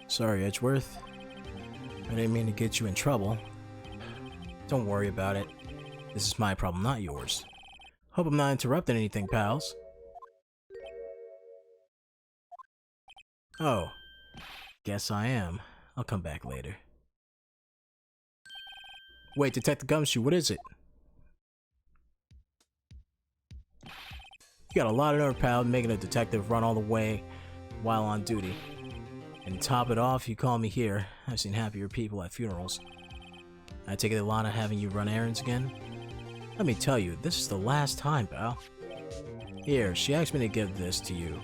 Sorry, Edgeworth. I didn't mean to get you in trouble. Don't worry about it. This is my problem, not yours. Hope I'm not interrupting anything, pals. Oh, guess I am. I'll come back later. Wait, Detective Gumshoe, what is it? You got a lot of nerve, pal, making a detective run all the way while on duty. And top it off, you call me here. I've seen happier people at funerals. I take it Lana having you run errands again? Let me tell you, this is the last time, pal. Here, she asked me to give this to you.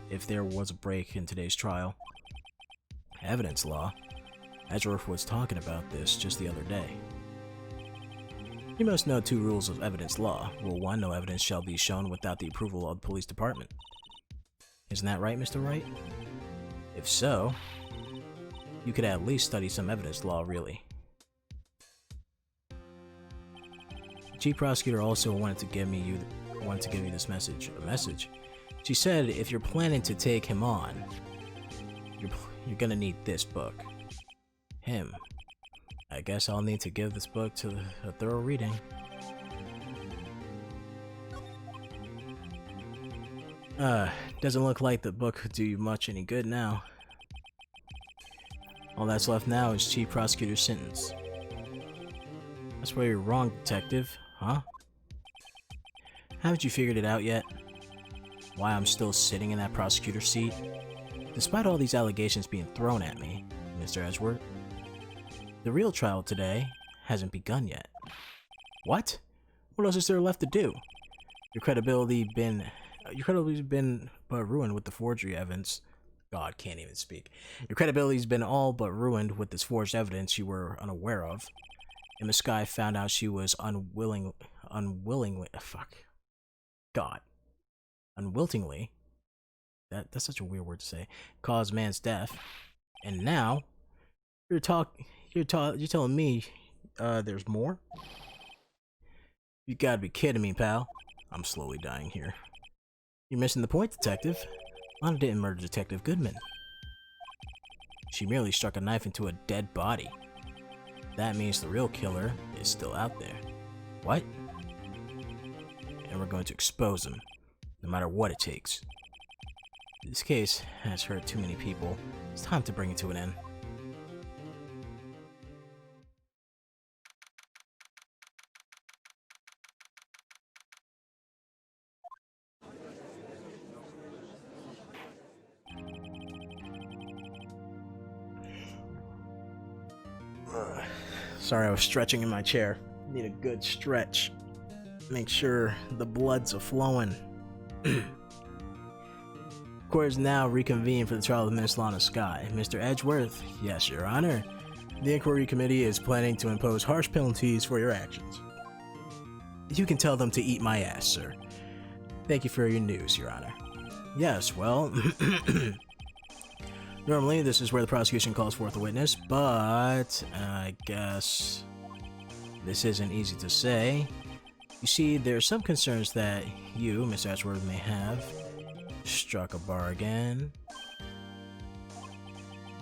If there was a break in today's trial. Evidence law. Edgeworth was talking about this just the other day. You must know 2 rules of evidence law. Rule 1, no evidence shall be shown without the approval of the police department. Isn't that right, Mr. Wright? If so, you could at least study some evidence law, really. The chief prosecutor also wanted to give you this message. A message? She said if you're planning to take him on, you're gonna need this book. Him. I guess I'll need to give this book to a thorough reading. Doesn't look like the book could do you much any good now. All that's left now is Chief Prosecutor's sentence. That's where you're wrong, Detective, huh? Haven't you figured it out yet? Why I'm still sitting in that prosecutor's seat? Despite all these allegations being thrown at me, Mr. Edgeworth, the real trial today hasn't begun yet. What? What else is there left to do? Your credibility's been but ruined with the forgery evidence. God, can't even speak. Your credibility's been all but ruined with this forged evidence you were unaware of. And Miss Sky found out she was unwillingly, that's such a weird word to say, caused man's death. And now, you're telling me, there's more? You gotta be kidding me, pal. I'm slowly dying here. You're missing the point, Detective. Lana didn't murder Detective Goodman. She merely struck a knife into a dead body. That means the real killer is still out there. What? And we're going to expose him, no matter what it takes. This case has hurt too many people. It's time to bring it to an end. Sorry, I was stretching in my chair. Need a good stretch. Make sure the blood's a-flowing. Court is now reconvened for the trial of Miss Lana Sky. Mr. Edgeworth, yes, Your Honor. The Inquiry Committee is planning to impose harsh penalties for your actions. You can tell them to eat my ass, sir. Thank you for your news, Your Honor. Yes, well... Normally, this is where the prosecution calls forth a witness, but I guess this isn't easy to say. You see, there are some concerns that you, Mr. Edgeworth, may have. Struck a bargain.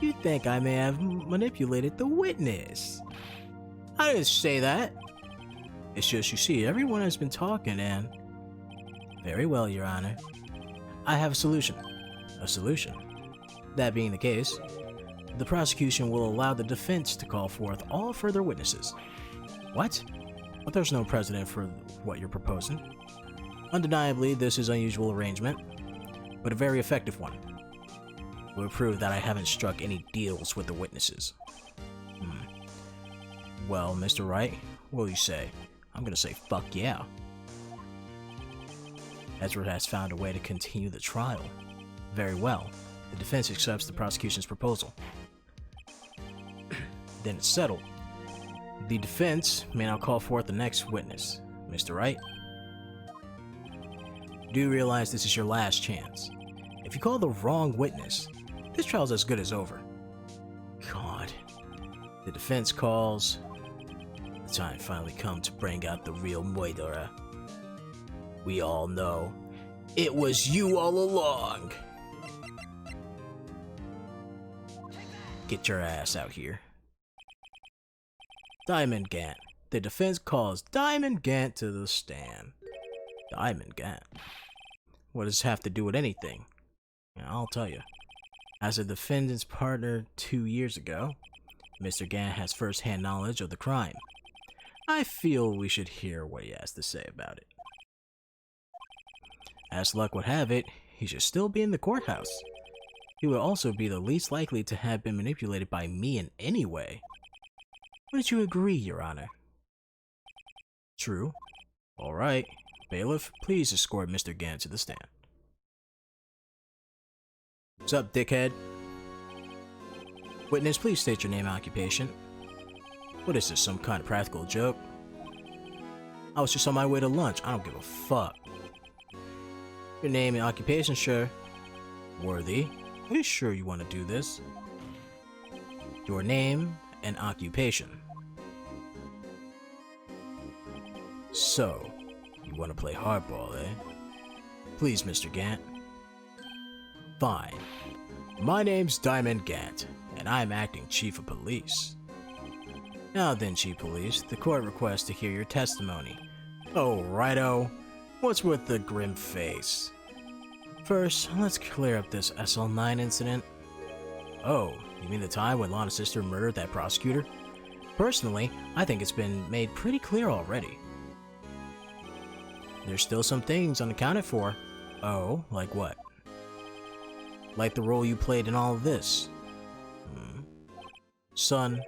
You think I may have manipulated the witness? I didn't say that. It's just, you see, everyone has been talking and... Very well, Your Honor. I have a solution. A solution? That being the case, the prosecution will allow the defense to call forth all further witnesses. What? But there's no precedent for what you're proposing. Undeniably, this is an unusual arrangement, but a very effective one. It will prove that I haven't struck any deals with the witnesses. Well, Mr. Wright, what do you say? I'm gonna say fuck yeah. Edgeworth has found a way to continue the trial. Very well. The defense accepts the prosecution's proposal. Then it's settled. The defense may now call forth the next witness. Mr. Wright? Do you realize this is your last chance? If you call the wrong witness, this trial's as good as over. God. The defense calls. The time finally come to bring out the real murderer. We all know it was you all along. get your ass out here. Diamond Gant. The defense calls Diamond Gant to the stand. Diamond Gant? What does this have to do with anything? Yeah, I'll tell you. As a defendant's partner 2 years ago, Mr. Gant has first-hand knowledge of the crime. I feel we should hear what he has to say about it. As luck would have it, he should still be in the courthouse. He would also be the least likely to have been manipulated by me in any way. Wouldn't you agree, Your Honor? True. All right. Bailiff, please escort Mr. Gant to the stand. What's up, dickhead? Witness, please state your name and occupation. What is this, some kind of practical joke? I was just on my way to lunch. I don't give a fuck. Your name and occupation, sure. Worthy, are you sure you want to do this? Your name and occupation. So, you want to play hardball, eh? Please, Mr. Gant. Fine. My name's Diamond Gant, and I'm acting Chief of Police. Now then, Chief of Police, the court requests to hear your testimony. Oh, righto. What's with the grim face? First, let's clear up this SL9 incident. Oh, you mean the time when Lana's sister murdered that prosecutor? Personally, I think it's been made pretty clear already. There's still some things unaccounted for. Oh, like what? Like the role you played in all of this. Son,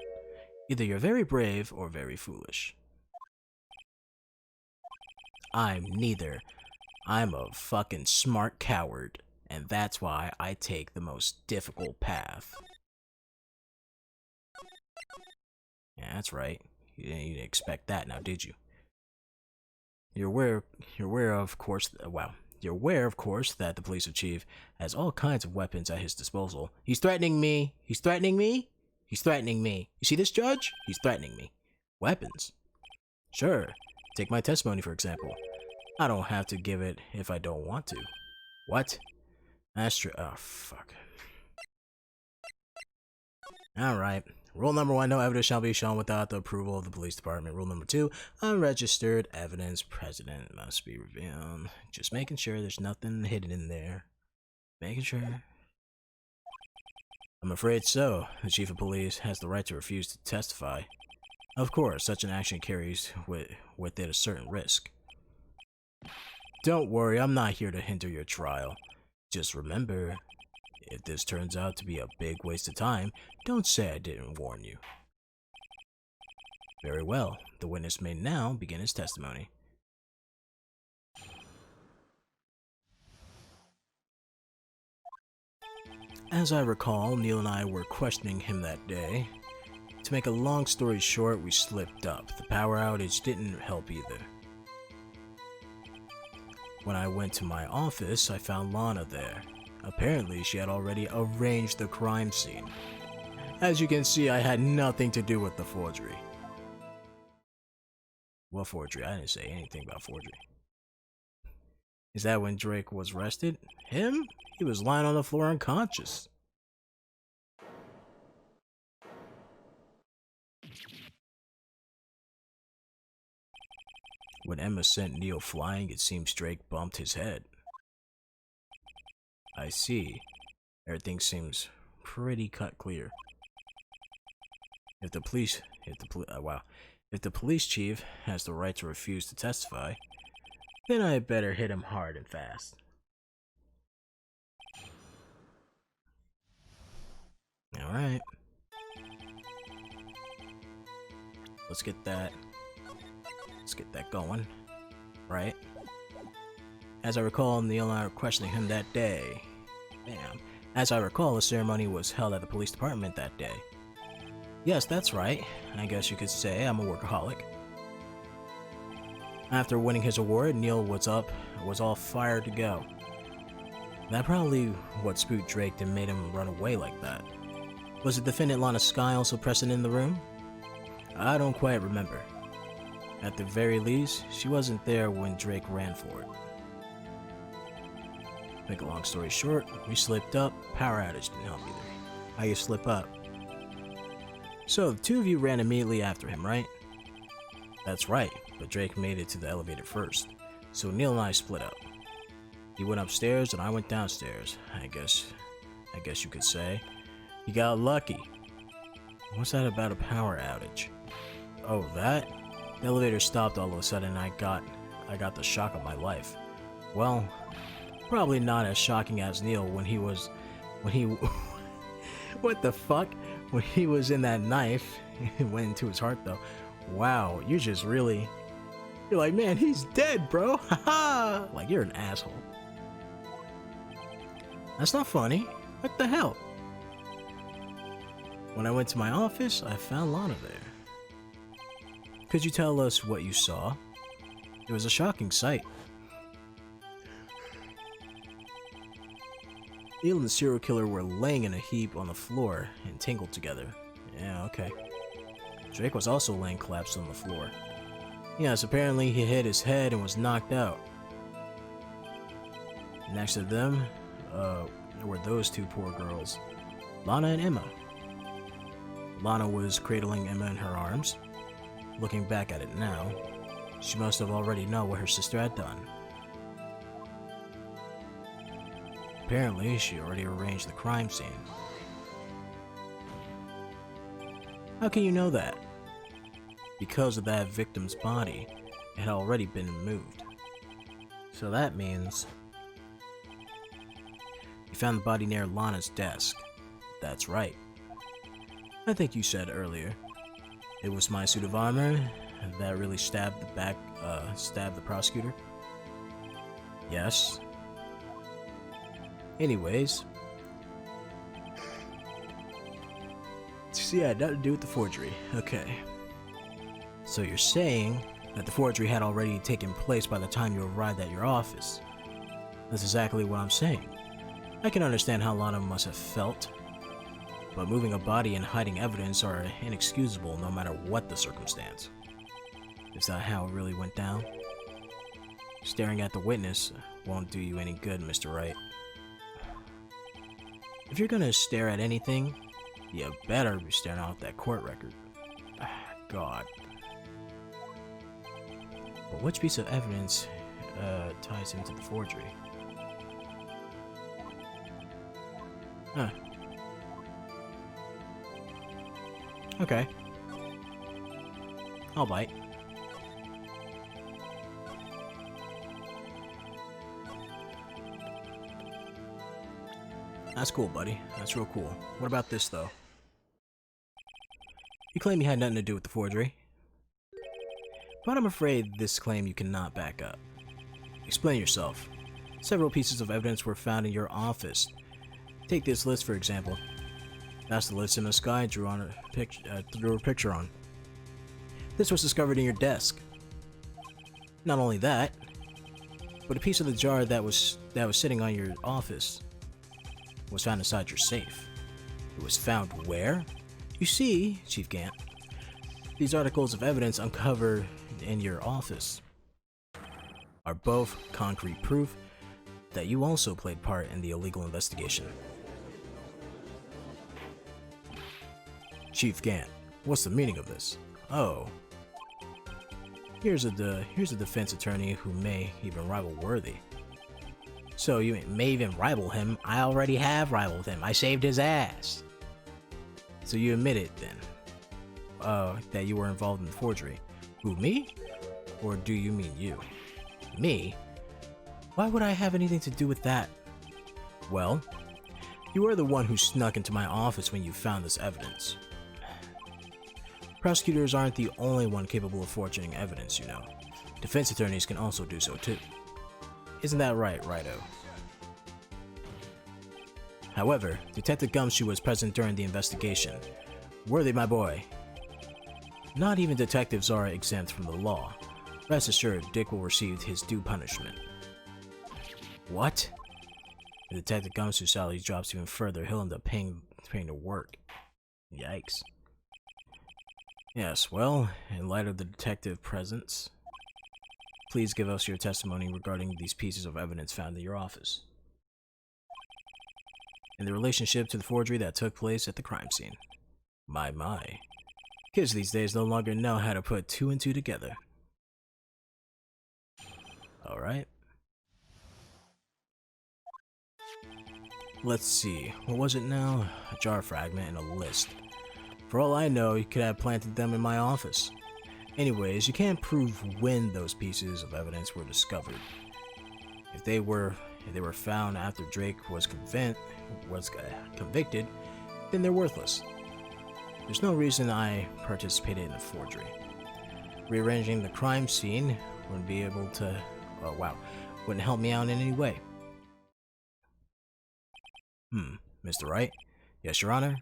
either you're very brave or very foolish. I'm neither. I'm a fucking smart coward, and that's why I take the most difficult path. Yeah, that's right. You didn't expect that now, did you? You're aware of course that the police chief has all kinds of weapons at his disposal. He's threatening me. He's threatening me. He's threatening me. You see this, Judge? He's threatening me. Weapons? Sure. Take my testimony, for example. I don't have to give it if I don't want to. What? That's true. Oh, fuck. Alright. Rule number 1, no evidence shall be shown without the approval of the police department. Rule number 2, unregistered evidence present must be revealed. Just making sure there's nothing hidden in there. Making sure. I'm afraid so. The chief of police has the right to refuse to testify. Of course, such an action carries with it a certain risk. Don't worry, I'm not here to hinder your trial. Just remember, if this turns out to be a big waste of time, don't say I didn't warn you. Very well. The witness may now begin his testimony. As I recall, Neil and I were questioning him that day. To make a long story short, we slipped up. The power outage didn't help either. When I went to my office, I found Lana there. Apparently, she had already arranged the crime scene. As you can see, I had nothing to do with the forgery. What forgery? I didn't say anything about forgery. Is that when Drake was arrested? Him? He was lying on the floor unconscious. When Emma sent Neil flying, it seems Drake bumped his head. I see. Everything seems pretty cut clear. If the police chief has the right to refuse to testify, then I better hit him hard and fast. Alright. Let's get that going. Right? As I recall, Neil and I were questioning him that day. Damn. As I recall, the ceremony was held at the police department that day. Yes, that's right. I guess you could say I'm a workaholic. After winning his award, Neil was all fired to go. That probably what spooked Drake and made him run away like that. Was the defendant Lana Skye also present in the room? I don't quite remember. At the very least, she wasn't there when Drake ran for it. Make a long story short, we slipped up, power outage didn't help either. How you slip up? So, the two of you ran immediately after him, right? That's right, but Drake made it to the elevator first. So Neil and I split up. He went upstairs and I went downstairs, I guess you could say. He got lucky. What's that about a power outage? Oh, that? The elevator stopped all of a sudden and I got the shock of my life. Well, probably not as shocking as Neil when he what the fuck? When he was in that knife, it went into his heart though. Wow, you're like, man, he's dead, bro. Haha. Like, you're an asshole. That's not funny. What the hell? When I went to my office, I found Lana there. Could you tell us what you saw? It was a shocking sight. Neil and the serial killer were laying in a heap on the floor and tangled together. Yeah, okay. Drake was also laying collapsed on the floor. Yes, apparently he hit his head and was knocked out. Next to them, were those two poor girls, Lana and Emma. Lana was cradling Emma in her arms. Looking back at it now, she must have already known what her sister had done. Apparently, she already arranged the crime scene. How can you know that? Because of that victim's body, it had already been moved. So that means you found the body near Lana's desk. That's right. I think you said earlier, it was my suit of armor that really stabbed the prosecutor. Yes. Anyways, see, I had nothing to do with the forgery. Okay. So you're saying that the forgery had already taken place by the time you arrived at your office. That's exactly what I'm saying. I can understand how Lana must have felt, but moving a body and hiding evidence are inexcusable no matter what the circumstance. Is that how it really went down? Staring at the witness won't do you any good, Mr. Wright. If you're gonna stare at anything, you better be staring out that court record. God. But which piece of evidence ties into the forgery? Huh. Okay. I'll bite. That's cool, buddy. That's real cool. What about this, though? You claim you had nothing to do with the forgery, but I'm afraid this claim you cannot back up. Explain yourself. Several pieces of evidence were found in your office. Take this list, for example. That's the list in the sky drew a picture on. This was discovered in your desk. Not only that, but a piece of the jar that was sitting on your office was found inside your safe. It was found where? You see, Chief Gant, these articles of evidence uncovered in your office are both concrete proof that you also played part in the illegal investigation. Chief Gant, what's the meaning of this? Oh. Here's a defense attorney who may even rival Worthy. So you may even rival him. I already have rivaled him. I saved his ass. So you admit it then, that you were involved in the forgery. Who, me? Or do you mean you? Me? Why would I have anything to do with that? Well, you were the one who snuck into my office when you found this evidence. Prosecutors aren't the only one capable of forging evidence, you know. Defense attorneys can also do so too. Isn't that right, Righto? However, Detective Gumshoe was present during the investigation. Worthy, my boy. Not even detectives are exempt from the law. Rest assured, Dick will receive his due punishment. What? If Detective Gumshoe's salary drops even further, he'll end up paying to work. Yikes. Yes, well, in light of the detective presence, please give us your testimony regarding these pieces of evidence found in your office and the relationship to the forgery that took place at the crime scene. My. Kids these days no longer know how to put two and two together. Alright. Let's see, what was it now? A jar fragment and a list. For all I know, you could have planted them in my office. Anyways, you can't prove when those pieces of evidence were discovered. If they were found after Drake was convicted, then they're worthless. There's no reason I participated in a forgery. Rearranging the crime scene wouldn't be able to... wouldn't help me out in any way. Mr. Wright? Yes, Your Honor?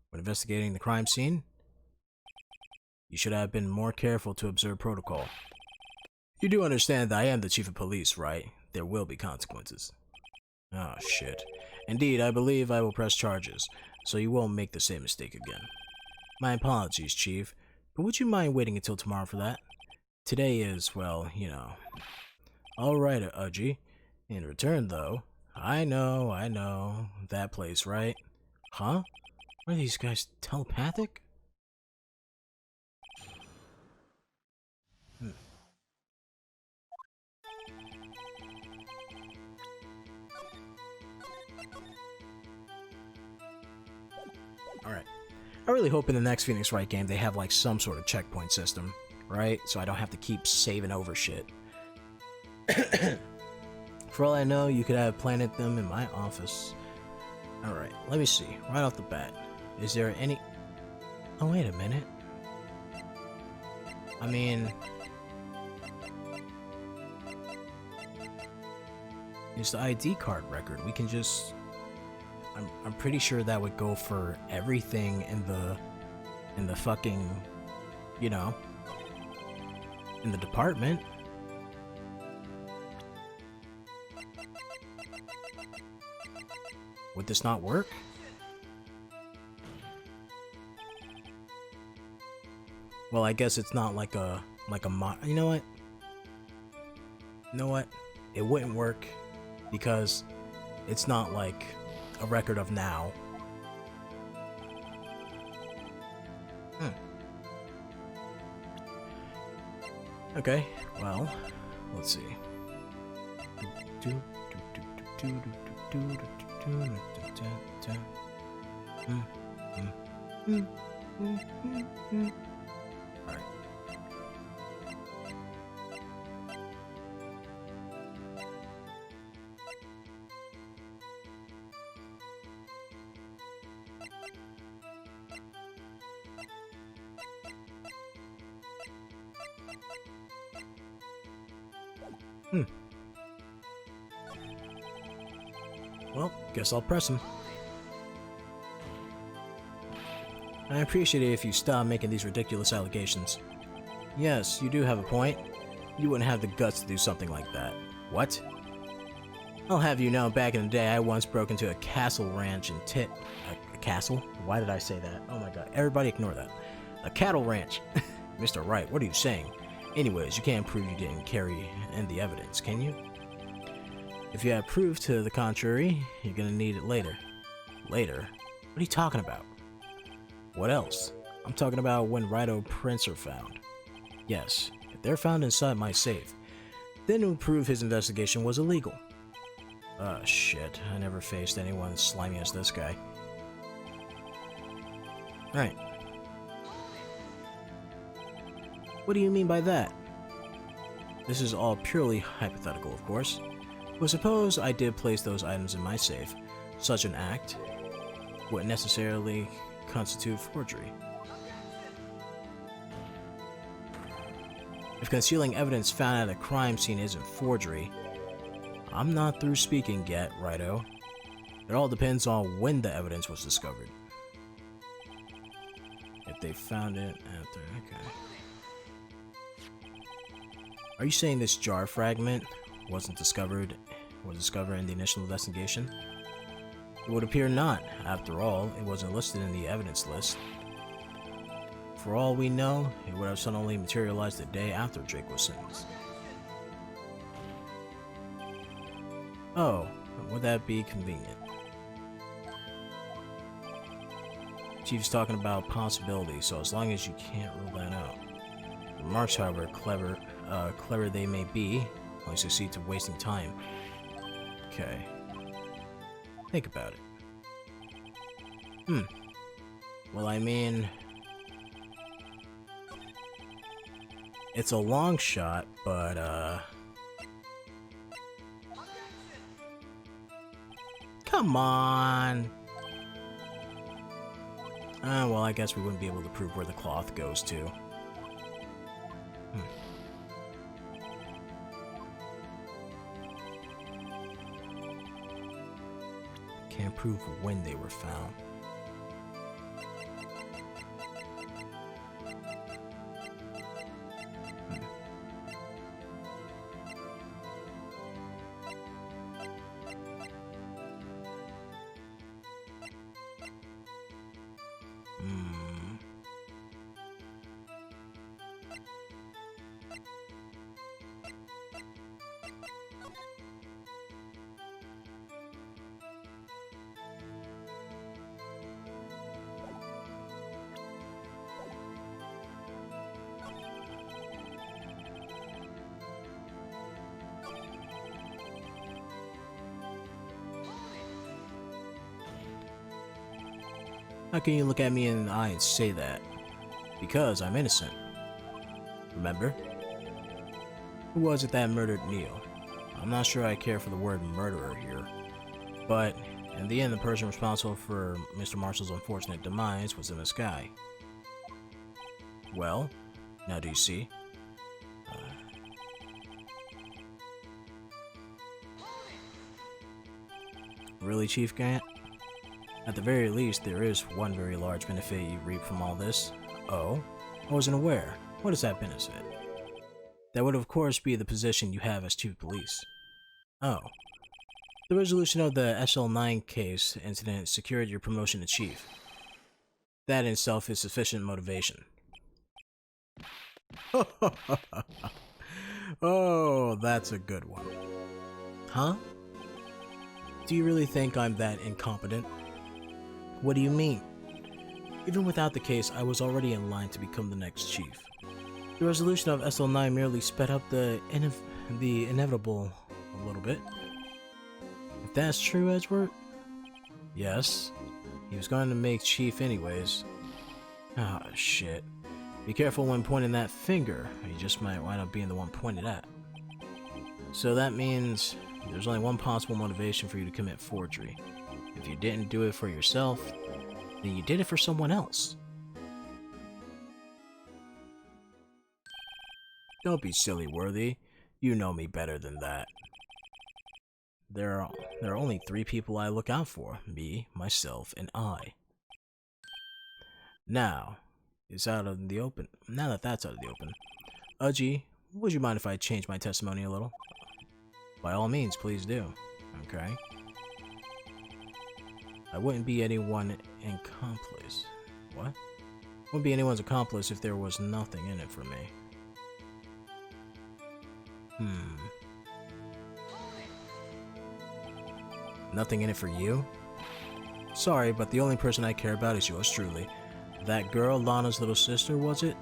When investigating the crime scene, you should have been more careful to observe protocol. You do understand that I am the Chief of Police, right? There will be consequences. Oh, shit. Indeed, I believe I will press charges, so you won't make the same mistake again. My apologies, Chief, but would you mind waiting until tomorrow for that? Today is, well, you know. Alright, Uji. In return, though, I know, that place, right? Huh? Are these guys telepathic? Alright. I really hope in the next Phoenix Wright game they have like some sort of checkpoint system, right? So I don't have to keep saving over shit. For all I know, you could have planted them in my office. Alright, let me see. Right off the bat. Is there any... Oh, wait a minute. I mean... It's the ID card record. We can just... I'm pretty sure that would go for everything in the fucking... You know... in the department. Would this not work? Well, I guess it's not like a mod. You know what? You know what? It wouldn't work because it's not like a record of now. Okay, well, let's see. Alright. Well, guess I'll press him. I appreciate it if you stop making these ridiculous allegations. Yes, you do have a point. You wouldn't have the guts to do something like that. What? I'll have you know, back in the day, I once broke into a castle ranch in a castle? Why did I say that? Oh my god, everybody ignore that. A cattle ranch. Mr. Wright, what are you saying? Anyways, you can't prove you didn't carry in the evidence, can you? If you have proof to the contrary, you're gonna need it later. Later? What are you talking about? What else? I'm talking about when Raito prints are found. Yes, if they're found inside my safe, then it would prove his investigation was illegal. Oh shit, I never faced anyone slimy as this guy. Right. What do you mean by that? This is all purely hypothetical, of course. But suppose I did place those items in my safe. Such an act wouldn't necessarily constitute forgery. If concealing evidence found at a crime scene isn't forgery, I'm not through speaking yet, Raito. It all depends on when the evidence was discovered. If they found it after... okay. Are you saying this jar fragment was discovered in the initial investigation? It would appear not. After all, it wasn't listed in the evidence list. For all we know, it would have suddenly materialized the day after Drake was sentenced. Oh, would that be convenient? Chief's talking about possibilities, so as long as you can't rule that out. Remarks, however clever they may be, only succeed to wasting time. Okay. Think about it. Well, I mean, it's a long shot, but, come on! Well, I guess we wouldn't be able to prove where the cloth goes to. Can't prove when they were found. How can you look at me in the eye and say that? Because I'm innocent. Remember? Who was it that murdered Neil? I'm not sure I care for the word murderer here. But, in the end, the person responsible for Mr. Marshall's unfortunate demise was in the sky. Well, now do you see? Really, Chief Grant? At the very least, there is one very large benefit you reap from all this. Oh? I wasn't aware. What is that benefit? That would of course be the position you have as Chief of Police. Oh. The resolution of the SL9 case incident secured your promotion to Chief. That in itself is sufficient motivation. Oh, that's a good one. Huh? Do you really think I'm that incompetent? What do you mean? Even without the case, I was already in line to become the next chief. The resolution of SL9 merely sped up the inevitable a little bit. If that's true, Edgeworth? Yes. He was going to make chief anyways. Ah, shit. Be careful when pointing that finger, or you just might wind up being the one pointed at. So that means there's only one possible motivation for you to commit forgery. If you didn't do it for yourself, then you did it for someone else. Don't be silly, Worthy. You know me better than that. There are only 3 people I look out for. Me, myself, and I. Now, it's out of the open. Now that that's out of the open. Uji, would you mind if I change my testimony a little? By all means, please do. Okay. I wouldn't be anyone's accomplice. What? Wouldn't be anyone's accomplice if there was nothing in it for me. Nothing in it for you? Sorry, but the only person I care about is yours truly. That girl, Lana's little sister, was it?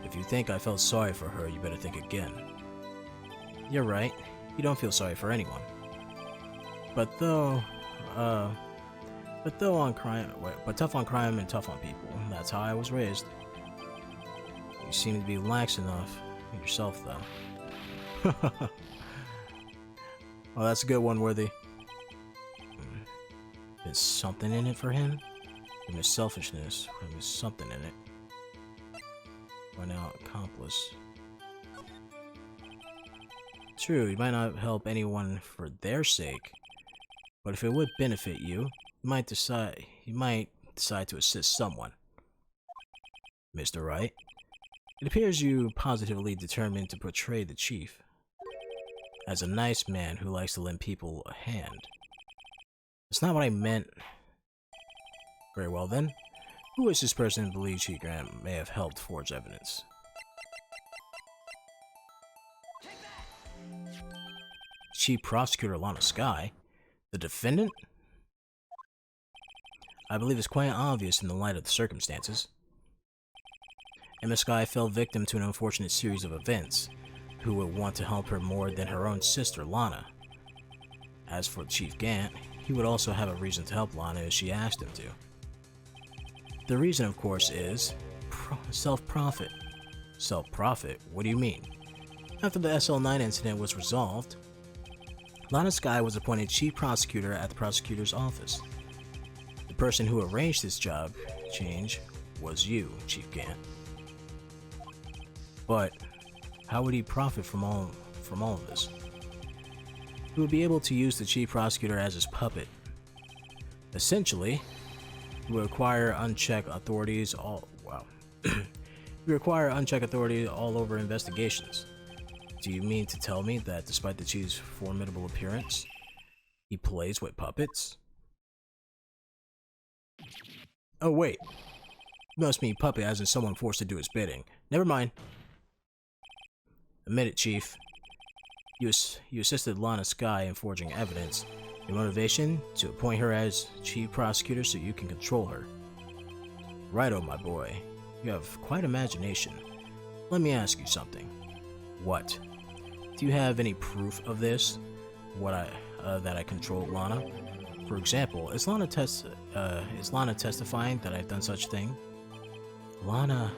If you think I felt sorry for her, you better think again. You're right. You don't feel sorry for anyone. But tough on crime and tough on people. That's how I was raised. You seem to be lax enough yourself, though. Well, that's a good one, Worthy. There's something in it for him? From his selfishness, from his something in it. Why now, accomplice? True, you might not help anyone for their sake, but if it would benefit you, you might decide to assist someone. Mr. Wright, it appears you positively determined to portray the chief as a nice man who likes to lend people a hand. That's not what I meant. Very well then. Who is this person who believes Chief Grant may have helped forge evidence? Chief Prosecutor Lana Sky? The defendant? I believe it's quite obvious in the light of the circumstances. Emma Sky fell victim to an unfortunate series of events. Who would want to help her more than her own sister, Lana? As for Chief Gant, he would also have a reason to help Lana if she asked him to. The reason, of course, is self-profit. Self-profit? What do you mean? After the SL9 incident was resolved, Lana Sky was appointed chief prosecutor at the prosecutor's office. The person who arranged this job change was you, Chief Gant. But how would he profit from all of this? He would be able to use the chief prosecutor as his puppet. Essentially, he would acquire unchecked authorities all over investigations. Do you mean to tell me that despite the chief's formidable appearance, he plays with puppets? Oh wait, you must mean puppet as in someone forced to do his bidding. Never mind. Admit it, Chief. You assisted Lana Sky in forging evidence. Your motivation? To appoint her as chief prosecutor so you can control her. Righto, my boy. You have quite imagination. Let me ask you something. What? Do you have any proof of this? That I controlled Lana? For example, is Lana testifying that I've done such thing? Lana...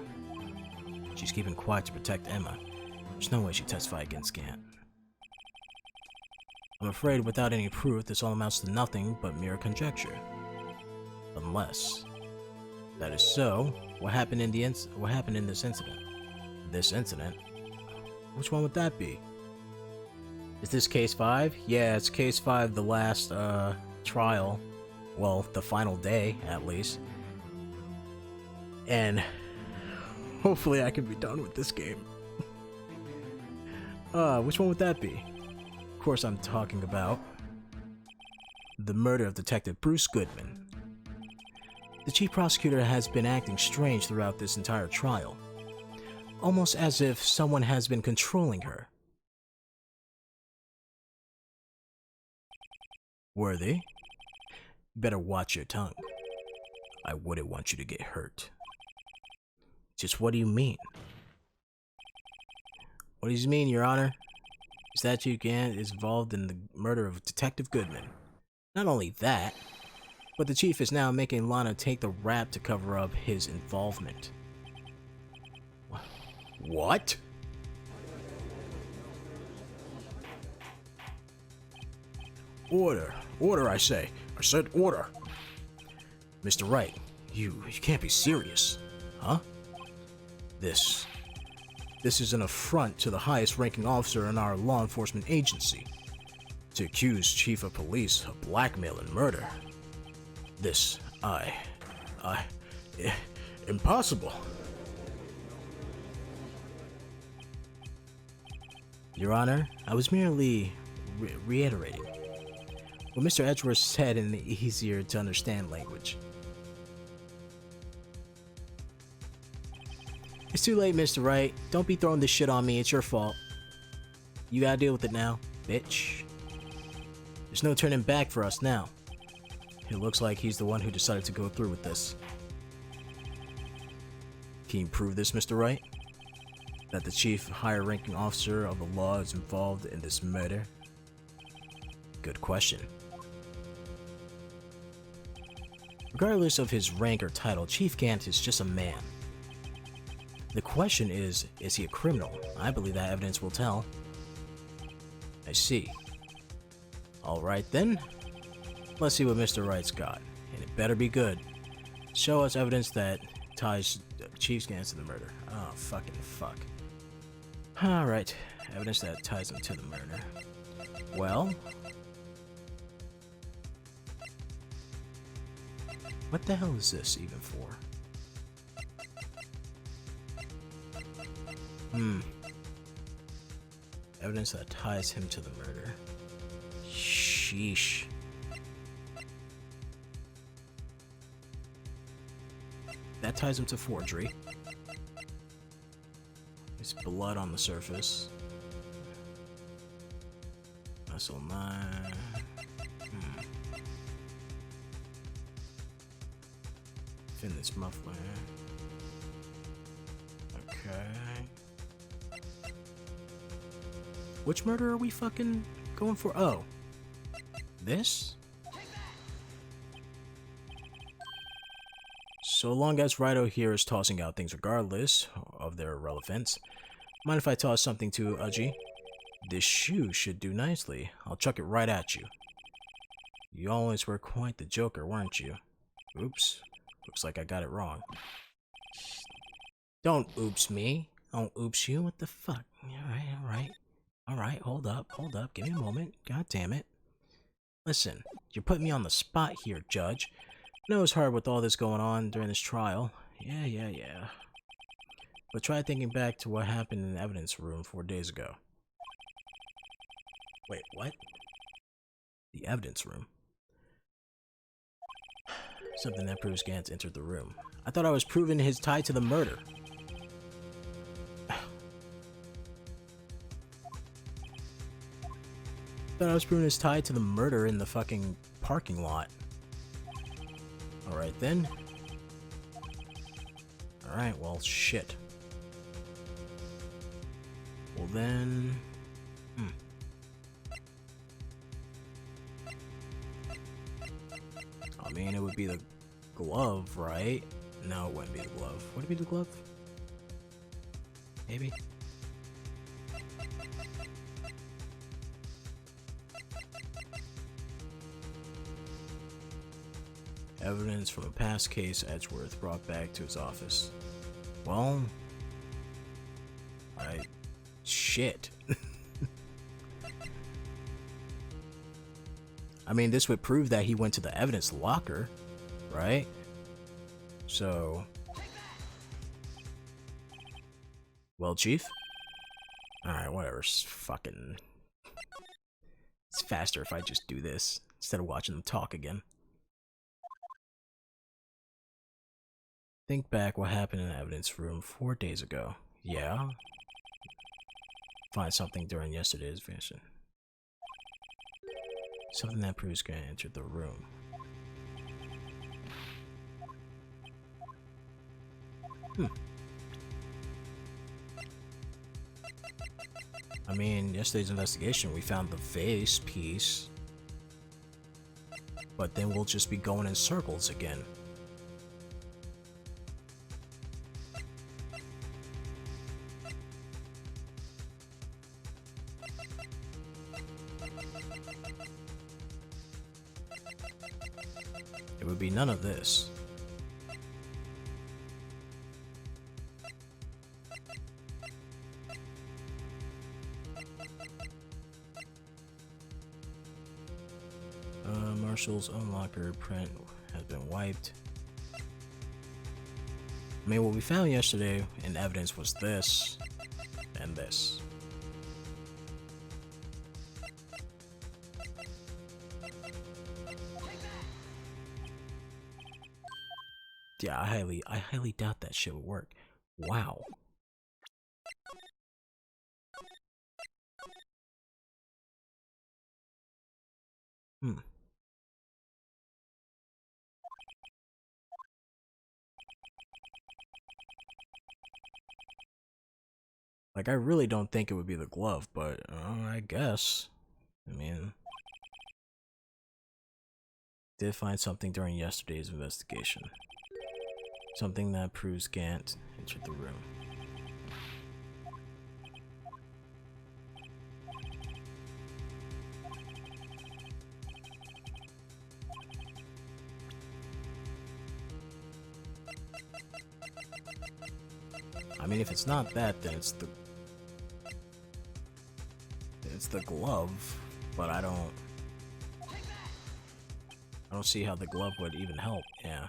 She's keeping quiet to protect Emma. There's no way she'd testify against Gant. I'm afraid without any proof, this all amounts to nothing but mere conjecture. Unless... that is so, what happened in this incident? This incident? Which one would that be? Is this case 5? Yeah, it's case 5, the last, trial. Well, the final day, at least. And... hopefully I can be done with this game. Which one would that be? Of course I'm talking about... the murder of Detective Bruce Goodman. The chief prosecutor has been acting strange throughout this entire trial. Almost as if someone has been controlling her. Worthy? Better watch your tongue. I wouldn't want you to get hurt. Just what do you mean? What does he mean, Your Honor? Is that Chief Gant is involved in the murder of Detective Goodman. Not only that, but the Chief is now making Lana take the rap to cover up his involvement. What? Order. Order, I say. I said order. Mr. Wright, you can't be serious. Huh? This is an affront to the highest ranking officer in our law enforcement agency. To accuse Chief of Police of blackmail and murder. This, impossible. Your Honor, I was merely reiterating what Mr. Edgeworth said in the easier to understand language. It's too late, Mr. Wright. Don't be throwing this shit on me, it's your fault. You gotta deal with it now, bitch. There's no turning back for us now. It looks like he's the one who decided to go through with this. Can you prove this, Mr. Wright? That the chief higher-ranking officer of the law is involved in this murder? Good question. Regardless of his rank or title, Chief Gant is just a man. The question is he a criminal? I believe that evidence will tell. I see. Alright then. Let's see what Mr. Wright's got. And it better be good. Show us evidence that ties Chief Gant to the murder. Oh, fucking fuck. Alright. Evidence that ties him to the murder. Well... what the hell is this even for? Evidence that ties him to the murder. Sheesh. That ties him to forgery. There's blood on the surface. SL9. Fin this muffler. Okay. Which murder are we fucking going for? Oh. This? So long as Raito here is tossing out things regardless of their relevance. Mind if I toss something to Uji? This shoe should do nicely. I'll chuck it right at you. You always were quite the joker, weren't you? Oops. Looks like I got it wrong. Don't oops me. Don't oops you. What the fuck? Alright, hold up. Give me a moment. God damn it. Listen, you're putting me on the spot here, Judge. I know it's hard with all this going on during this trial. Yeah. But try thinking back to what happened in the evidence room 4 days ago. Wait, what? The evidence room? Something that proves Gantz entered the room. I thought I was proving his tie to the murder. Thought I was proving his tie to the murder in the fucking parking lot. Alright then. Alright, well, shit. Well then... I mean, it would be the glove, right? No, it wouldn't be the glove. Would it be the glove? Maybe? Evidence from a past case Edgeworth brought back to his office. Well... Shit. I mean, this would prove that he went to the evidence locker, right? So... Well, Chief? Alright, whatever. Fucking... It's faster if I just do this, instead of watching them talk again. Think back what happened in the evidence room 4 days ago. Yeah? Find something during yesterday's vision. Something that proves Grant entered the room. I mean, yesterday's investigation, we found the vase piece. But then we'll just be going in circles again. It would be none of this. Marshall's own locker print has been wiped. I mean, what we found yesterday in evidence was this and this. Yeah, I highly doubt that shit would work. Wow. Like, I really don't think it would be the glove, but I guess. I mean, did find something during yesterday's investigation. Something that proves Gant entered the room. I mean, if it's not that, then it's the glove, but I don't see how the glove would even help. Yeah.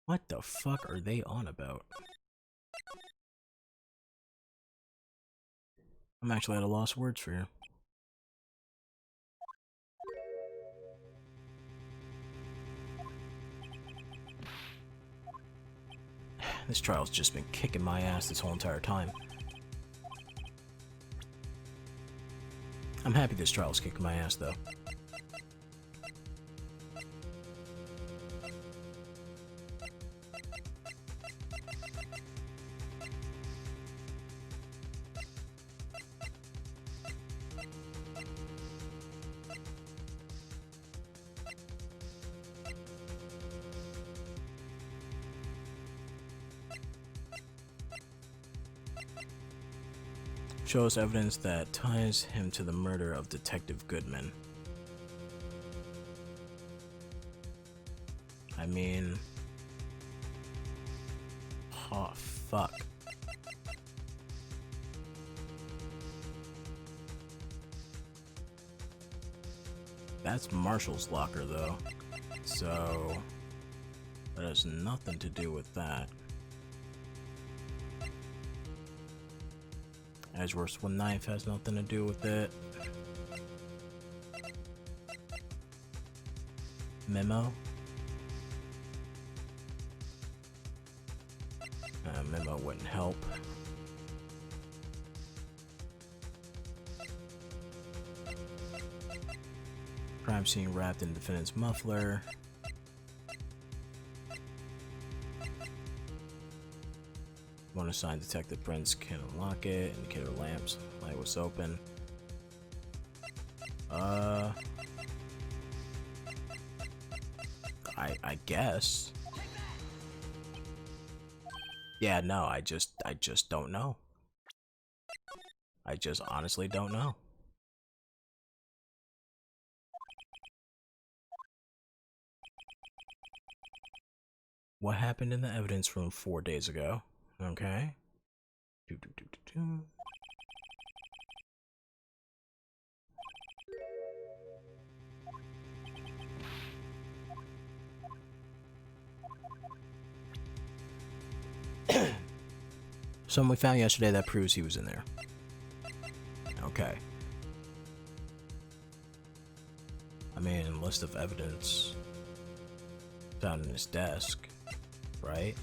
What the fuck are they on about? I'm actually at a lost words for you. This trial's just been kicking my ass this whole entire time. I'm happy this trial's kicking my ass, though. shows evidence that ties him to the murder of Detective Goodman. I mean... oh, fuck. That's Marshall's locker, though. So... that has nothing to do with that. Edgeworth's one knife has nothing to do with it. Memo? Memo wouldn't help. Crime scene wrapped in defendant's muffler. One assigned Detective Brent's can unlock it. Indicator lamps. Light was open. I guess. Yeah, no, I just don't know. I just honestly don't know. What happened in the evidence room 4 days ago? Okay. Something we found yesterday that proves he was in there. Okay. I mean, list of evidence found in his desk, right?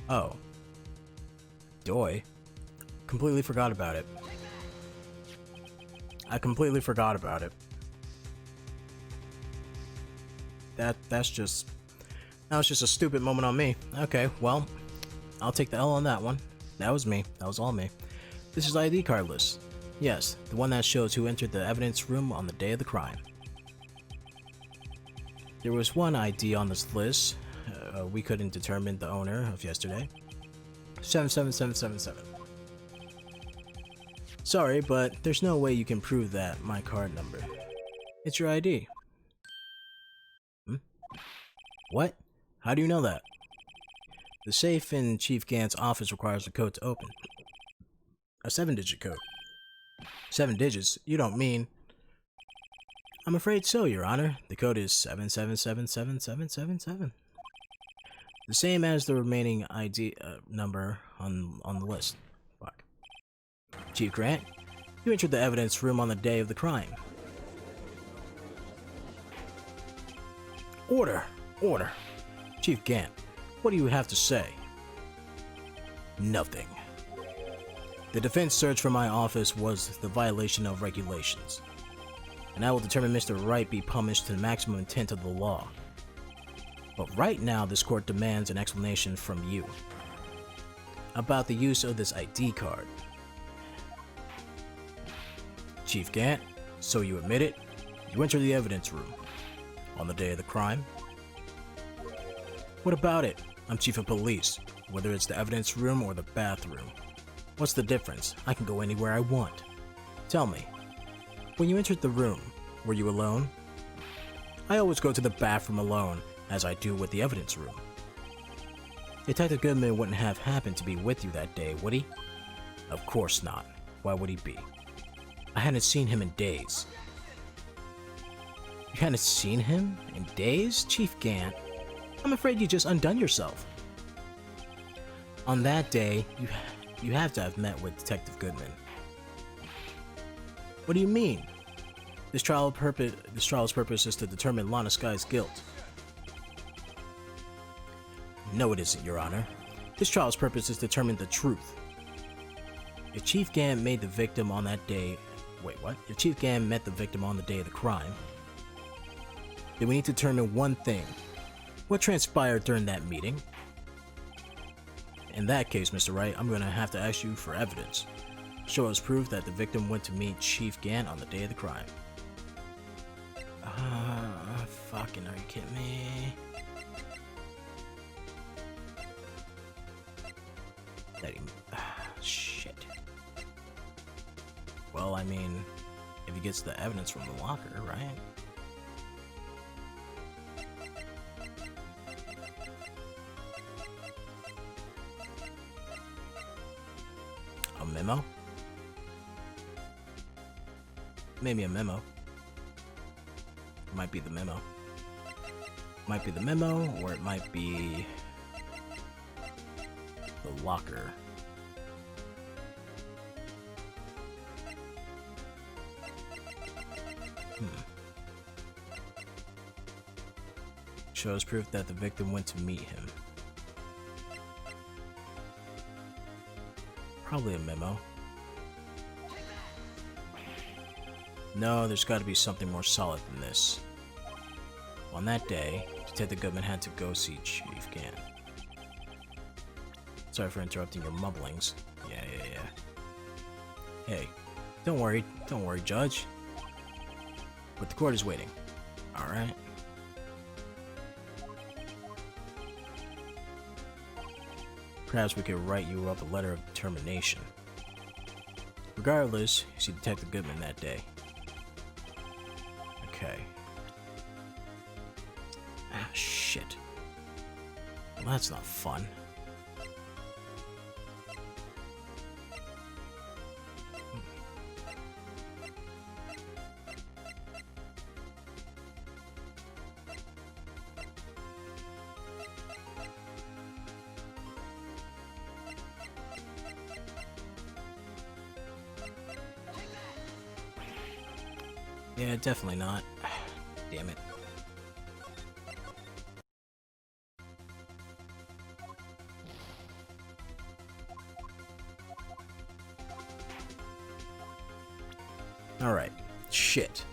Oh. Doi. Completely forgot about it. I completely forgot about it. That was just a stupid moment on me. Okay, well, I'll take the L on that one. That was me. That was all me. This is ID card list. Yes, the one that shows who entered the evidence room on the day of the crime. There was one ID on this list. We couldn't determine the owner of yesterday. 77777. Sorry, but there's no way you can prove that my card number. It's your ID. What? How do you know that? The safe in Chief Gant's office requires a code to open. A 7-digit code. 7 digits? You don't mean... I'm afraid so, Your Honor. The code is 7777777. The same as the remaining ID number on the list. Fuck. Chief Grant, you entered the evidence room on the day of the crime. Order! Order! Chief Gant, what do you have to say? Nothing. The defense search for my office was the violation of regulations, and I will determine Mr. Wright be punished to the maximum intent of the law. But right now, this court demands an explanation from you about the use of this ID card. Chief Gant, so you admit it? You entered the evidence room on the day of the crime? What about it? I'm chief of police, whether it's the evidence room or the bathroom. What's the difference? I can go anywhere I want. Tell me, when you entered the room, were you alone? I always go to the bathroom alone, as I do with the evidence room. Detective Goodman wouldn't have happened to be with you that day, would he? Of course not. Why would he be? I hadn't seen him in days. You hadn't seen him in days, Chief Gant? I'm afraid you just undone yourself. On that day, you have to have met with Detective Goodman. What do you mean? This trial's purpose is to determine Lana Sky's guilt. No, it isn't, Your Honor. This trial's purpose is to determine the truth. If Chief Gant made the victim on that day... Wait, what? If Chief Gant met the victim on the day of the crime, then we need to determine one thing. What transpired during that meeting? In that case, Mr. Wright, I'm gonna have to ask you for evidence. Show us proof that the victim went to meet Chief Gant on the day of the crime. Fucking, are you kidding me? Shit. Well, I mean, if he gets the evidence from the locker, right? A memo? Maybe a memo. Might be the memo. Might be the memo, or it might be the locker. Shows proof that the victim went to meet him. Probably a memo. No, there's got to be something more solid than this. On that day, Detective Goodman had to go see Chief Gant. Sorry for interrupting your mumblings. Yeah. Hey, don't worry, Judge. But the court is waiting. Alright? Perhaps we could write you up a letter of termination. Regardless, you see Detective Goodman that day. Okay. Ah, shit. Well, that's not fun. Yeah, definitely not. Damn it. Alright. Shit.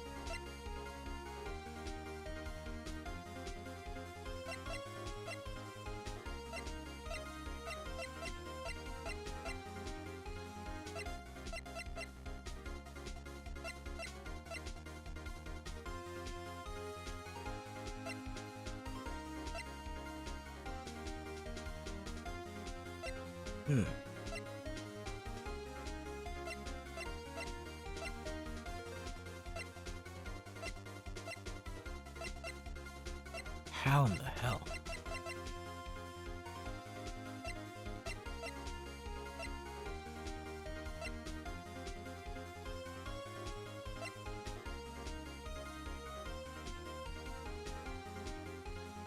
How in the hell?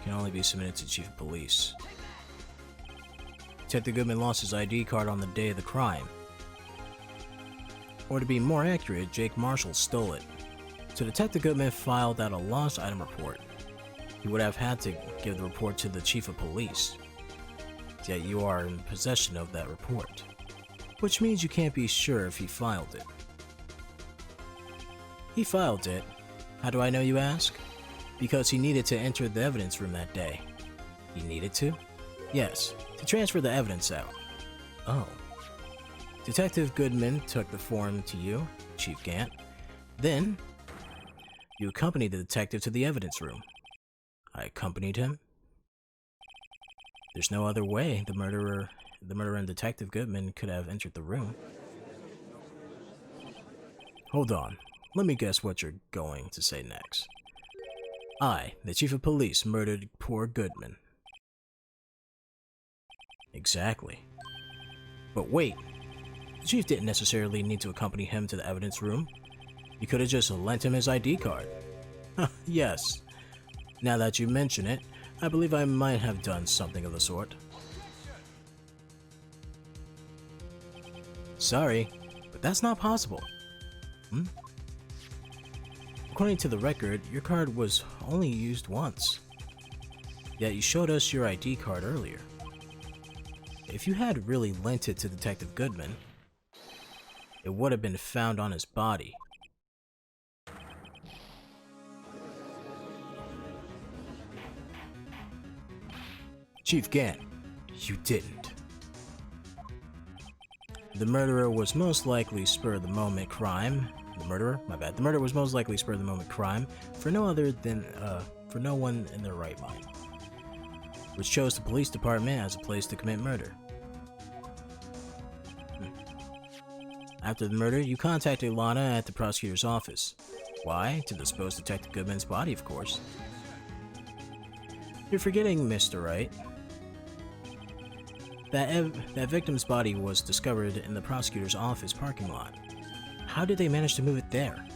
Can only be submitted to Chief of Police. Detective Goodman lost his ID card on the day of the crime. Or to be more accurate, Jake Marshall stole it. So Detective Goodman filed out a lost item report. He would have had to give the report to the Chief of Police. Yet you are in possession of that report. Which means you can't be sure if he filed it. He filed it. How do I know, you ask? Because he needed to enter the evidence room that day. He needed to? Yes, to transfer the evidence out. Oh. Detective Goodman took the form to you, Chief Gant. Then, you accompanied the detective to the evidence room. I accompanied him? There's no other way the murderer and Detective Goodman could have entered the room. Hold on. Let me guess what you're going to say next. I, the Chief of Police, murdered poor Goodman. Exactly. But wait. The Chief didn't necessarily need to accompany him to the evidence room. He could have just lent him his ID card. Yes. Now that you mention it, I believe I might have done something of the sort. Sorry, but that's not possible. According to the record, your card was only used once. Yet you showed us your ID card earlier. If you had really lent it to Detective Goodman, it would have been found on his body. Chief Gant, you didn't. The murderer was most likely spur-of-the-moment crime. The murderer was most likely spur-of-the-moment crime for no one in their right mind, which chose the police department as a place to commit murder. After the murder, you contacted Lana at the prosecutor's office. Why? To dispose Detective Goodman's body, of course. You're forgetting, Mr. Wright. That victim's body was discovered in the prosecutor's office parking lot. How did they manage to move it there?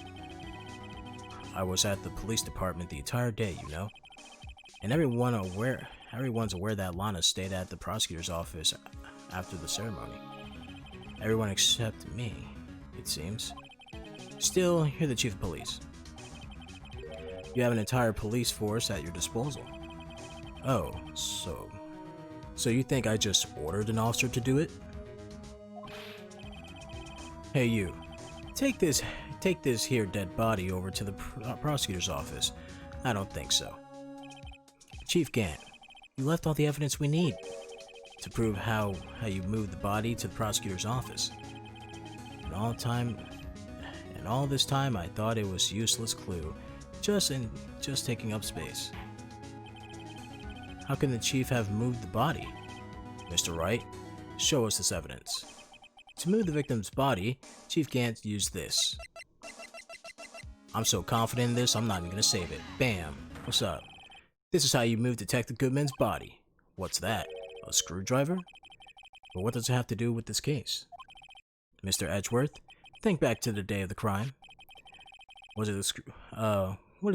I was at the police department the entire day, you know. And everyone's aware that Lana stayed at the prosecutor's office after the ceremony. Everyone except me, it seems. Still, you're the chief of police. You have an entire police force at your disposal. Oh, so you think I just ordered an officer to do it? Hey you, take this here dead body over to the prosecutor's office. I don't think so. Chief Gant, you left all the evidence we need to prove how you moved the body to the prosecutor's office. And all this time I thought it was useless clue, just taking up space. How can the chief have moved the body? Mr. Wright, show us this evidence. To move the victim's body, Chief Gant used this. I'm so confident in this, I'm not even gonna save it. Bam! What's up? This is how you move Detective Goodman's body. What's that? A screwdriver? But what does it have to do with this case? Mr. Edgeworth, think back to the day of the crime. What is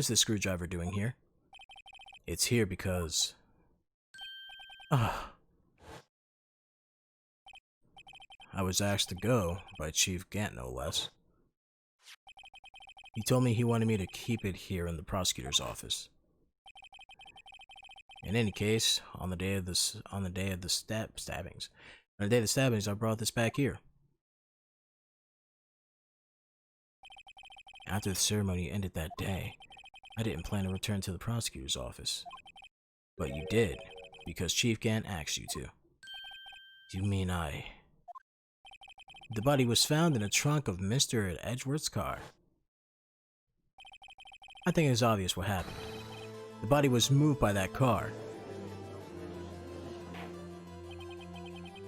this screwdriver doing here? It's here because... I was asked to go by Chief Gant, no less. He told me he wanted me to keep it here in the prosecutor's office. In any case, on the day of the stabbings, I brought this back here. After the ceremony ended that day, I didn't plan to return to the prosecutor's office. But you did, because Chief Gant asked you to. You mean The body was found in the trunk of Mr. Edgeworth's car. I think it's obvious what happened. The body was moved by that car.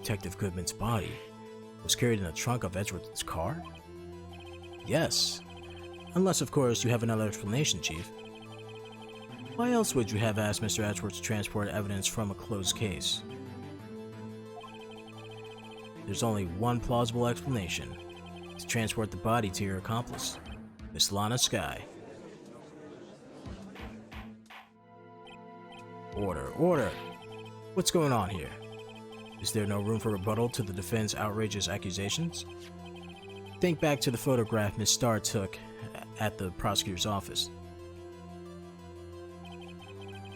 Detective Goodman's body was carried in the trunk of Edgeworth's car? Yes. Unless, of course, you have another explanation, Chief. Why else would you have asked Mr. Edgeworth to transport evidence from a closed case? There's only one plausible explanation. To transport the body to your accomplice, Miss Lana Skye. Order! What's going on here? Is there no room for rebuttal to the defense's outrageous accusations? Think back to the photograph Miss Starr took at the prosecutor's office.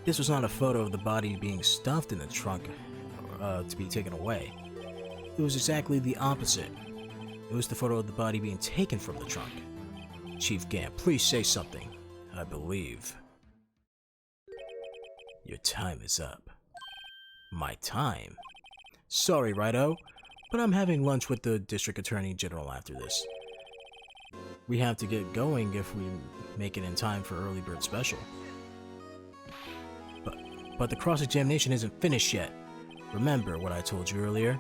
This was not a photo of the body being stuffed in the trunk to be taken away. It was exactly the opposite. It was the photo of the body being taken from the trunk. Chief Gant, please say something. I believe your time is up. My time? Sorry, Righto, but I'm having lunch with the District Attorney General after this. We have to get going if we make it in time for Early Bird Special. But the cross-examination isn't finished yet. Remember what I told you earlier?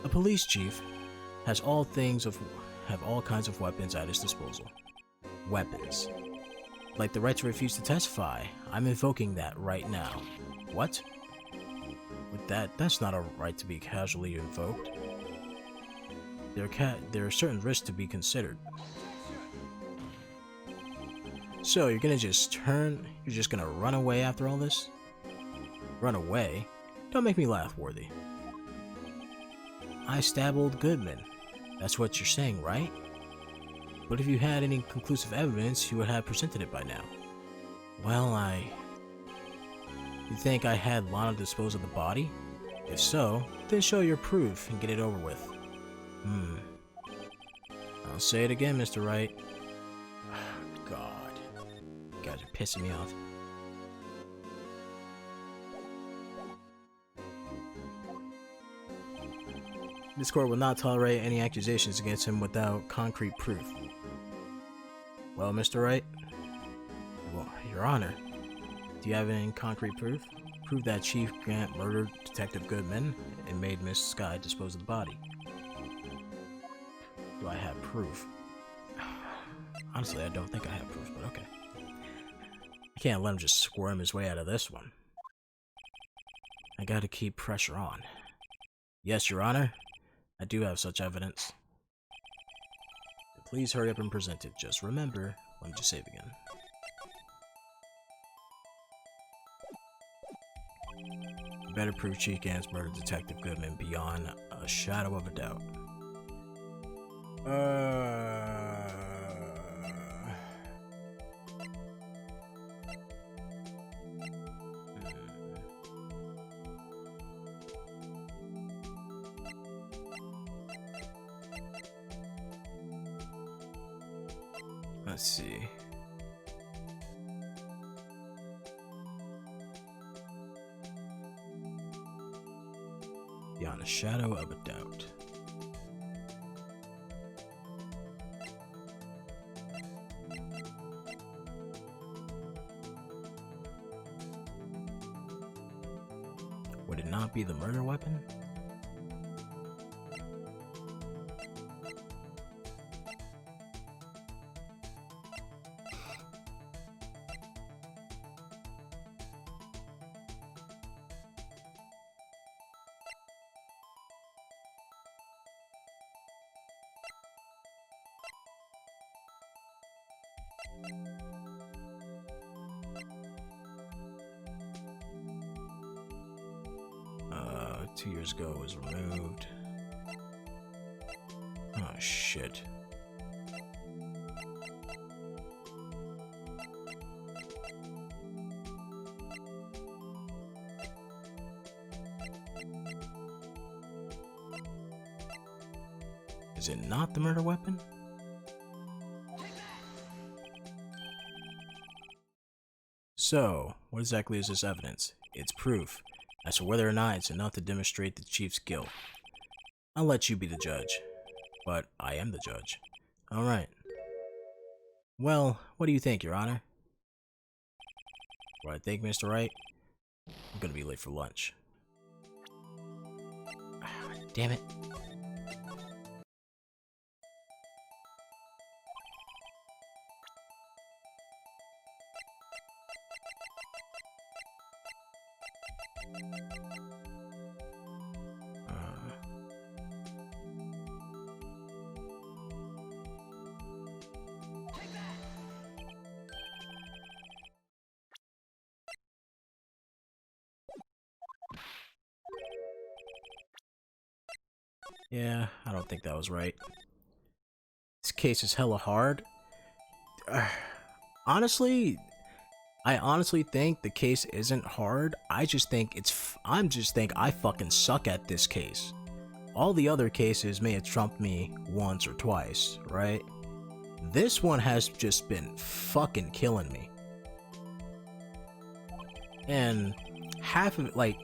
A police chief has all kinds of weapons at his disposal. Weapons. Like the right to refuse to testify. I'm invoking that right now. What? With that's not a right to be casually invoked. There are certain risks to be considered. So you're just gonna run away after all this? Run away? Don't make me laugh, Worthy. I stabbed Goodman. That's what you're saying, right? But if you had any conclusive evidence, you would have presented it by now. Well, You think I had Lana dispose of the body? If so, then show your proof and get it over with. I'll say it again, Mr. Wright. God. You guys are pissing me off. This court will not tolerate any accusations against him without concrete proof. Well, Mr. Wright? Well, Your Honor, do you have any concrete proof? Prove that Chief Grant murdered Detective Goodman and made Miss Sky dispose of the body. Do I have proof? Honestly, I don't think I have proof, but okay. I can't let him just squirm his way out of this one. I gotta keep pressure on. Yes, Your Honor. I do have such evidence. Please hurry up and present it. Just remember, let me just save again. You better prove Chief Grant's murdered Detective Goodman beyond a shadow of a doubt. Let's see. Beyond a shadow of a doubt. Would it not be the murder weapon? Two years ago it was removed. Oh shit. Is it not the murder weapon? So, what exactly is this evidence? It's proof. As for whether or not it's enough to demonstrate the chief's guilt, I'll let you be the judge. But I am the judge. Alright. Well, what do you think, Your Honor? What I think, Mr. Wright? I'm gonna be late for lunch. Damn it. Yeah, I don't think that was right. This case is hella hard. Honestly, I honestly think the case isn't hard. I just think I fucking suck at this case. All the other cases may have trumped me once or twice, right? This one has just been fucking killing me. And half of it, like,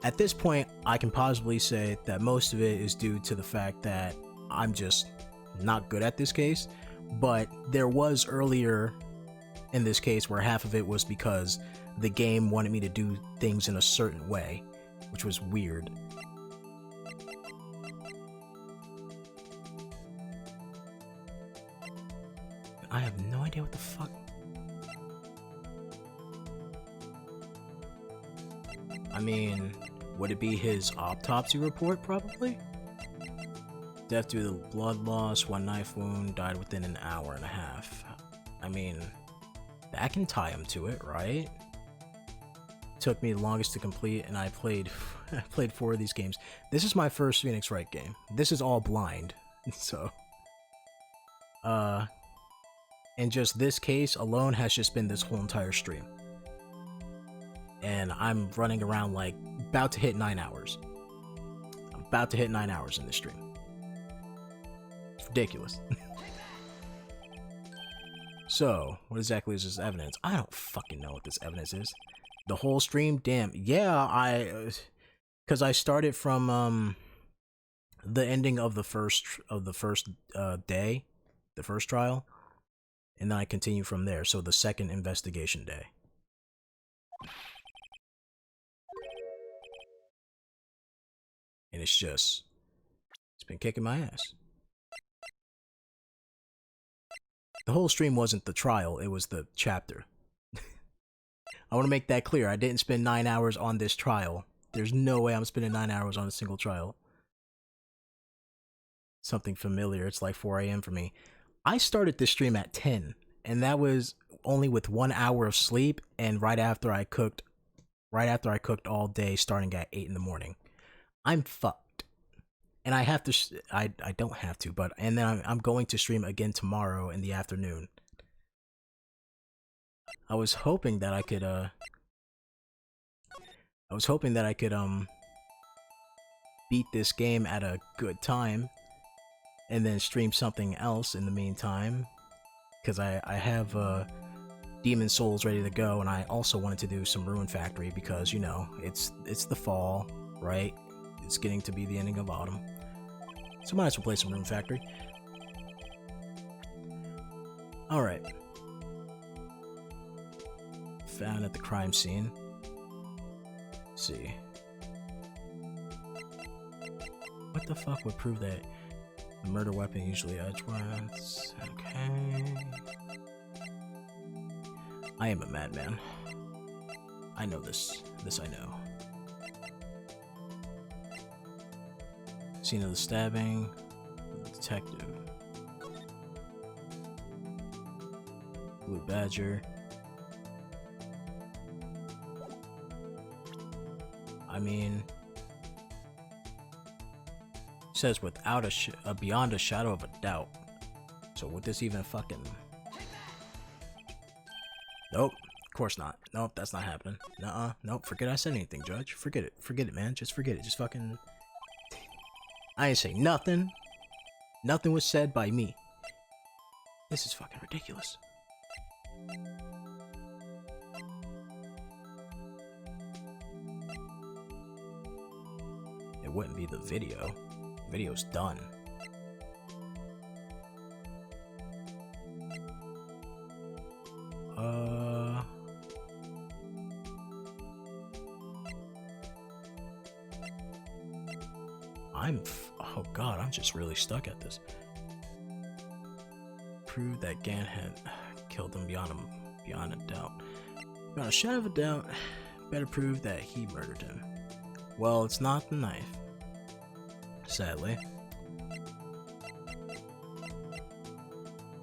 at this point, I can possibly say that most of it is due to the fact that I'm just not good at this case, but there was earlier in this case where half of it was because the game wanted me to do things in a certain way, which was weird. I have no idea what the fuck. I mean, would it be his autopsy report, probably? Death due to blood loss, one knife wound, died within an hour and a half. I mean, that can tie him to it, right? Took me the longest to complete, and I played 4 of these games. This is my first Phoenix Wright game. This is all blind, so... And just this case alone has just been this whole entire stream. And I'm running around like about to hit 9 hours. I'm about to hit 9 hours in this stream. It's ridiculous. So, what exactly is this evidence? I don't fucking know what this evidence is. The whole stream? Damn. Yeah, because I started from the ending of the first day, the first trial, and then I continue from there. So the second investigation day. And it's been kicking my ass. The whole stream wasn't the trial, it was the chapter. I want to make that clear. I didn't spend 9 hours on this trial. There's no way I'm spending 9 hours on a single trial. Something familiar. It's like 4 a.m. for me. I started this stream at 10, and that was only with 1 hour of sleep, and right after I cooked all day, starting at 8 in the morning. I'm fucked. And I have to, I don't have to, but, and then I'm going to stream again tomorrow in the afternoon. I was hoping that I could beat this game at a good time, and then stream something else in the meantime, because I have Demon Souls ready to go, and I also wanted to do some Ruin Factory because, you know, it's the fall, right? It's getting to be the ending of autumn, so might as well play some Ruin Factory. All right. Found at the crime scene. Let's see. What the fuck would prove that the murder weapon usually Edgeworth's? Okay. I am a madman. I know this. This I know. Scene of the stabbing. The detective. Blue Badger. I mean, it says without beyond a shadow of a doubt. So would this even fucking? Nope, of course not. Nope, that's not happening. Nuh-uh. Nope, forget I said anything, Judge. Forget it. Forget it, man. Just forget it. Just fucking. I ain't say nothing. Nothing was said by me. This is fucking ridiculous. It wouldn't be the video. The video's done. Oh god, I'm just really stuck at this. Prove that Gan had killed him beyond a doubt. Beyond a shadow of a doubt, better prove that he murdered him. Well, it's not the knife. Sadly.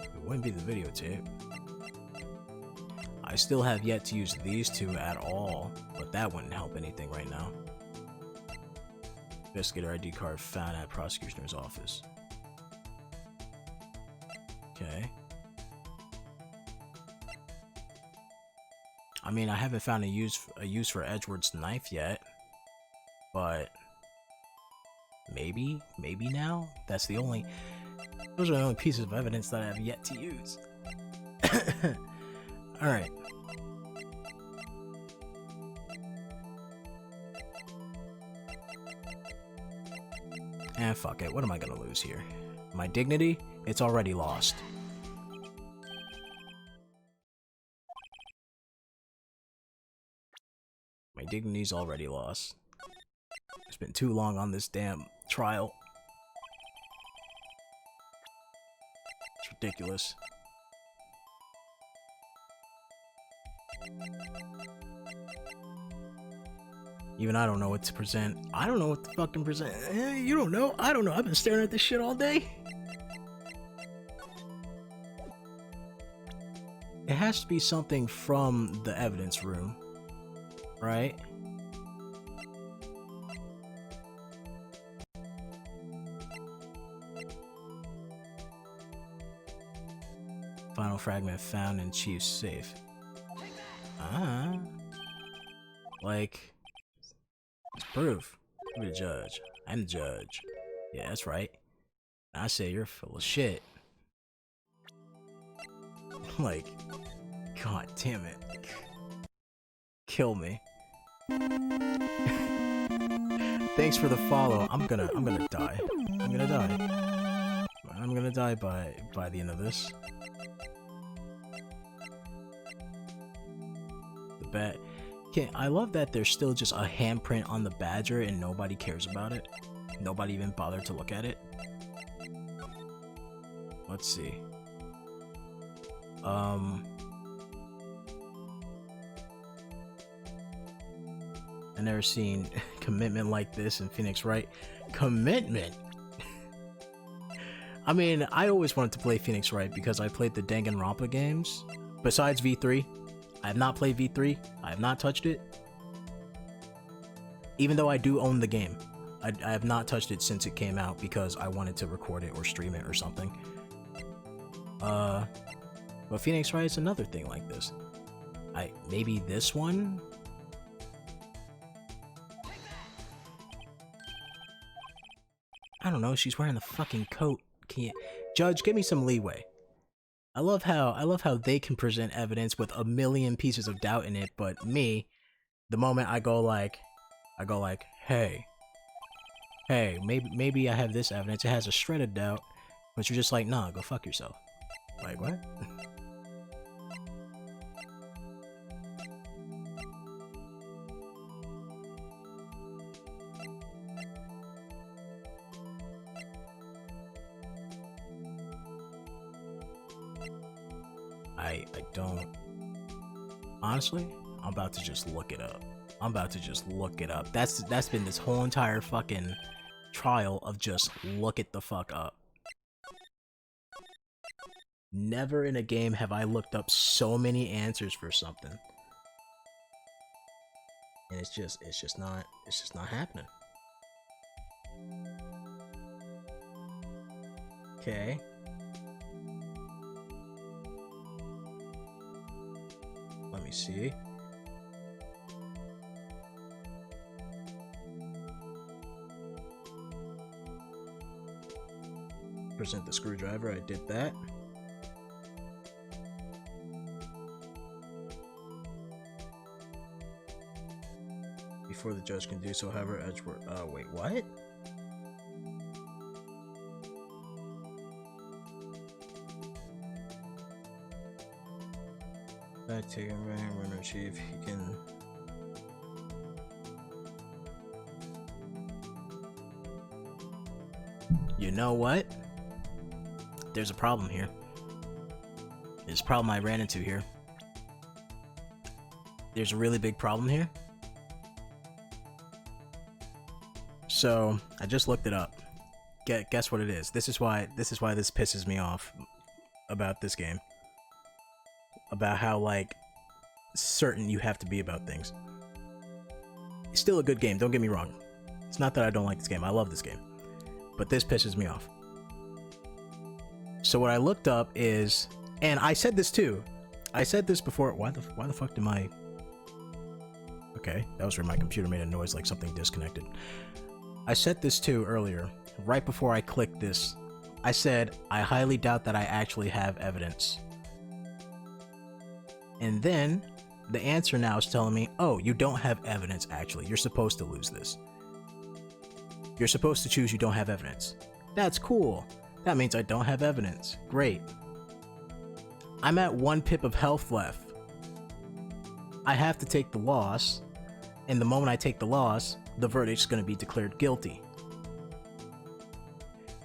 It wouldn't be the videotape. I still have yet to use these two at all, but that wouldn't help anything right now. Investigator ID card found at prosecutor's office. Okay. I mean, I haven't found a use for Edgeworth's knife yet, but maybe now. Those are the only pieces of evidence that I have yet to use. All right. And fuck it, what am I gonna lose here? My dignity? It's already lost. My dignity's already lost. It's been too long on this damn trial. It's ridiculous. Even I don't know what to present. I don't know what to fucking present. You don't know? I don't know. I've been staring at this shit all day. It has to be something from the evidence room, right? Final fragment found in Chief's safe. Like, it's proof. Give me the judge. I'm the judge. Yeah, that's right. I say you're full of shit. Like, god damn it. Kill me. Thanks for the follow. I'm gonna die. I'm gonna die. I'm gonna die by the end of this. The bat. I love that there's still just a handprint on the badger and nobody cares about it. Nobody even bothered to look at it. Let's see. I never seen commitment like this in Phoenix Wright. Commitment? I mean, I always wanted to play Phoenix Wright because I played the Danganronpa games. Besides V3, I have not played V3. I have not touched it. Even though I do own the game, I have not touched it since it came out because I wanted to record it or stream it or something. But Phoenix Wright is another thing like this. Maybe this one? I don't know, she's wearing the fucking coat. Judge, give me some leeway. I love how they can present evidence with a million pieces of doubt in it, but me, the moment I go like, hey, maybe I have this evidence, it has a shred of doubt, but you're just like, nah, go fuck yourself. Like, what? I don't... Honestly, I'm about to just look it up. That's been this whole entire fucking trial of just look it the fuck up. Never in a game have I looked up so many answers for something. And it's just not happening. Okay. Let me see. Present the screwdriver, I did that. Before the judge can do so, however, Edgeworth. Wait, what? Back to runner chief. He can. You know what? There's a problem here. There's a problem I ran into here. There's a really big problem here. So I just looked it up. Guess what it is? This is why this pisses me off about this game. About how like certain you have to be about things. It's still a good game, don't get me wrong. It's not that I don't like this game, I love this game. But this pisses me off. So what I looked up is, and I said this too. I said this before. Why the fuck did my... Okay, that was where my computer made a noise like something disconnected. I said this too earlier, right before I clicked this. I said, I highly doubt that I actually have evidence. And then, the answer now is telling me, oh, you don't have evidence actually. You're supposed to lose this. You're supposed to choose you don't have evidence. That's cool. That means I don't have evidence. Great. I'm at 1 pip of health left. I have to take the loss, and the moment I take the loss, the verdict's going to be declared guilty.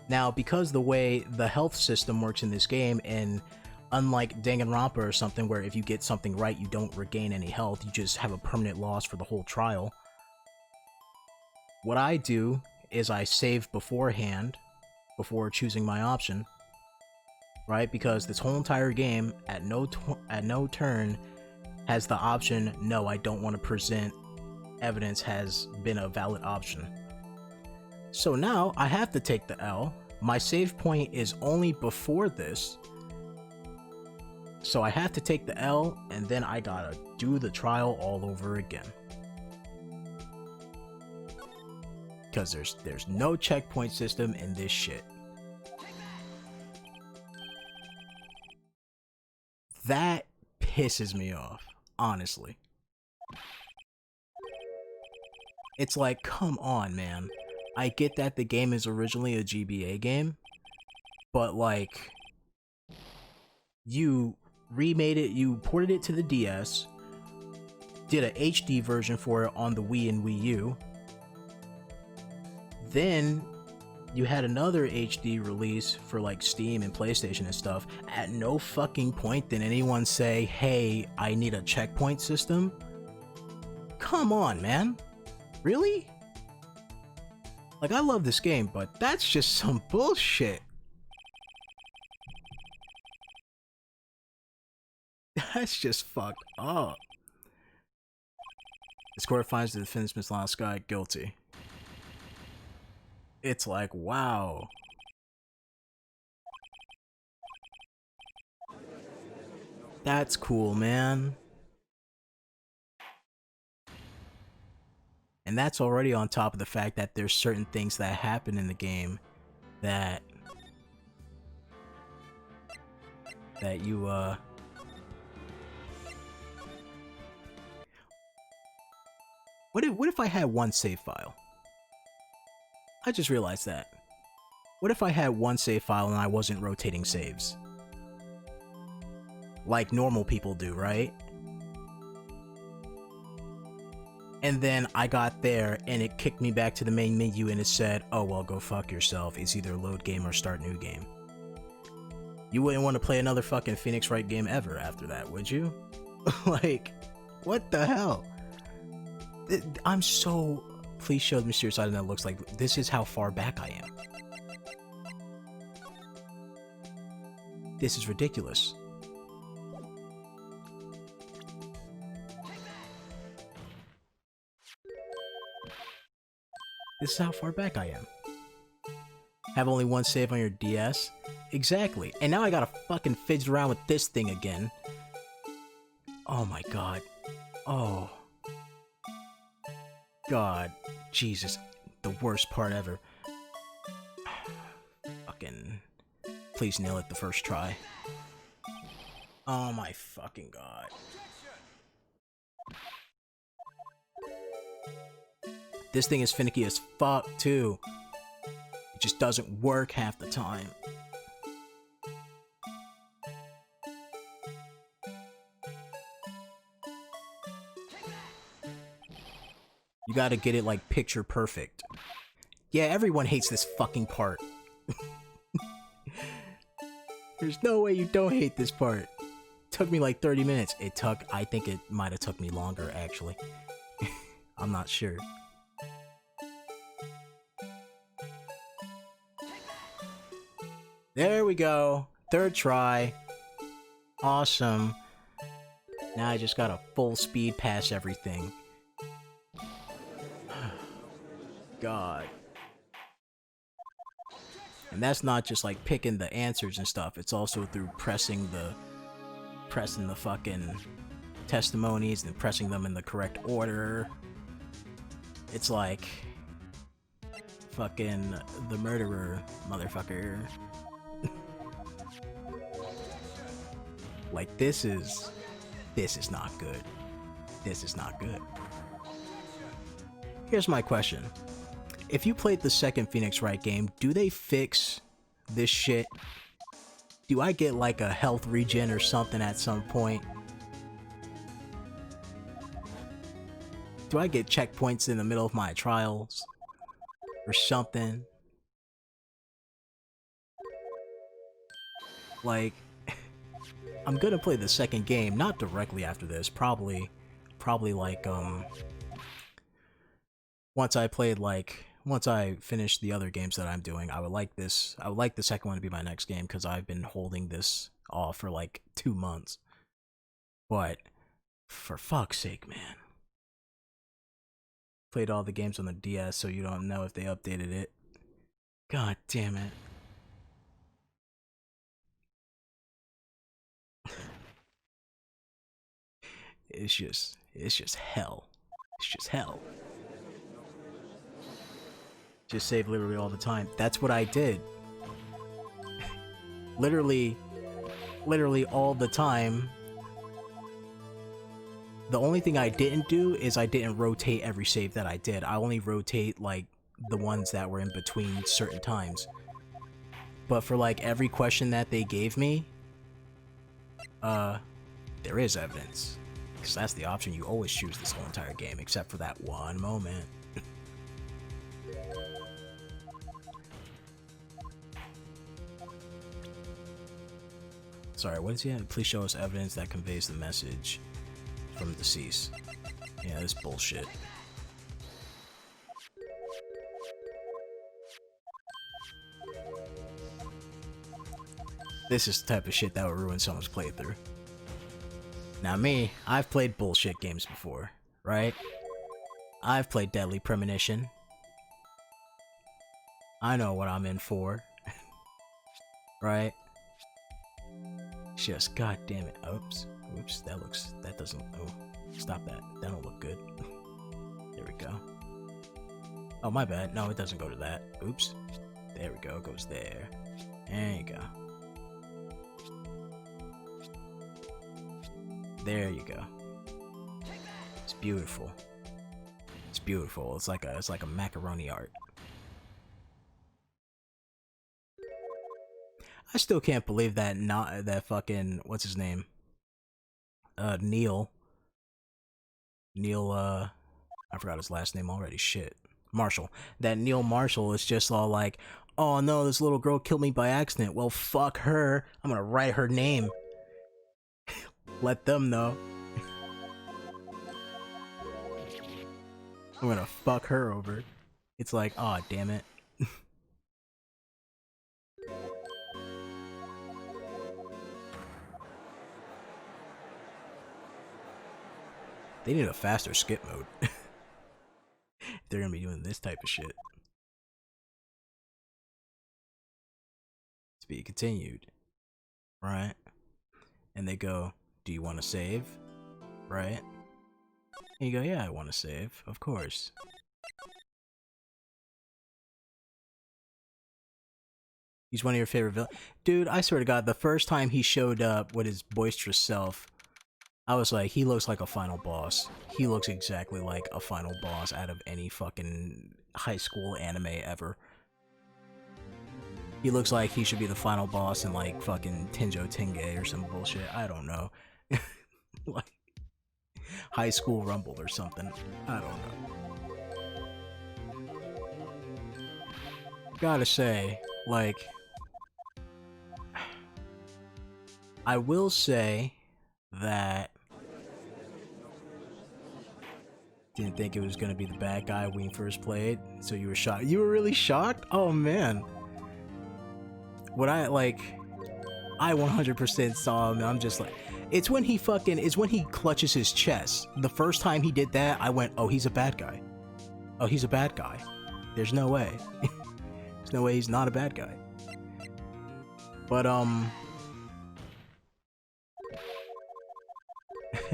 Now, because the way the health system works in this game, and unlike Danganronpa or something where if you get something right, you don't regain any health, you just have a permanent loss for the whole trial. What I do is I save beforehand, before choosing my option, right? Because this whole entire game, at no turn, has the option, no, I don't want to present evidence has been a valid option. So now, I have to take the L. My save point is only before this, so I have to take the L, and then I gotta do the trial all over again. Because there's no checkpoint system in this shit. That pisses me off, honestly. It's like, come on, man. I get that the game is originally a GBA game, but like, you remade it, you ported it to the DS, did an HD version for it on the Wii and Wii U, then you had another HD release for like Steam and PlayStation and stuff. At no fucking point did anyone say, hey, I need a checkpoint system. Come on, man. Really? Like, I love this game, but that's just some bullshit. That's just fucked up. The court finds the defendant, Miss Lana Sky, guilty. It's like, wow. That's cool, man. And that's already on top of the fact that there's certain things that happen in the game that you What if I had one save file? I just realized that. What if I had one save file and I wasn't rotating saves? Like normal people do, right? And then I got there and it kicked me back to the main menu and it said, oh well, go fuck yourself. It's either load game or start new game. You wouldn't want to play another fucking Phoenix Wright game ever after that, would you? Like, what the hell? I'm so... Please show the mysterious item that looks like... This is how far back I am. This is ridiculous. This is how far back I am. Have only one save on your DS? Exactly. And now I gotta fucking fidget around with this thing again. Oh my god. Oh. God. Jesus. The worst part ever. Fucking... Please nail it the first try. Oh my fucking god. This thing is finicky as fuck, too. It just doesn't work half the time. You gotta get it, like, picture perfect. Yeah, everyone hates this fucking part. There's no way you don't hate this part. Took me like 30 minutes. I think it might have took me longer, actually. I'm not sure. There we go. Third try. Awesome. Now I just gotta full speed pass everything. God. And that's not just like picking the answers and stuff. It's also through pressing the fucking testimonies and pressing them in the correct order. It's like fucking the murderer, motherfucker. Like, this is not good. This is not good. Here's my question. If you played the second Phoenix Wright game, do they fix this shit? Do I get like a health regen or something at some point? Do I get checkpoints in the middle of my trials? Or something? Like... I'm gonna play the second game, not directly after this, probably like, once I finish the other games that I'm doing, I would like the second one to be my next game, because I've been holding this off for like 2 months. But, for fuck's sake, man. Played all the games on the DS, so you don't know if they updated it. God damn it. It's just hell. It's just hell. Just save literally all the time. That's what I did. literally all the time. The only thing I didn't do is I didn't rotate every save that I did. I only rotate, like, the ones that were in between certain times. But for, like, every question that they gave me, there is evidence. Because that's the option you always choose this whole entire game, except for that one moment. Sorry, what is he? Please show us evidence that conveys the message from deceased. Yeah, this bullshit. This is the type of shit that would ruin someone's playthrough. Now me, I've played bullshit games before, right? I've played Deadly Premonition. I know what I'm in for. Right? Just, god damn it. Oops. Oops, that doesn't, oh, stop that. That don't look good. There we go. Oh, my bad. No, it doesn't go to that. Oops. There we go, it goes there. There you go. There you go. It's beautiful. It's beautiful. It's like a macaroni art. I still can't believe that that fucking, what's his name? Neil, I forgot his last name already, shit. Marshall. That Neil Marshall is just all like, oh no, this little girl killed me by accident. Well, fuck her. I'm gonna write her name. Let them know. I'm gonna fuck her over. It's like, aw, oh, damn it. They need a faster skip mode. They're gonna be doing this type of shit. To be continued. Right? And they go, do you want to save? Right? And you go, yeah, I want to save. Of course. He's one of your favorite villains. Dude, I swear to God, the first time he showed up with his boisterous self, I was like, he looks like a final boss. He looks exactly like a final boss out of any fucking high school anime ever. He looks like he should be the final boss in like fucking Tenjo Tenge or some bullshit. I don't know. Like High School Rumble or something. I don't know. Gotta say, like, I will say that didn't think it was gonna be the bad guy when you first played, so you were shocked. You were really shocked? Oh man. What I 100% saw him, I'm just like, it's when he clutches his chest. The first time he did that, I went, oh, he's a bad guy. Oh, he's a bad guy. There's no way. There's no way he's not a bad guy. But,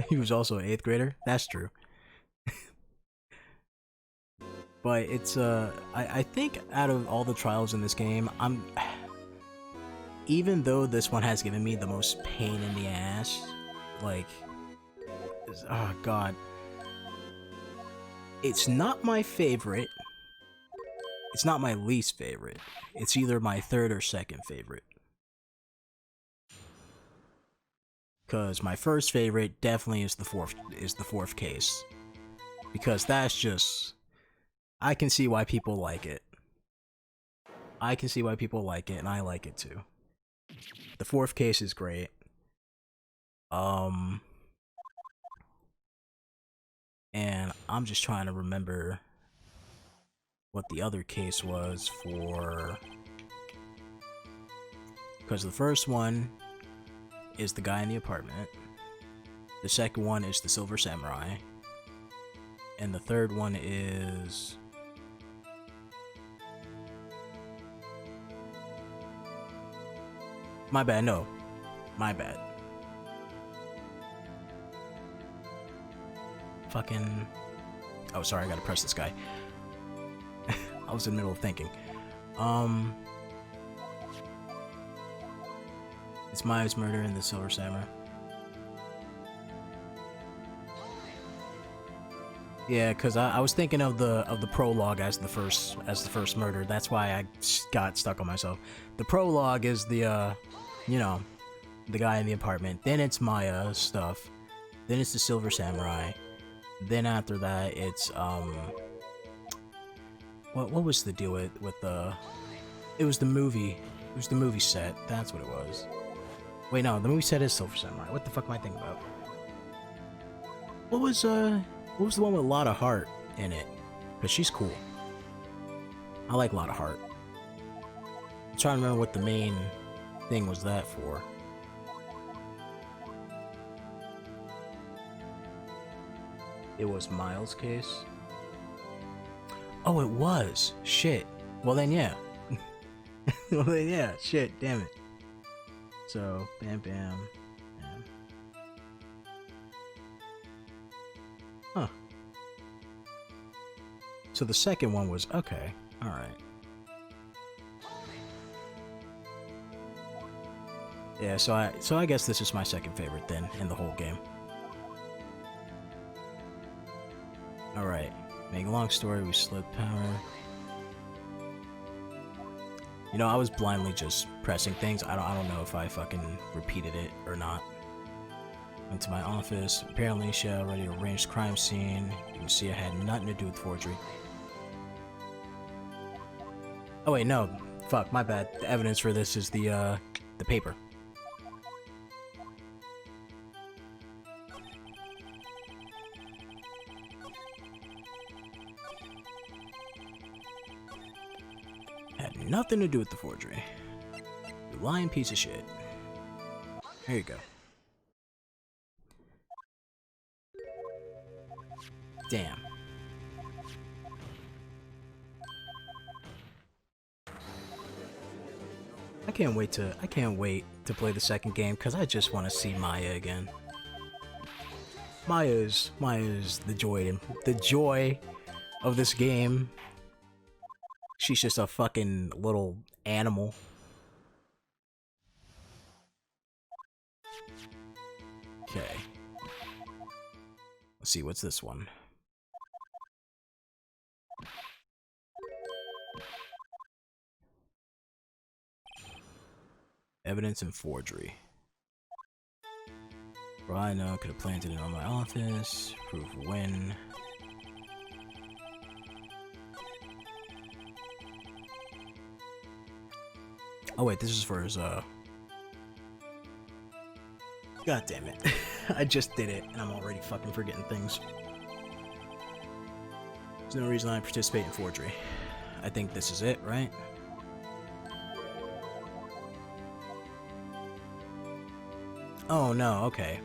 he was also an 8th grader? That's true. But it's, I think out of all the trials in this game, even though this one has given me the most pain in the ass, like, oh god. It's not my favorite. It's not my least favorite. It's either my 3rd or 2nd favorite. Cause my first favorite definitely is the fourth case. Because that's just, I can see why people like it. I can see why people like it, and I like it too. The 4th case is great. And I'm just trying to remember what the other case was for, because the first one is the guy in the apartment, the second one is the Silver Samurai, and the third one is my bad, no. My bad. Fucking... Oh, sorry, I gotta press this guy. I was in the middle of thinking. It's Miles' murder in the Silver Samurai. Yeah, because I was thinking of the prologue as the first murder. That's why I got stuck on myself. The prologue is the you know, the guy in the apartment. Then it's Maya stuff. Then it's the Silver Samurai. Then after that, it's what was the deal with the? It was the movie. It was the movie set. That's what it was. Wait, no, the movie set is Silver Samurai. What the fuck am I thinking about? What was the one with Lotta Hart in it? Cause she's cool. I like Lotta Hart. I'm trying to remember what the main thing was that for. It was Miles' case. Oh, it was. Shit. Well then, yeah. Well then, yeah. Shit. Damn it. So, bam, bam. Huh. So the second one was okay. All right. Yeah. So I guess this is my second favorite then in the whole game. All right. Make a long story. We slipped power. You know, I was blindly just pressing things. I don't know if I fucking repeated it or not. Went to my office. Apparently, she had already arranged crime scene. You can see it had nothing to do with forgery. Oh wait, no. Fuck, my bad. The evidence for this is the paper. Had nothing to do with the forgery. You lying piece of shit. Here you go. Damn. I can't wait to play the second game because I just want to see Maya again. Maya's the joy of this game. She's just a fucking little animal. Okay. Let's see, what's this one? Evidence and forgery. For all I know, could have planted it on my office. Proof when. Oh wait, this is for his God damn it. I just did it and I'm already fucking forgetting things. There's no reason I participate in forgery. I think this is it, right? Oh no, okay.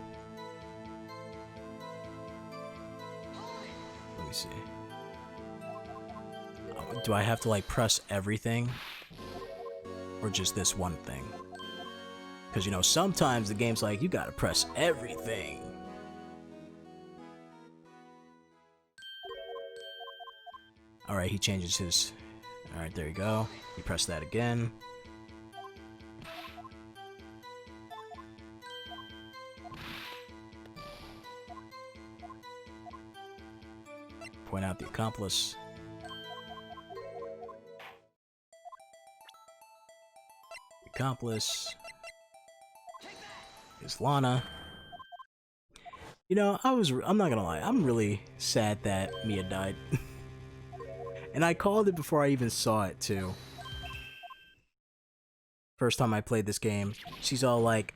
Let me see. Oh, do I have to like press everything? Or just this one thing? Because you know, sometimes the game's like, you gotta press everything. Alright, he changes his... Alright, there you go. You press that again. Point out the accomplice. The accomplice is Lana. You know, I'm not gonna lie, I'm really sad that Mia died. And I called it before I even saw it too. First time I played this game, she's like,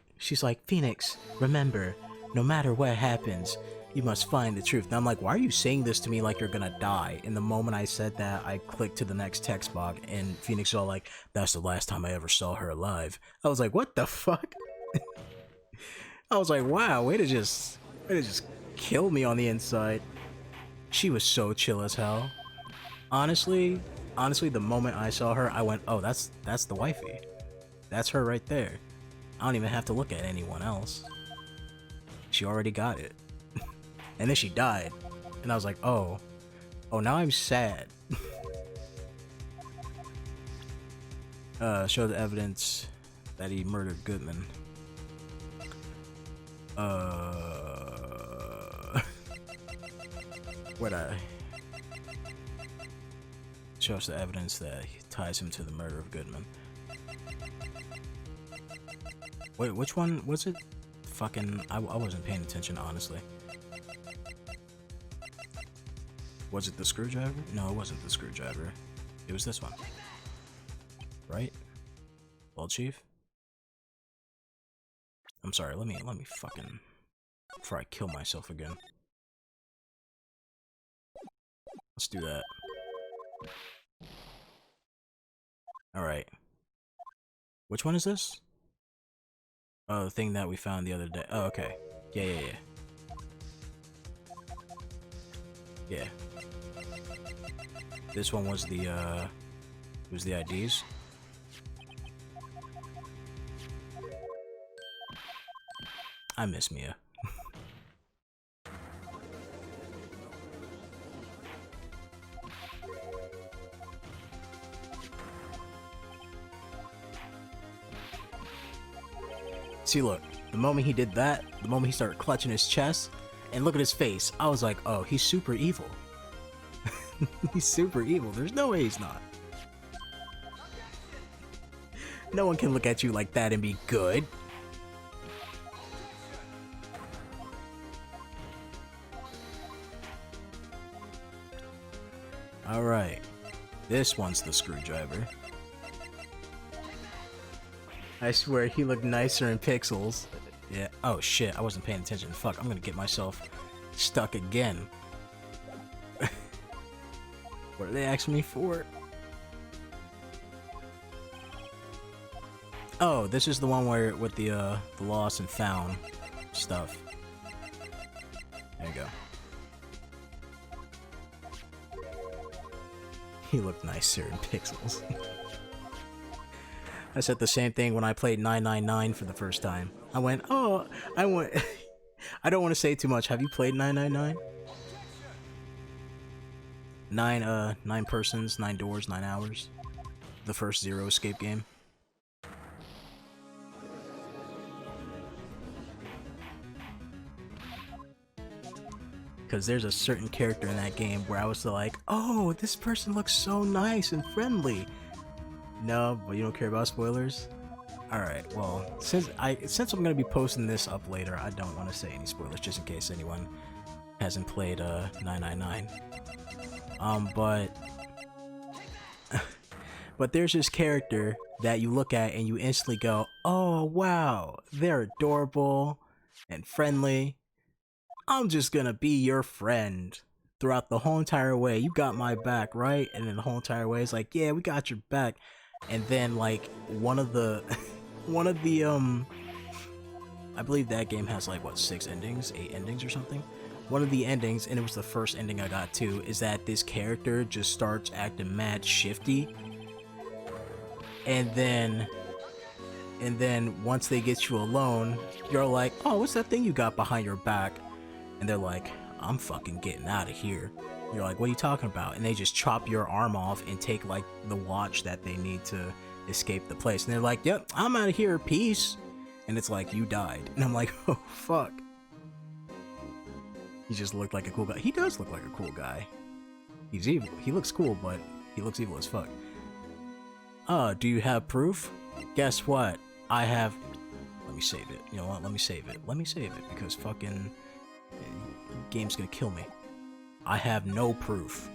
Phoenix, remember, no matter what happens, you must find the truth. And I'm like, why are you saying this to me like you're gonna die? And the moment I said that, I clicked to the next text box, and Phoenix was all like, that's the last time I ever saw her alive. I was like, what the fuck? I was like, wow, way to just kill me on the inside. She was so chill as hell. Honestly, the moment I saw her, I went, oh, that's the wifey. That's her right there. I don't even have to look at anyone else. She already got it. And then she died. And I was like, oh, now I'm sad. Show the evidence that he murdered Goodman. What shows the evidence that ties him to the murder of Goodman. Wait, which one was it? Fucking, I wasn't paying attention, honestly. Was it the screwdriver? No, it wasn't the screwdriver. It was this one. Right? Well, Chief? I'm sorry, let me fucking... before I kill myself again. Let's do that. Alright. Which one is this? Oh, the thing that we found the other day. Oh, okay. Yeah. Yeah. This one was the IDs. I miss Mia. See, look, the moment he did that, the moment he started clutching his chest, and look at his face, I was like, oh, he's super evil. He's super evil. There's no way he's not. No one can look at you like that and be good. Alright. This one's the screwdriver. I swear he looked nicer in pixels. Yeah. Oh shit, I wasn't paying attention. Fuck, I'm gonna get myself stuck again. What are they asking me for? Oh, this is the one where with the lost and found stuff. There you go. He looked nicer in pixels. I said the same thing when I played 999 for the first time. I went, oh, I don't want to say too much. Have you played 999? 9 persons, 9 doors, 9 hours. The first Zero Escape game. Because there's a certain character in that game where I was like, oh, this person looks so nice and friendly. No, but you don't care about spoilers? Alright, well, since I'm gonna be posting this up later, I don't want to say any spoilers just in case anyone hasn't played 999. But there's this character that you look at and you instantly go, oh wow, they're adorable and friendly. I'm just gonna be your friend throughout the whole entire way. You got my back, right? And then the whole entire way is like, yeah, we got your back. And then like one of the I believe that game has like what, 6 endings, 8 endings or something. One of the endings, and it was the first ending I got to, is that this character just starts acting mad shifty. And then once they get you alone, you're like, oh, what's that thing you got behind your back? And they're like, I'm fucking getting out of here. You're like, what are you talking about? And they just chop your arm off and take like the watch that they need to escape the place. And they're like, yep, I'm out of here, peace. And it's like, you died. And I'm like, oh fuck. He just looked like a cool guy. He does look like a cool guy. He's evil. He looks cool, but he looks evil as fuck. Do you have proof? Guess what? I have... Let me save it. You know what? Let me save it. Let me save it, because fucking... game's gonna kill me. I have no proof.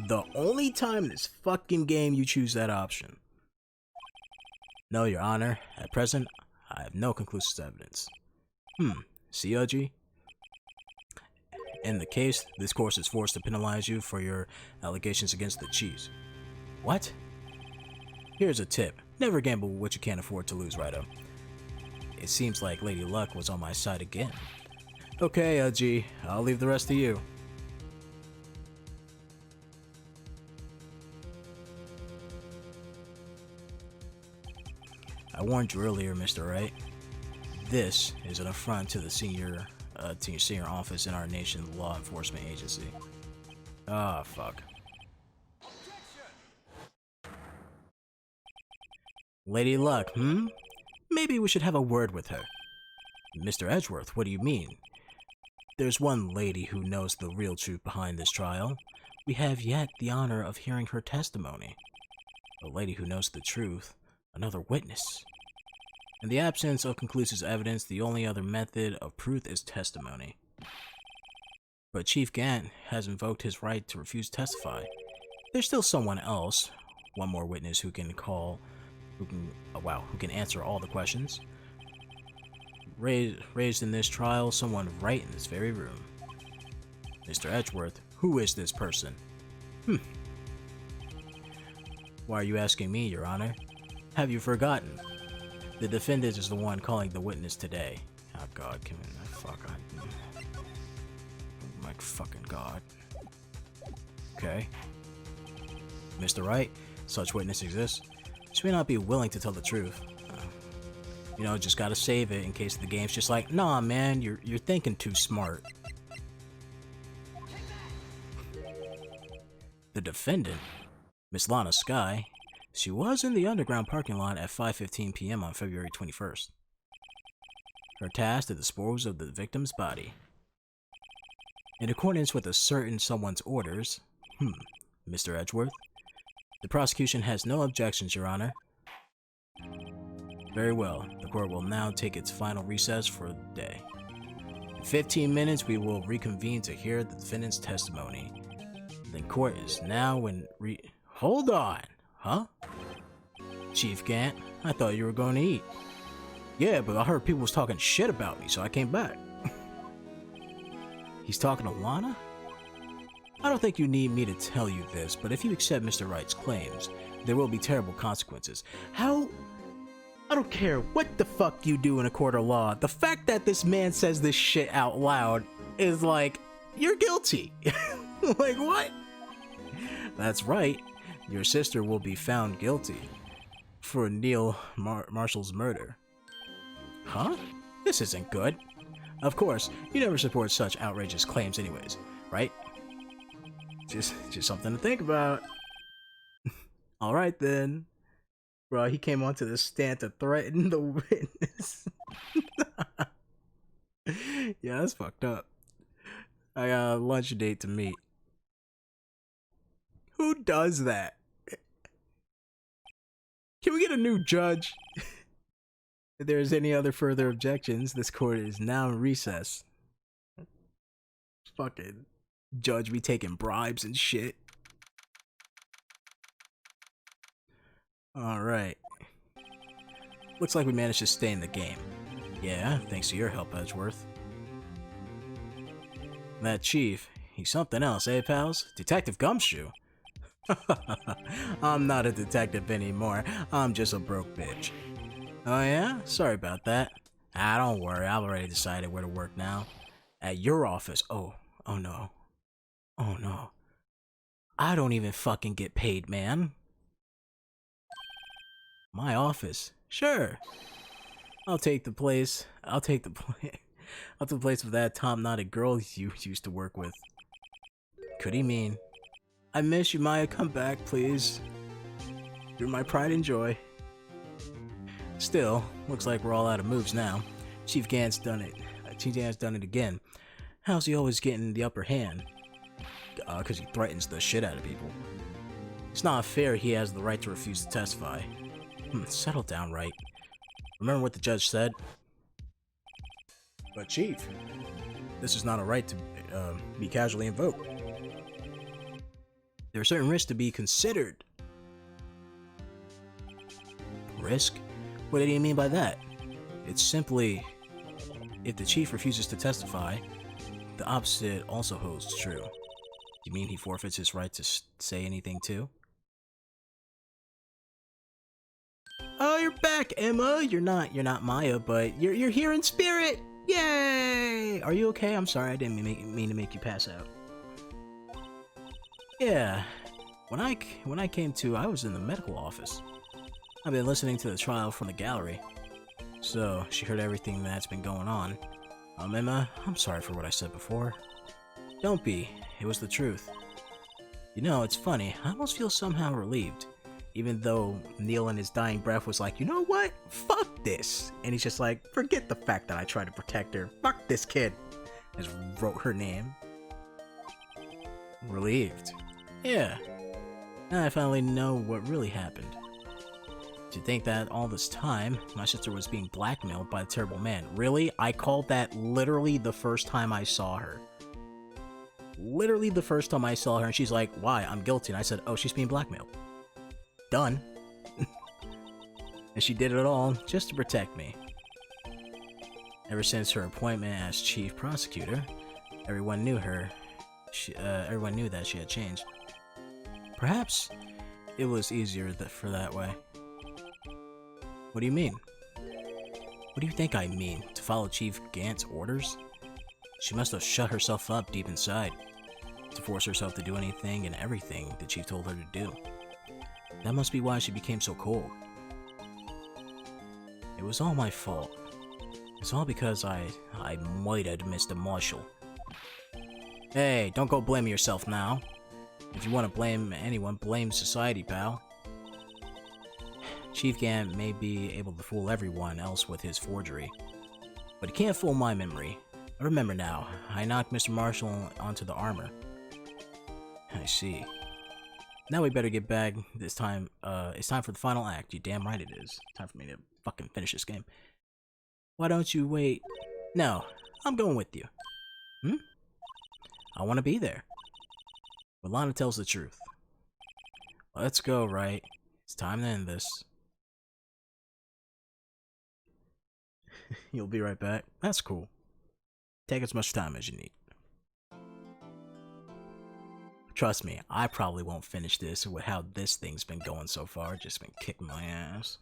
The only time in this fucking game you choose that option. No, Your Honor. At present, I have no conclusive evidence. CLG? In the case, this court is forced to penalize you for your allegations against the cheese. What? Here's a tip. Never gamble with what you can't afford to lose, Righto. It seems like Lady Luck was on my side again. Okay, LG. I'll leave the rest to you. I warned you earlier, Mr. Wright. This is an affront to the senior office in our nation's law enforcement agency. Ah, fuck. Lady Luck, Maybe we should have a word with her. Mr. Edgeworth, what do you mean? there's one lady who knows the real truth behind this trial. We have yet the honor of hearing her testimony. A lady who knows the truth, another witness. In the absence of conclusive evidence, the only other method of proof is testimony. But Chief Gant has invoked his right to refuse to testify. There's still someone else, one more witness who can answer all the questions. Raised in this trial, someone right in this very room. Mr. Edgeworth, who is this person? Why are you asking me, Your Honor? Have you forgotten? The defendant is the one calling the witness today. Oh God, come in. My fucking God. Okay. Mr. Wright, such witness exists. She may not be willing to tell the truth. Just gotta save it in case the game's just like, nah, man, you're thinking too smart. The defendant, Miss Lana Sky, she was in the underground parking lot at 5:15 p.m. on February 21st. Her task to dispose of the victim's body. In accordance with someone's orders, Mr. Edgeworth, the prosecution has no objections, Your Honor. Very well. The court will now take its final recess for the day. In 15 minutes, we will reconvene to hear the defendant's testimony. The court is now in Hold on! Huh? Chief Gant, I thought you were going to eat. Yeah, but I heard people was talking shit about me, so I came back. He's talking to Lana? I don't think you need me to tell you this, but if you accept Mr. Wright's claims, there will be terrible consequences. How? I don't care what the fuck you do in a court of law. The fact that this man says this shit out loud is like, you're guilty. Like, what? That's right. Your sister will be found guilty for Neil Marshall's murder. Huh? This isn't good. Of course, you never support such outrageous claims anyways, right? Just something to think about. Alright then. Bro, he came onto the stand to threaten the witness. Yeah, that's fucked up. I got a lunch date to meet. Who does that? Can we get a new judge? If there's any other further objections, this court is now in recess. Fucking judge be taking bribes and shit. Alright. Looks like we managed to stay in the game. Yeah, thanks to your help, Edgeworth. That chief, he's something else, eh, pals? Detective Gumshoe? I'm not a detective anymore. I'm just a broke bitch. Oh yeah? Sorry about that. Don't worry. I've already decided where to work now. At your office. Oh no. Oh no. I don't even fucking get paid, man. My office. Sure. I'll take the place of that top-knotted girl you used to work with. Could he mean? I miss you, Maya. Come back, please. You're my pride and joy. Still, looks like we're all out of moves now. Chief Gant's done it. Chief Gant's done it again. How's he always getting the upper hand? 'Cause he threatens the shit out of people. It's not fair he has the right to refuse to testify. Settle down, Wright. Remember what the judge said? But Chief, this is not a right to be casually invoked. There are certain risks to be considered. Risk? What do you mean by that? It's simply, if the chief refuses to testify, the opposite also holds true. You mean he forfeits his right to say anything too? Oh, you're back, Emma. You're not Maya, but you're here in spirit. Yay! Are you okay? I'm sorry, I didn't mean to make you pass out. Yeah, when I came to, I was in the medical office. I've been listening to the trial from the gallery, so she heard everything that's been going on. Emma, I'm sorry for what I said before. Don't be, it was the truth. You know, it's funny, I almost feel somehow relieved, even though Neil in his dying breath was like, you know what? Fuck this! And he's just like, forget the fact that I tried to protect her. Fuck this kid. Just wrote her name. Relieved. Yeah. Now I finally know what really happened. To think that all this time, my sister was being blackmailed by a terrible man. Really? I called that literally the first time I saw her. Literally the first time I saw her, and she's like, why? I'm guilty. And I said, oh, she's being blackmailed. Done. And she did it all just to protect me. Ever since her appointment as chief prosecutor, everyone knew her. Everyone knew that she had changed. Perhaps it was easier for that way. What do you mean? What do you think I mean? To follow Chief Gant's orders? She must have shut herself up deep inside to force herself to do anything and everything the chief told her to do. That must be why she became so cold. It was all my fault. It's all because I murdered Mr. Marshall. Hey, don't go blaming yourself now. If you want to blame anyone, blame society, pal. Chief Gant may be able to fool everyone else with his forgery, but he can't fool my memory. I remember now. I knocked Mr. Marshall onto the armor. I see. Now we better get back. This time, it's time for the final act. You damn right it is. Time for me to fucking finish this game. Why don't you wait? No, I'm going with you. I want to be there. But Lana tells the truth. Let's go, Wright. It's time to end this. You'll be right back. That's cool. Take as much time as you need. Trust me, I probably won't finish this with how this thing's been going so far. Just been kicking my ass.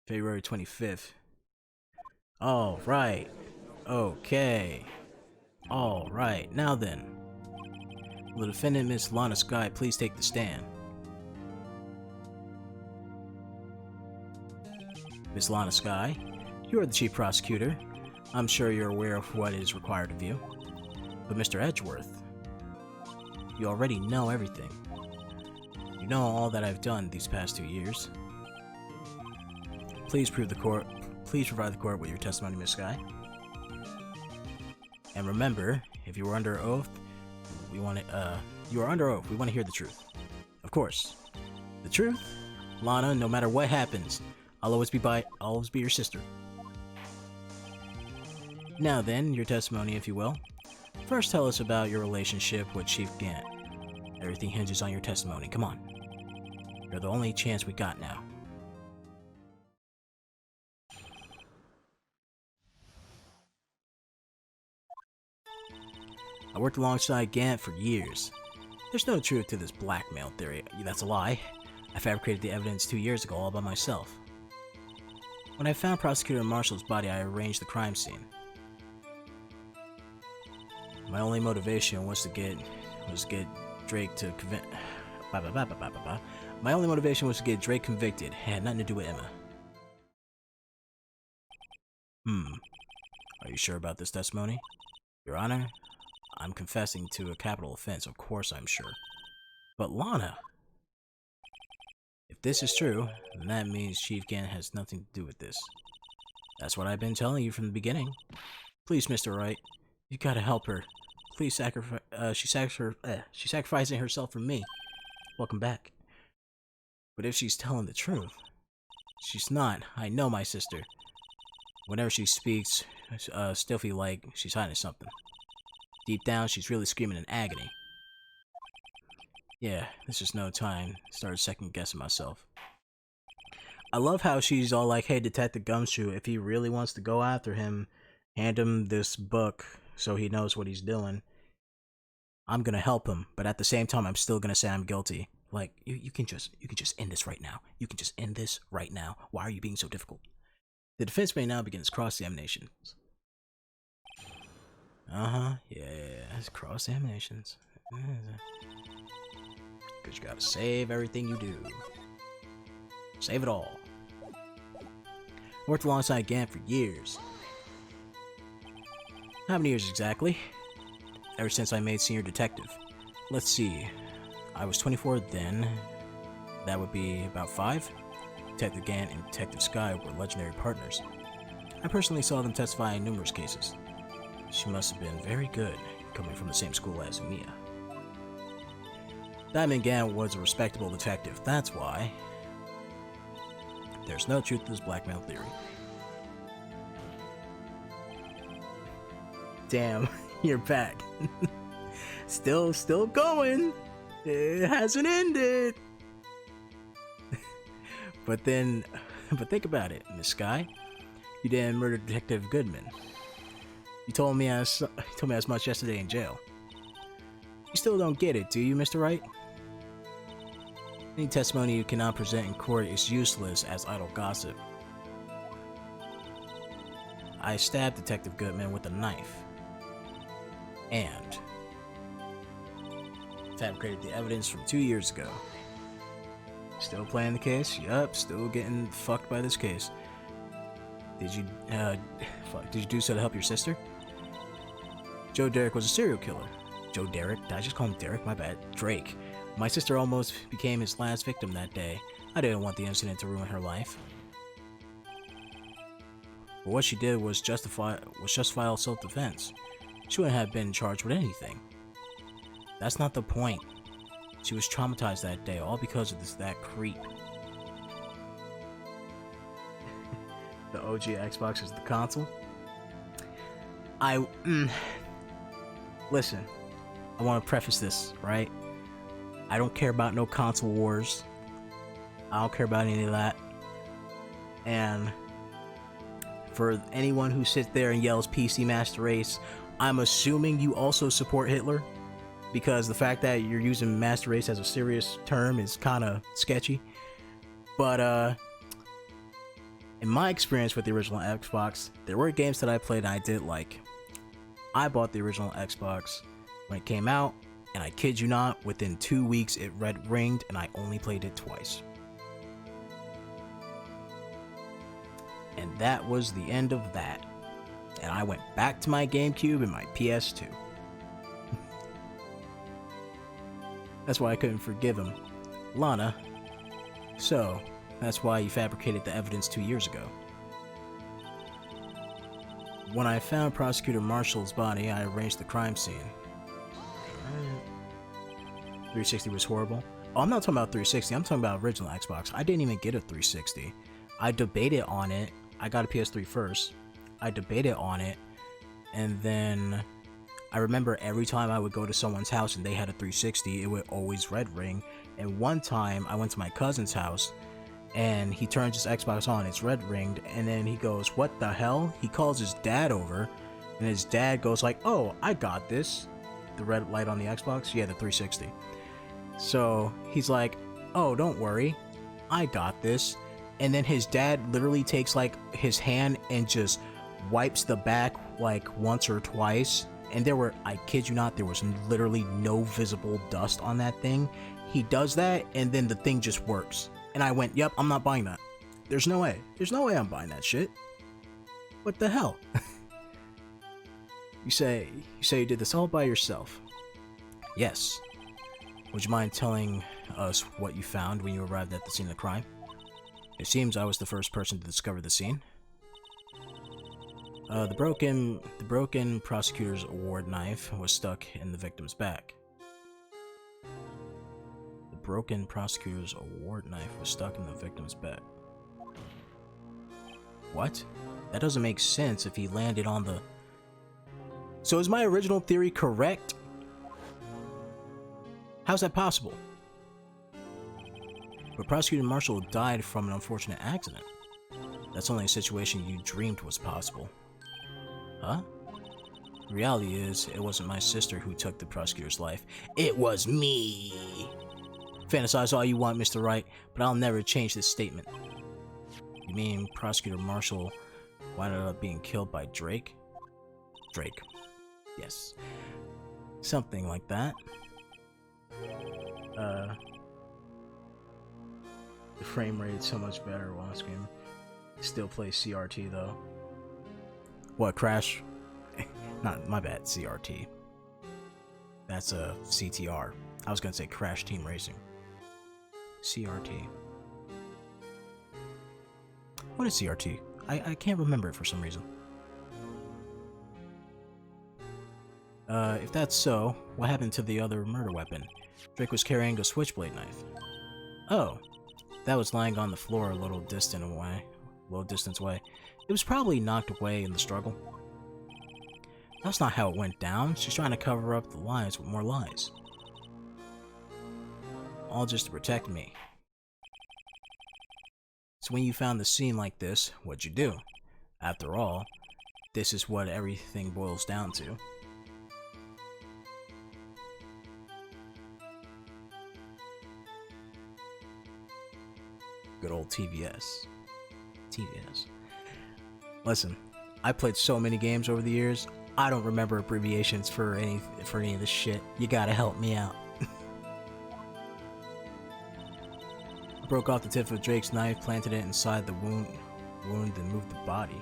February 25th. All right. Okay. All right. Now then. Will the defendant, Miss Lana Skye, please take the stand? Miss Lana Skye, you are the chief prosecutor. I'm sure you're aware of what is required of you. But Mr. Edgeworth, you already know everything. You know all that I've done these past 2 years. Please provide the court with your testimony, Miss Skye. And remember, if you are under oath, we want to hear the truth. Of course. The truth? Lana, no matter what happens, I'll always be your sister. Now then, your testimony, if you will. First, tell us about your relationship with Chief Gant. Everything hinges on your testimony. Come on. You're the only chance we got now. I worked alongside Gant for years. There's no truth to this blackmail theory. That's a lie. I fabricated the evidence 2 years ago all by myself. When I found Prosecutor Marshall's body, I arranged the crime scene. My only motivation was to get Drake to My only motivation was to get Drake convicted. It had nothing to do with Emma. Are you sure about this testimony? Your Honor, I'm confessing to a capital offense, of course I'm sure. But Lana! If this is true, then that means Chief Gant has nothing to do with this. That's what I've been telling you from the beginning. Please, Mr. Wright, you gotta help her. Please she's sacrificing herself for me. Welcome back. But if she's telling the truth, she's not. I know my sister. Whenever she speaks, still feel like she's hiding something. Deep down, she's really screaming in agony. Yeah, this is no time. Started second guessing myself. I love how she's all like, hey, Detective Gumshoe, if he really wants to go after him, hand him this book so he knows what he's doing. I'm gonna help him, but at the same time, I'm still gonna say I'm guilty. Like, you can just end this right now. You can just end this right now. Why are you being so difficult? The defense may now begin its cross-examinations. Yeah, it's cross-examinations. Because you gotta save everything you do. Save it all. Worked alongside Gant for years. How many years exactly? Ever since I made senior detective. Let's see. I was 24 then. That would be about 5. Detective Gant and Detective Skye were legendary partners. I personally saw them testify in numerous cases. She must have been very good, coming from the same school as Mia. Diamond Gan was a respectable detective, that's why. There's no truth to this blackmail theory. Damn, you're back. Still going. It hasn't ended. But think about it, Miss Sky. You didn't murder Detective Goodman. You told me as much yesterday in jail. You still don't get it, do you, Mr. Wright? Any testimony you cannot present in court is useless as idle gossip. I stabbed Detective Goodman with a knife. And fabricated the evidence from 2 years ago. Still playing the case? Yup, still getting fucked by this case. Did you do so to help your sister? Joe Derek was a serial killer. Joe Derek? Did I just call him Derek? My bad. Drake. My sister almost became his last victim that day. I didn't want the incident to ruin her life. But what she did was justifiable self-defense. She wouldn't have been charged with anything. That's not the point. She was traumatized that day, all because of that creep. The OG Xbox is the console. Listen, I want to preface this, right? I don't care about no console wars. I don't care about any of that. And for anyone who sits there and yells PC Master Race, I'm assuming you also support Hitler, because the fact that you're using Master Race as a serious term is kind of sketchy. But in my experience with the original Xbox, there were games that I played and I did like. I bought the original Xbox when it came out, and I kid you not, within 2 weeks it red ringed and I only played it twice. And that was the end of that. And I went back to my GameCube and my PS2. That's why I couldn't forgive him. Lana. So, that's why you fabricated the evidence 2 years ago. When I found Prosecutor Marshall's body, I arranged the crime scene. 360 was horrible. Oh, I'm not talking about 360, I'm talking about original Xbox. I didn't even get a 360. I debated on it. I got a PS3 first. I debated on it, and then I remember every time I would go to someone's house and they had a 360, it would always red ring. And one time I went to my cousin's house and he turns his Xbox on, it's red ringed, and then he goes, "What the hell?" He calls his dad over, and his dad goes like, "Oh, I got this." The red light on the Xbox? Yeah, the 360. So he's like, "Oh, don't worry, I got this." And then his dad literally takes like his hand and just wipes the back like once or twice, and there were, I kid you not, there was literally no visible dust on that thing. He does that and then the thing just works, and I went, "Yep, I'm not buying that. There's no way I'm buying that shit. What the hell?" You say you did this all by yourself? Yes. Would you mind telling us what you found when you arrived at the scene of the crime? It seems I was the first person to discover the scene. The broken prosecutor's award knife was stuck in the victim's back. The broken prosecutor's award knife was stuck in the victim's back. What? That doesn't make sense if he landed on the... So is my original theory correct? How's that possible? But Prosecutor Marshall died from an unfortunate accident. That's only a situation you dreamed was possible. Huh? The reality is, it wasn't my sister who took the prosecutor's life. It was me! Fantasize all you want, Mr. Wright, but I'll never change this statement. You mean Prosecutor Marshall wound up being killed by Drake? Drake. Yes. Something like that. The frame rate's so much better while screaming. Still plays CRT though. What, Crash? Not, my bad, CRT. That's a CTR. I was gonna say Crash Team Racing. CRT. What is CRT? I can't remember it for some reason. If that's so, what happened to the other murder weapon? Drake was carrying a switchblade knife. Oh, that was lying on the floor a little distance away. It was probably knocked away in the struggle. That's not how it went down. She's trying to cover up the lies with more lies. All just to protect me. So when you found the scene like this, what'd you do? After all, this is what everything boils down to. Good old TVS. Listen, I played so many games over the years, I don't remember abbreviations for any of this shit. You gotta help me out. I broke off the tip of Drake's knife, planted it inside the wound, and moved the body.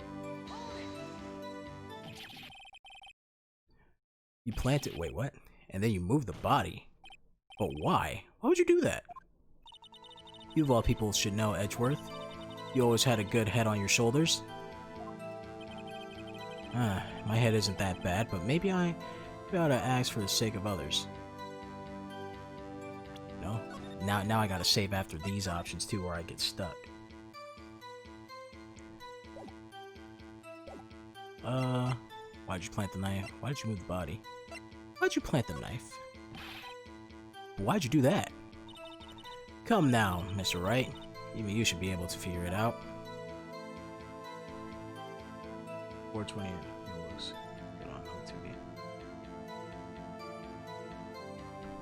You planted, wait, what? And then you moved the body? But why? Why would you do that? You of all people should know, Edgeworth. You always had a good head on your shoulders. My head isn't that bad, but maybe I ought to ask for the sake of others. No? Now I gotta save after these options too, or I get stuck. Why'd you plant the knife? Why did you move the body? Why'd you plant the knife? Why'd you do that? Come now, Mr. Wright. Even you should be able to figure it out. 420 looks good on TV.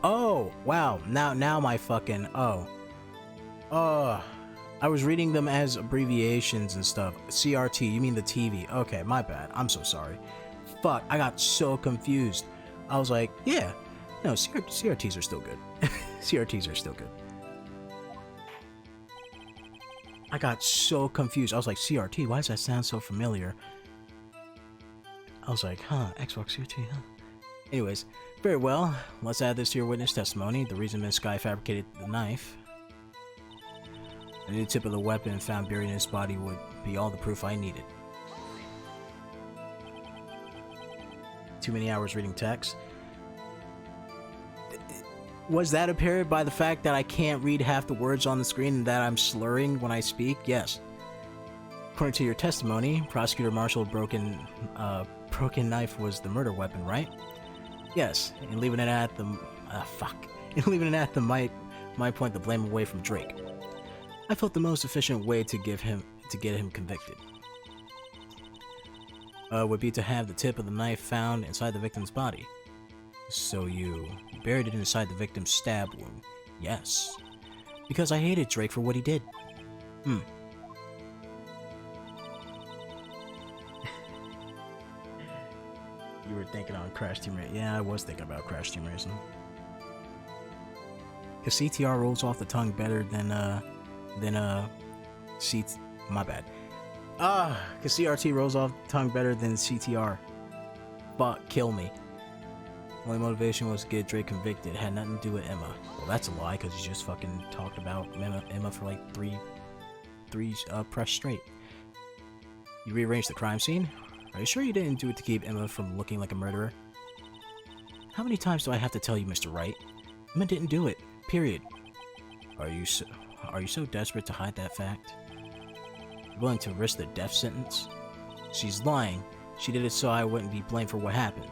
Oh, wow. Now my fucking I was reading them as abbreviations and stuff. CRT, you mean the TV. Okay, my bad. I'm so sorry. Fuck, I got so confused. I was like, yeah. No, CRTs are still good. CRTs are still good. I got so confused. I was like, CRT, why does that sound so familiar? I was like, Xbox CRT, Anyways, very well. Let's add this to your witness testimony. The reason Miss Sky fabricated the knife. The new tip of the weapon found buried in his body would be all the proof I needed. Too many hours reading text. Was that apparent by the fact that I can't read half the words on the screen and that I'm slurring when I speak? Yes. According to your testimony, Prosecutor Marshall broken knife was the murder weapon, right? Yes, and leaving it at the might point the blame away from Drake. I felt the most efficient way to get him convicted would be to have the tip of the knife found inside the victim's body. So you buried it inside the victim's stab wound? Yes. Because I hated Drake for what he did. You were thinking on Crash Team Racing. Yeah, I was thinking about Crash Team Racing. Cause CTR rolls off the tongue better than my bad. Cause CRT rolls off the tongue better than CTR. Fuck, kill me. Only motivation was to get Drake convicted. It had nothing to do with Emma. Well, that's a lie, because you just fucking talked about Emma for like three press straight. You rearranged the crime scene? Are you sure you didn't do it to keep Emma from looking like a murderer? How many times do I have to tell you, Mr. Wright? Emma didn't do it. Period. Are you so desperate to hide that fact? Willing to risk the death sentence? She's lying. She did it so I wouldn't be blamed for what happened.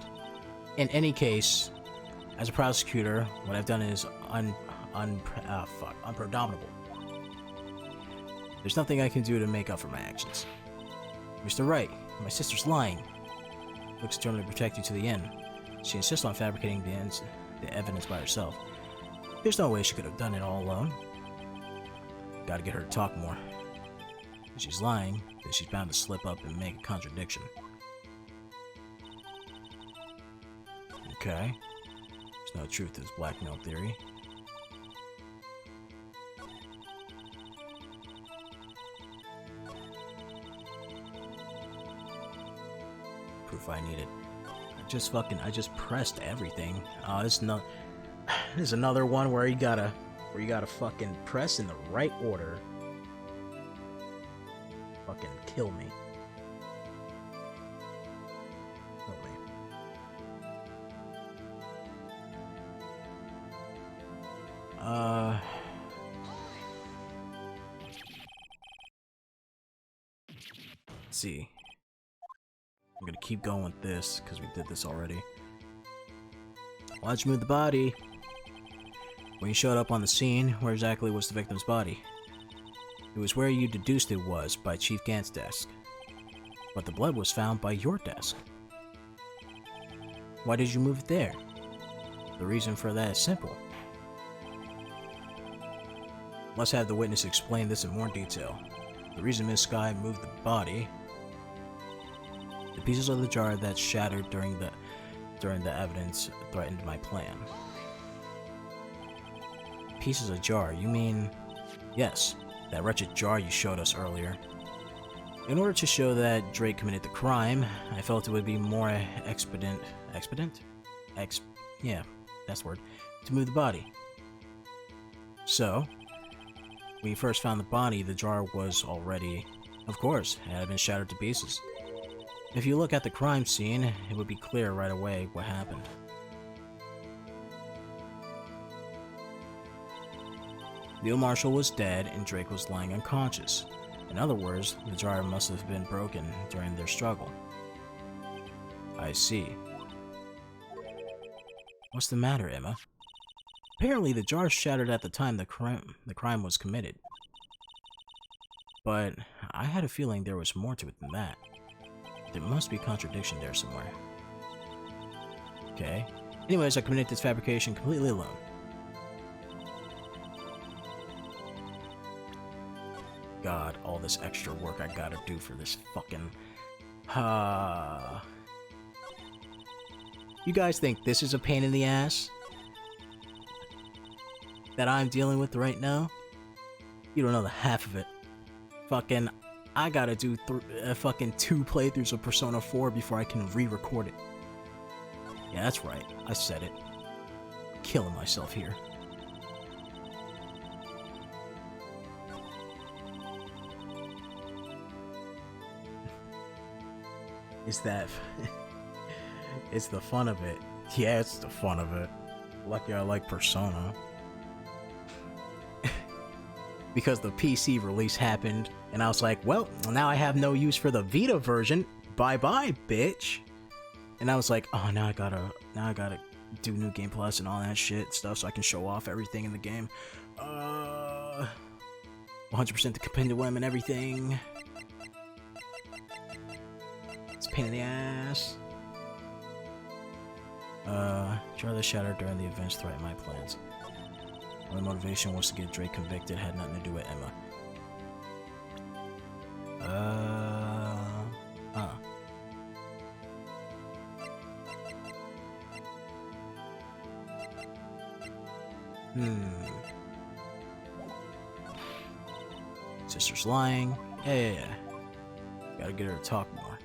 In any case, as a prosecutor, what I've done is unpardonable. There's nothing I can do to make up for my actions. Mr. Wright, my sister's lying. Looks determined to protect you to the end. She insists on fabricating the evidence by herself. There's no way she could have done it all alone. Gotta get her to talk more. If she's lying, then she's bound to slip up and make a contradiction. Okay. There's no truth to this blackmail theory. Proof I needed. I just pressed everything. Oh, this is another one where you gotta fucking press in the right order. fucking kill me. Kill me. Let's see. I'm gonna keep going with this, because we did this already. Why'd you move the body? When you showed up on the scene, where exactly was the victim's body? It was where you deduced it was, by Chief Gant's desk. But the blood was found by your desk. Why did you move it there? The reason for that is simple. Let's have the witness explain this in more detail. The reason Miss Sky moved the body... The pieces of the jar that shattered during the evidence threatened my plan. Pieces of jar, you mean... Yes, that wretched jar you showed us earlier. In order to show that Drake committed the crime, I felt it would be more expedient... Yeah, that's the word. To move the body. So, when you first found the body, the jar was already... Of course, it had been shattered to pieces. If you look at the crime scene, it would be clear right away what happened. Neil Marshall was dead and Drake was lying unconscious. In other words, the jar must have been broken during their struggle. I see. What's the matter, Emma? Apparently the jar shattered at the time the crime was committed. But I had a feeling there was more to it than that. There must be a contradiction there somewhere. Okay. Anyways, I committed this fabrication completely alone. God, all this extra work I gotta do for this fucking... You guys think this is a pain in the ass? That I'm dealing with right now? You don't know the half of it. Fucking... I gotta do fucking 2 playthroughs of Persona 4 before I can re-record it. Yeah, that's right. I said it. I'm killing myself here. Is that... It's the fun of it. Yeah, it's the fun of it. Lucky I like Persona. Because the PC release happened, and I was like, well, now I have no use for the Vita version. Bye-bye, bitch. And I was like, oh, now I gotta do New Game Plus and all that shit stuff so I can show off everything in the game. 100% the compendium and everything. It's a pain in the ass. Jar that shattered during the events threatened my plans. My motivation was to get Drake convicted, had nothing to do with Emma. Sister's lying. Yeah. Gotta get her to talk more.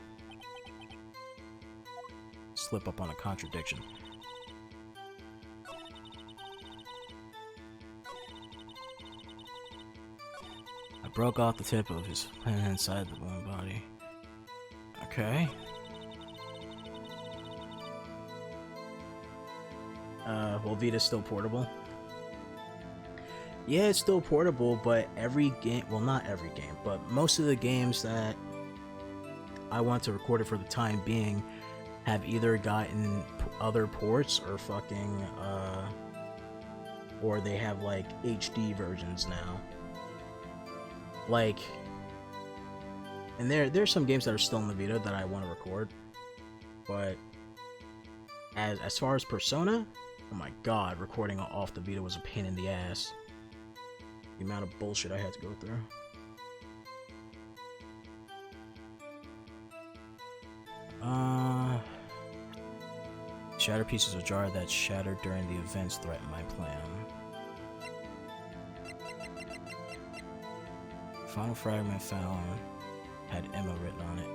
Slip up on a contradiction. I broke off the tip of his pen inside the woman body. Okay. Well, Vita's still portable. Yeah, it's still portable, but every game, well, not every game, but most of the games that I want to record it for the time being have either gotten other ports or fucking, or they have, like, HD versions now. Like, and there's some games that are still in the Vita that I want to record, but as far as Persona, oh my god, recording off the Vita was a pain in the ass. The amount of bullshit I had to go through. Shatter pieces of jar that shattered during the events threatened my plan. Final fragment found had Emma written on it.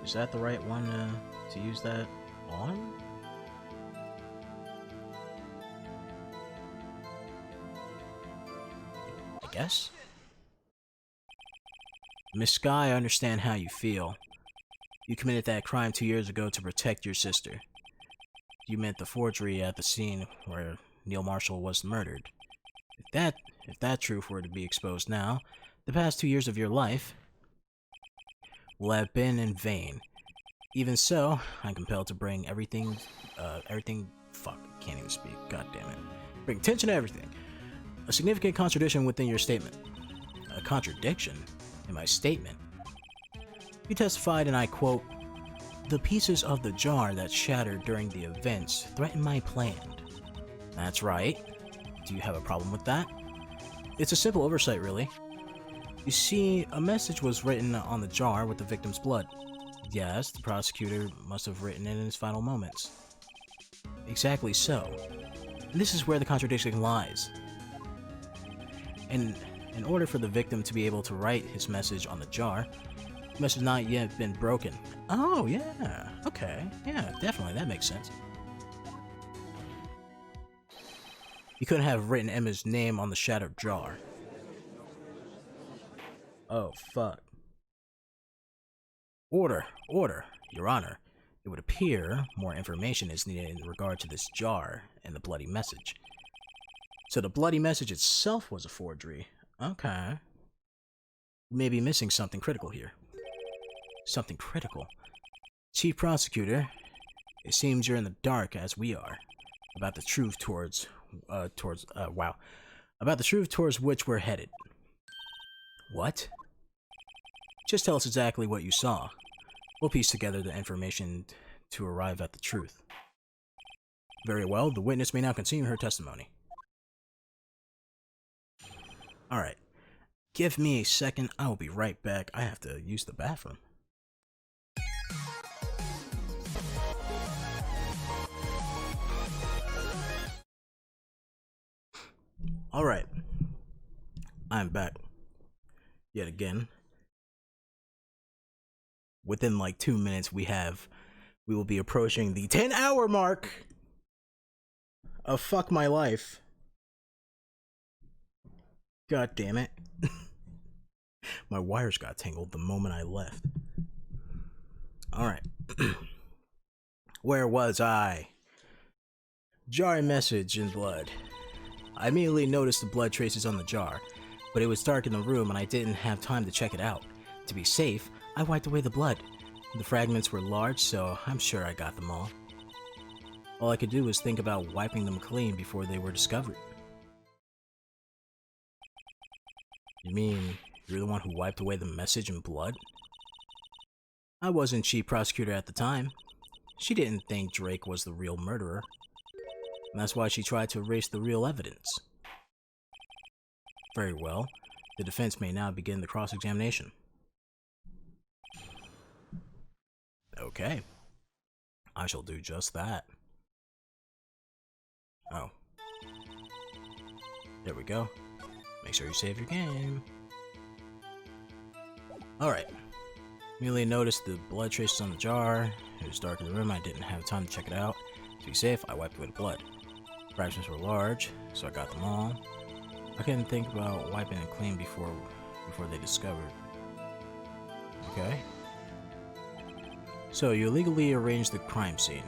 Is that the right one to use that on? I guess? Miss Sky, I understand how you feel. You committed that crime 2 years ago to protect your sister. You meant the forgery at the scene where Neil Marshall was murdered. If that truth were to be exposed now, the past 2 years of your life will have been in vain. Even so, I'm compelled to bring fuck, I can't even speak, god damn it. Bring attention to everything. A significant contradiction within your statement. A contradiction in my statement? You testified, and I quote, "The pieces of the jar that shattered during the events threaten my plan." That's right. Do you have a problem with that? It's a simple oversight, really. You see, a message was written on the jar with the victim's blood. Yes, the prosecutor must have written it in his final moments. Exactly so. And this is where the contradiction lies. And in order for the victim to be able to write his message on the jar, it must have not yet been broken. Oh, yeah. Okay. Yeah, definitely. That makes sense. He couldn't have written Emma's name on the shattered jar. Oh, fuck. Order, Your Honor. It would appear more information is needed in regard to this jar and the bloody message. So the bloody message itself was a forgery. Okay. You may be missing something critical here. Something critical? Chief Prosecutor, it seems you're in the dark as we are about the truth towards which we're headed. What? Just tell us exactly what you saw. We'll piece together the information to arrive at the truth. Very well, the witness may now continue her testimony. Alright. Give me a second, I will be right back. I have to use the bathroom. Alright. I'm back. Yet again. Within like 2 minutes we will be approaching the 10-hour mark of Fuck My Life. God damn it. My wires got tangled the moment I left. Alright. Where was I? Jar message in blood. I immediately noticed the blood traces on the jar, but it was dark in the room and I didn't have time to check it out. To be safe, I wiped away the blood. The fragments were large, so I'm sure I got them all. All I could do was think about wiping them clean before they were discovered. You mean you're the one who wiped away the message in blood? I wasn't chief prosecutor at the time. She didn't think Drake was the real murderer. And that's why she tried to erase the real evidence. Very well. The defense may now begin the cross-examination. Okay. I shall do just that. Oh. There we go. Make sure you save your game. Alright. Immediately noticed the blood traces on the jar. It was dark in the room. I didn't have time to check it out. To be safe, I wiped away the blood. Fractions were large, so I got them all. I couldn't think about wiping it clean before they discovered. Okay. So you illegally arranged the crime scene.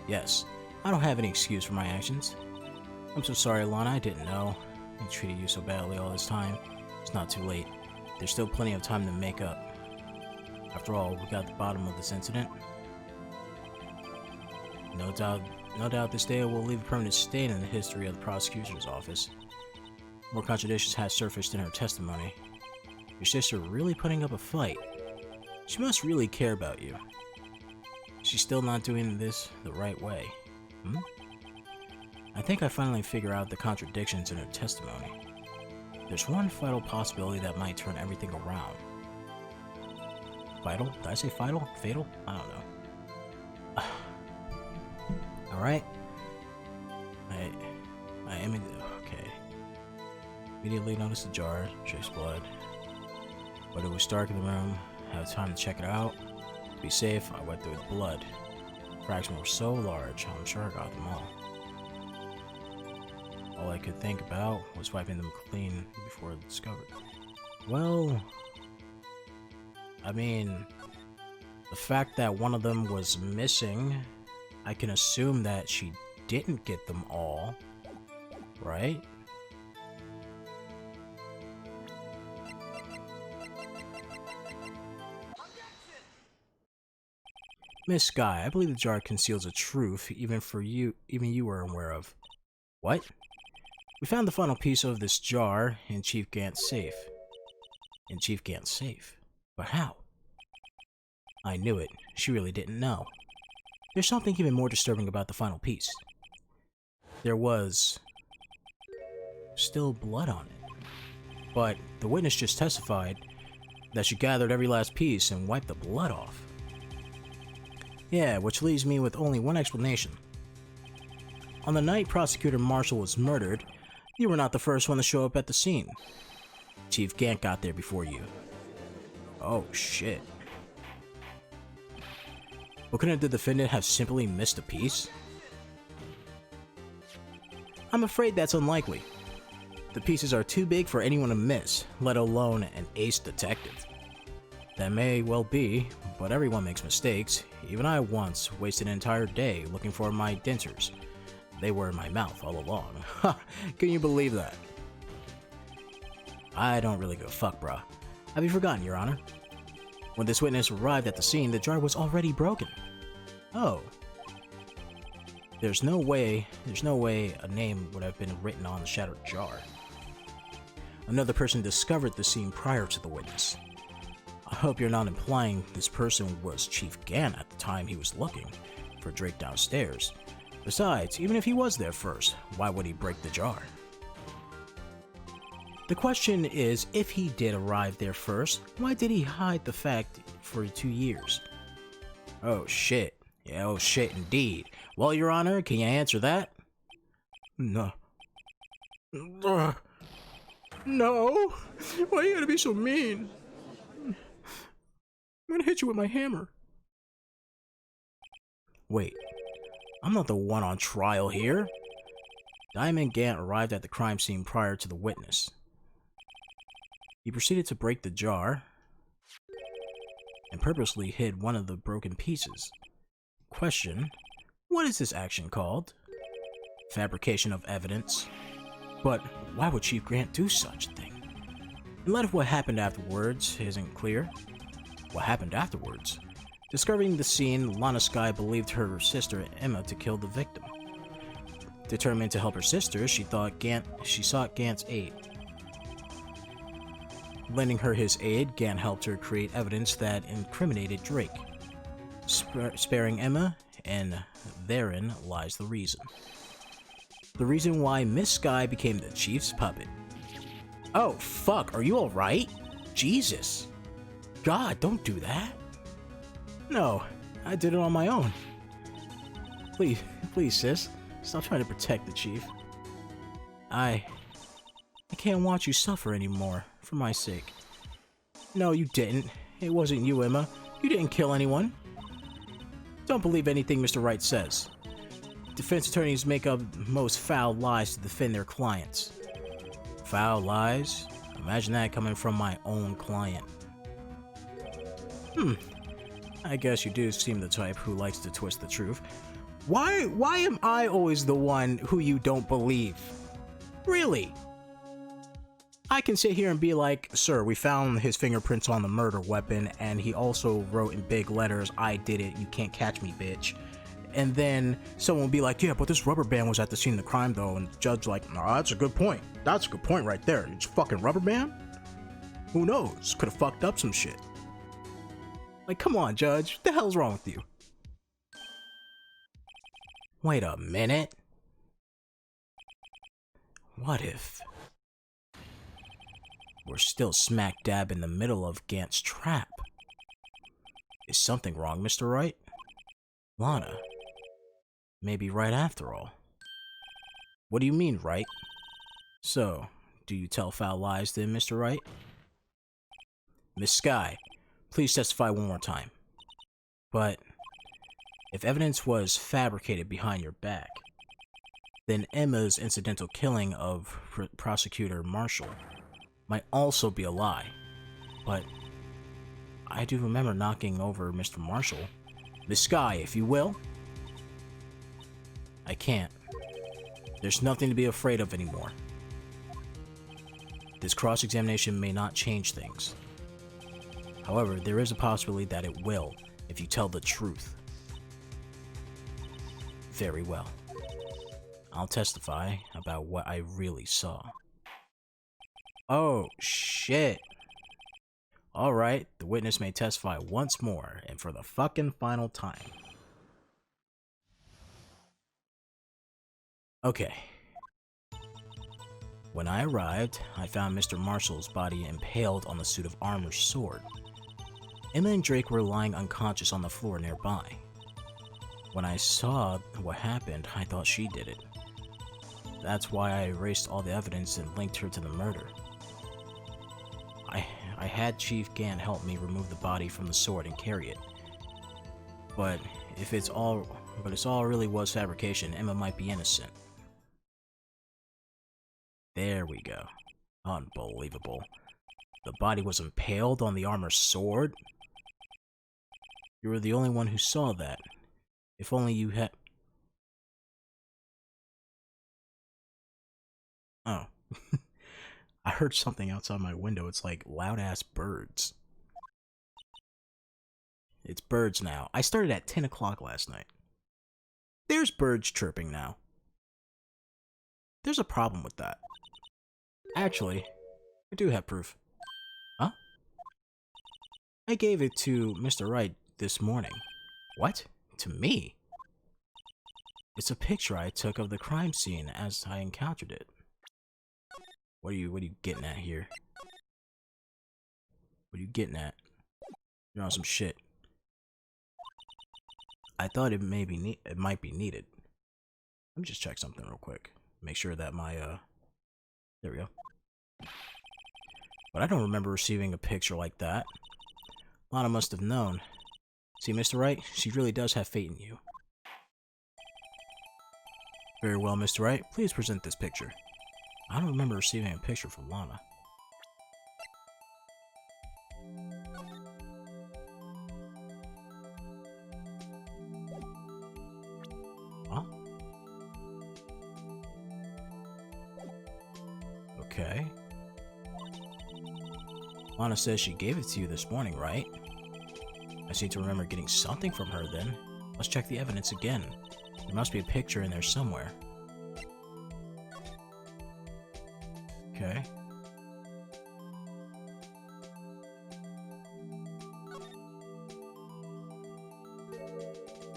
Yes. I don't have any excuse for my actions. I'm so sorry, Lana. I didn't know. I treated you so badly all this time. It's not too late. There's still plenty of time to make up. After all, we got the bottom of this incident. No doubt this day will leave a permanent stain in the history of the prosecutor's office. More contradictions have surfaced in her testimony. Your sister really putting up a fight. She must really care about you. She's still not doing this the right way. I think I finally figure out the contradictions in her testimony. There's one vital possibility that might turn everything around. Vital? Did I say vital? Fatal? I don't know. Alright. Okay. Immediately noticed the jar, trace blood. But it was dark in the room. I had time to check it out. To be safe, I went through with blood. Fractions were so large, I'm sure I got them all. All I could think about was wiping them clean before discovered. Well, I mean, the fact that one of them was missing, I can assume that she didn't get them all, right? Miss Sky, I believe the jar conceals a truth even you were aware of. What? We found the final piece of this jar in Chief Gant's safe. In Chief Gant's safe? But how? I knew it. She really didn't know. There's something even more disturbing about the final piece. There was still blood on it. But the witness just testified that she gathered every last piece and wiped the blood off. Yeah, which leaves me with only one explanation. On the night Prosecutor Marshall was murdered, you were not the first one to show up at the scene. Chief Gant got there before you. Oh shit. But couldn't the defendant have simply missed a piece? I'm afraid that's unlikely. The pieces are too big for anyone to miss, let alone an ace detective. That may well be, but everyone makes mistakes. Even I once wasted an entire day looking for my dentures. They were in my mouth all along. Ha! Can you believe that? I don't really give a fuck, bruh. Have you forgotten, Your Honor? When this witness arrived at the scene, the jar was already broken. Oh. There's no way a name would have been written on the shattered jar. Another person discovered the scene prior to the witness. I hope you're not implying this person was Chief Gant at the time he was looking for Drake downstairs. Besides, even if he was there first, why would he break the jar? The question is, if he did arrive there first, why did he hide the fact for 2 years? Oh shit. Yeah, oh shit indeed. Well, Your Honor, can you answer that? No. No! Why are you gonna be so mean? I'm gonna hit you with my hammer. Wait, I'm not the one on trial here. Diamond Gant arrived at the crime scene prior to the witness. He proceeded to break the jar and purposely hid one of the broken pieces. Question, what is this action called? Fabrication of evidence. But why would Chief Gant do such a thing? In light of what happened afterwards isn't clear. What happened afterwards? Discovering the scene, Lana Sky believed her sister Emma to kill the victim. Determined to help her sister, she sought Gant's aid. Lending her his aid, Gant helped her create evidence that incriminated Drake, sparing Emma, and therein lies the reason. The reason why Miss Sky became the Chief's puppet. Oh fuck, are you alright? Jesus. God, don't do that. No, I did it on my own. Please, sis, stop trying to protect the Chief. I can't watch you suffer anymore, for my sake. No, you didn't. It wasn't you, Emma. You didn't kill anyone. Don't believe anything Mr. Wright says. Defense attorneys make up most foul lies to defend their clients. Foul lies? Imagine that coming from my own client. I guess you do seem the type who likes to twist the truth. Why am I always the one who you don't believe? Really? I can sit here and be like, sir, we found his fingerprints on the murder weapon, and he also wrote in big letters, I did it, you can't catch me, bitch. And then someone will be like, yeah, but this rubber band was at the scene of the crime, though, and the judge like, nah, that's a good point. That's a good point right there. It's fucking rubber band? Who knows? Could have fucked up some shit. Like, come on, Judge. What the hell's wrong with you? Wait a minute. What if we're still smack dab in the middle of Gant's trap? Is something wrong, Mr. Wright? Lana. Maybe right after all. What do you mean, Wright? So, do you tell foul lies then, Mr. Wright? Miss Sky, please testify one more time. But if evidence was fabricated behind your back, then Emma's incidental killing of Prosecutor Marshall might also be a lie. But I do remember knocking over Mr. Marshall. This guy, if you will. I can't. There's nothing to be afraid of anymore. This cross-examination may not change things. However, there is a possibility that it will, if you tell the truth. Very well. I'll testify about what I really saw. Oh, shit. Alright, the witness may testify once more, and for the fucking final time. Okay. When I arrived, I found Mr. Marshall's body impaled on the suit of armor's sword. Emma and Drake were lying unconscious on the floor nearby. When I saw what happened, I thought she did it. That's why I erased all the evidence and linked her to the murder. I had Chief Gant help me remove the body from the sword and carry it. But if it's all really was fabrication, Emma might be innocent. There we go. Unbelievable. The body was impaled on the armor's sword? You were the only one who saw that. If only you had... Oh. I heard something outside my window. It's like loud-ass birds. It's birds now. I started at 10 o'clock last night. There's birds chirping now. There's a problem with that. Actually, I do have proof. Huh? I gave it to Mr. Wright this morning. What? To me? It's a picture I took of the crime scene as I encountered it. What are you getting at here? What are you getting at? You're on some shit. I thought it might be needed. Let me just check something real quick. Make sure that my there we go. But I don't remember receiving a picture like that. Lana must have known. See, Mr. Wright, she really does have faith in you. Very well, Mr. Wright. Please present this picture. I don't remember receiving a picture from Lana. Huh? Okay. Lana says she gave it to you this morning, right? I seem to remember getting something from her then. Let's check the evidence again. There must be a picture in there somewhere. Okay.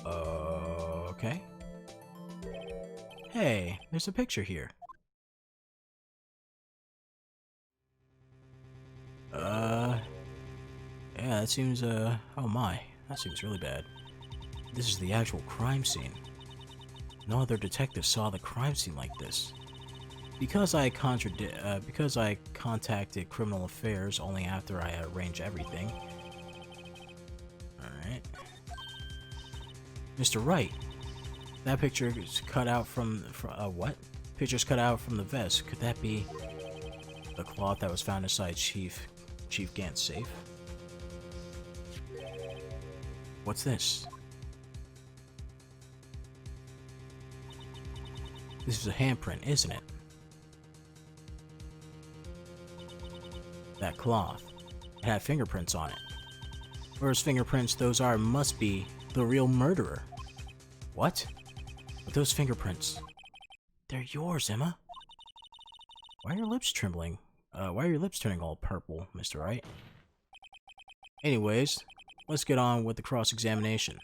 Okay. Hey, there's a picture here. Yeah, that seems, oh my, that seems really bad. This is the actual crime scene. No other detective saw the crime scene like this. Because I contacted Criminal Affairs only after I arranged everything. Alright. Mr. Wright, that picture is cut out from what? Picture's cut out from the vest. Could that be the cloth that was found inside Chief Gant's safe? What's this? This is a handprint, isn't it? That cloth. It had fingerprints on it. Whose fingerprints those are must be the real murderer. What? But those fingerprints... They're yours, Emma. Why are your lips trembling? Why are your lips turning all purple, Mr. Wright? Anyways, let's get on with the cross-examination.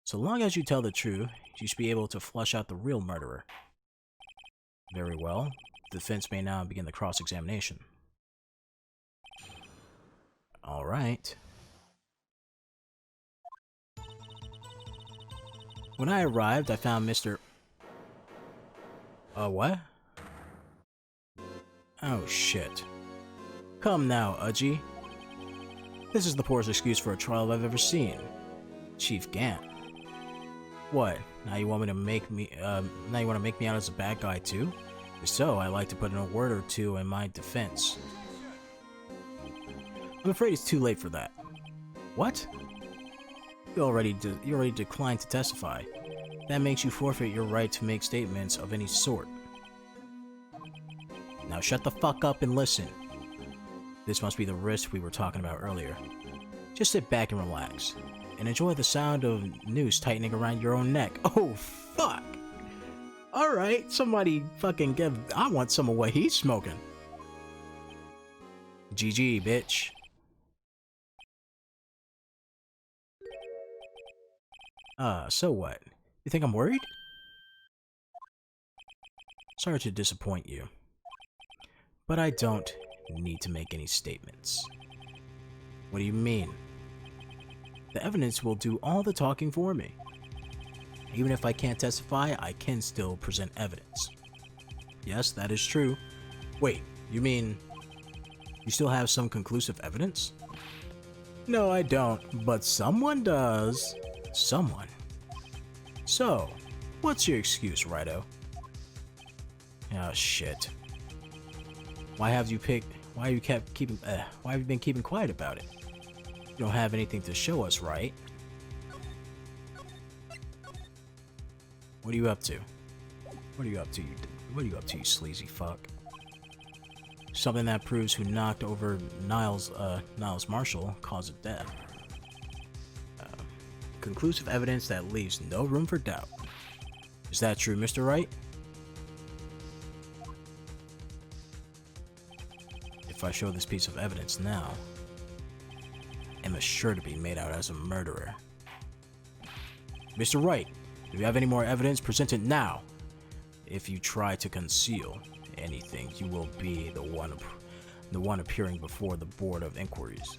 So long as you tell the truth, you should be able to flush out the real murderer. Very well. The defense may now begin the cross-examination. Alright. When I arrived, I found Mr. What? Oh, shit. Come now, Udgy. This is the poorest excuse for a trial I've ever seen. Chief Gant. What? Now you want to make me out as a bad guy too? If so, I'd like to put in a word or two in my defense. I'm afraid it's too late for that. What? You already declined to testify. That makes you forfeit your right to make statements of any sort. Now shut the fuck up and listen. This must be the wrist we were talking about earlier. Just sit back and relax, and enjoy the sound of noose tightening around your own neck. Oh, fuck! Alright, somebody fucking give... I want some of what he's smoking. GG, bitch. So what? You think I'm worried? Sorry to disappoint you, but I don't need to make any statements. What do you mean? The evidence will do all the talking for me. Even if I can't testify, I can still present evidence. Yes, that is true. Wait, you mean you still have some conclusive evidence? No, I don't, but someone does. Someone. So, what's your excuse, Righto? Oh shit. Why have you been keeping quiet about it? You don't have anything to show us, right? What are you up to? What are you up to, you sleazy fuck? Something that proves who knocked over Niles Marshall, cause of death. Conclusive evidence that leaves no room for doubt. Is that true, Mr. Wright? If I show this piece of evidence now, Emma's sure to be made out as a murderer. Mr. Wright, do you have any more evidence? Present it now. If you try to conceal anything, you will be the one appearing before the Board of Inquiries.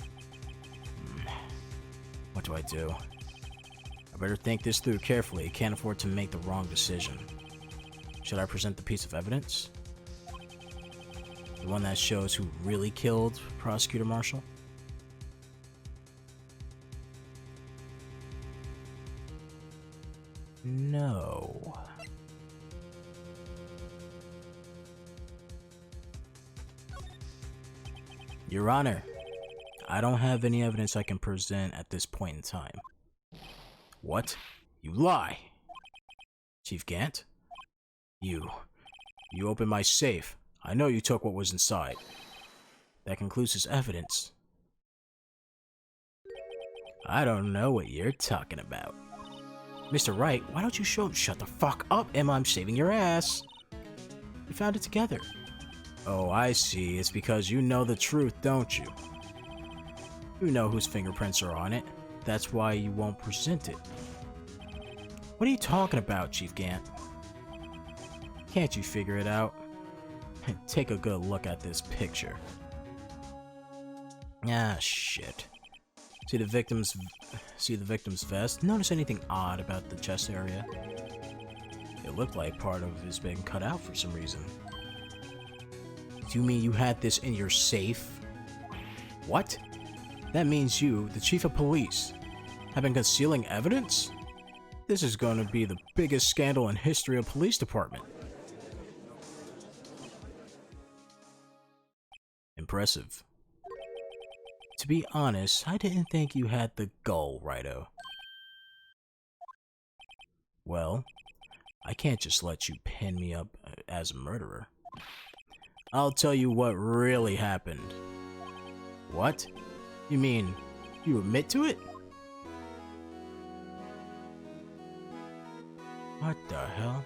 What do I do? I better think this through carefully. Can't afford to make the wrong decision. Should I present the piece of evidence? The one that shows who really killed Prosecutor Marshall? No. Your Honor, I don't have any evidence I can present at this point in time. What? You lie! Chief Gant? You opened my safe. I know you took what was inside. That concludes his evidence. I don't know what you're talking about. Mr. Wright, why don't you show him? Shut the fuck up, Emma, I'm saving your ass. We found it together. Oh, I see. It's because you know the truth, don't you? You know whose fingerprints are on it. That's why you won't present it. What are you talking about, Chief Gant? Can't you figure it out? Take a good look at this picture. Ah, shit. See the victim's vest? Notice anything odd about the chest area? It looked like part of it has been cut out for some reason. Do you mean you had this in your safe? What? That means you, the chief of police, have been concealing evidence? This is going to be the biggest scandal in history of police department. Impressive. To be honest, I didn't think you had the gall, Righto. Well, I can't just let you pin me up as a murderer. I'll tell you what really happened. What? You mean, you admit to it? What the hell?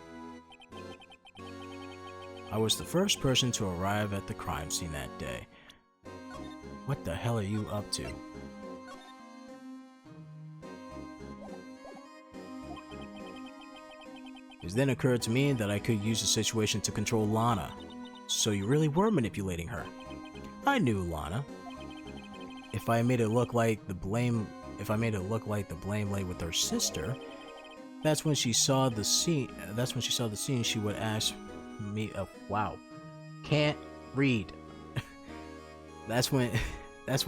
I was the first person to arrive at the crime scene that day. What the hell are you up to? It then occurred to me that I could use the situation to control Lana. So you really were manipulating her. I knew Lana. If I made it look like the blame lay with her sister, that's when she saw the scene. She would ask me, wow, can't read. That's when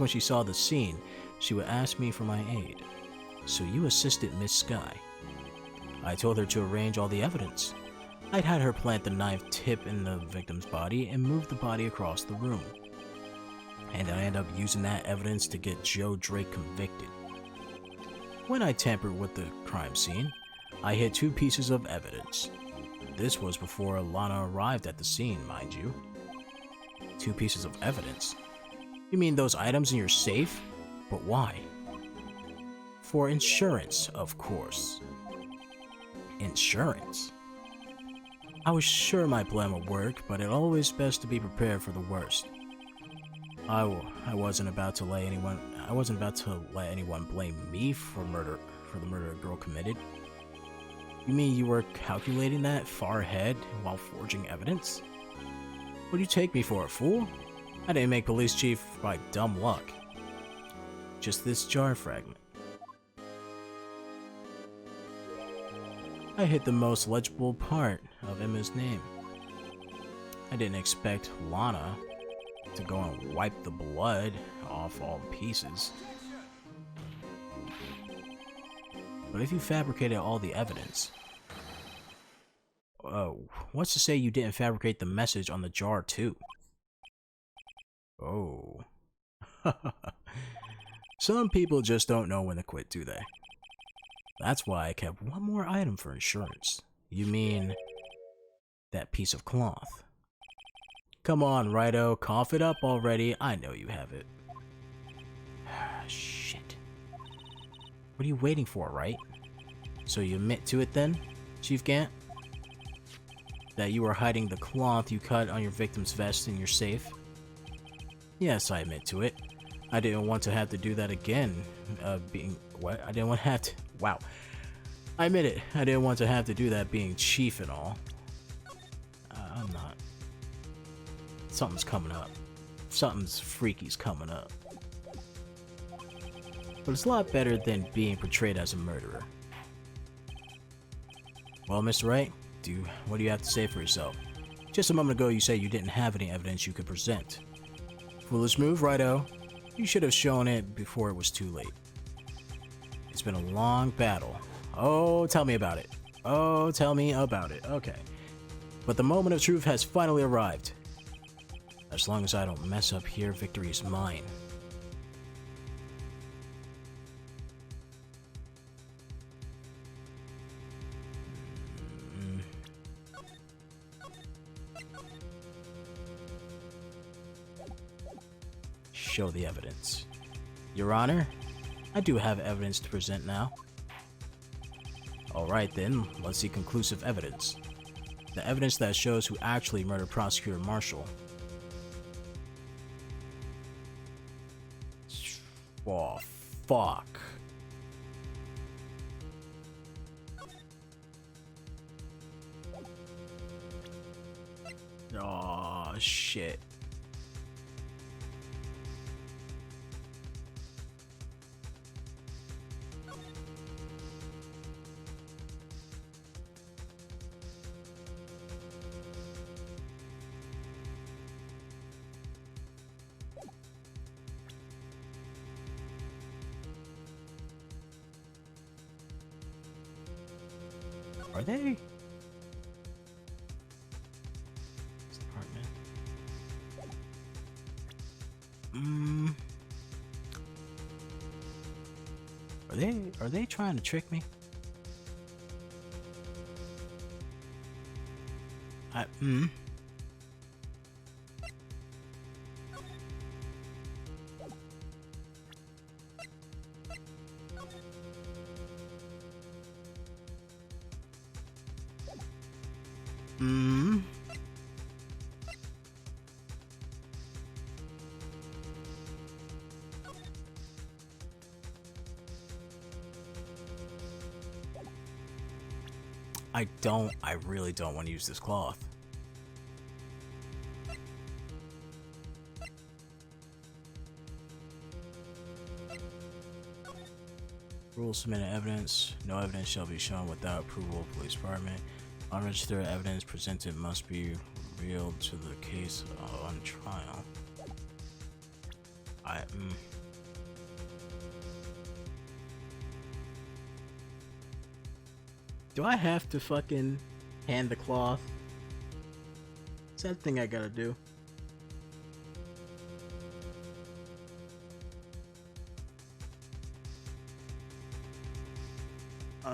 she saw the scene. She would ask me for my aid. So you assisted Miss Sky. I told her to arrange all the evidence. I'd had her plant the knife tip in the victim's body and move the body across the room. And I ended up using that evidence to get Joe Drake convicted. When I tampered with the crime scene, I hid 2 pieces of evidence. This was before Lana arrived at the scene, mind you. 2 pieces of evidence? You mean those items in your safe? But why? For insurance, of course. Insurance? I was sure my plan would work, but it's always best to be prepared for the worst. I wasn't about to let anyone blame me for the murder a girl committed. You mean you were calculating that far ahead while forging evidence? What do you take me for, a fool? I didn't make police chief by dumb luck. Just this jar fragment. I hit the most legible part of Emma's name. I didn't expect Lana to go and wipe the blood off all the pieces. But if you fabricated all the evidence... Oh, what's to say you didn't fabricate the message on the jar too? Oh. Some people just don't know when to quit, do they? That's why I kept one more item for insurance. You mean that piece of cloth? Come on, Righto, cough it up already. I know you have it. Shit. What are you waiting for, right? So you admit to it then, Chief Gant? That you were hiding the cloth you cut on your victim's vest in your safe? Yes, I admit to it. I didn't want to have to do that again. I didn't want to have to... Wow. I admit it. I didn't want to have to do that being chief and all. I'm not. Something's coming up. Something's freaky's coming up. But it's a lot better than being portrayed as a murderer. Well, Mr. Wright, what do you have to say for yourself? Just a moment ago you said you didn't have any evidence you could present. Foolish move, Righto. You should have shown it before it was too late. It's been a long battle. Oh, tell me about it. Oh, tell me about it. Okay. But the moment of truth has finally arrived. As long as I don't mess up here, victory is mine. Show the evidence. Your Honor, I do have evidence to present now. Alright then, let's see conclusive evidence. The evidence that shows who actually murdered Prosecutor Marshall. Oh, fuck. Oh, shit. Are they? This apartment. Are they trying to trick me? I really don't want to use this cloth. Rules submitted evidence. No evidence shall be shown without approval of police department. Unregistered evidence presented must be revealed to the case on trial. Do I have to fucking hand the cloth? Is that the thing I gotta do?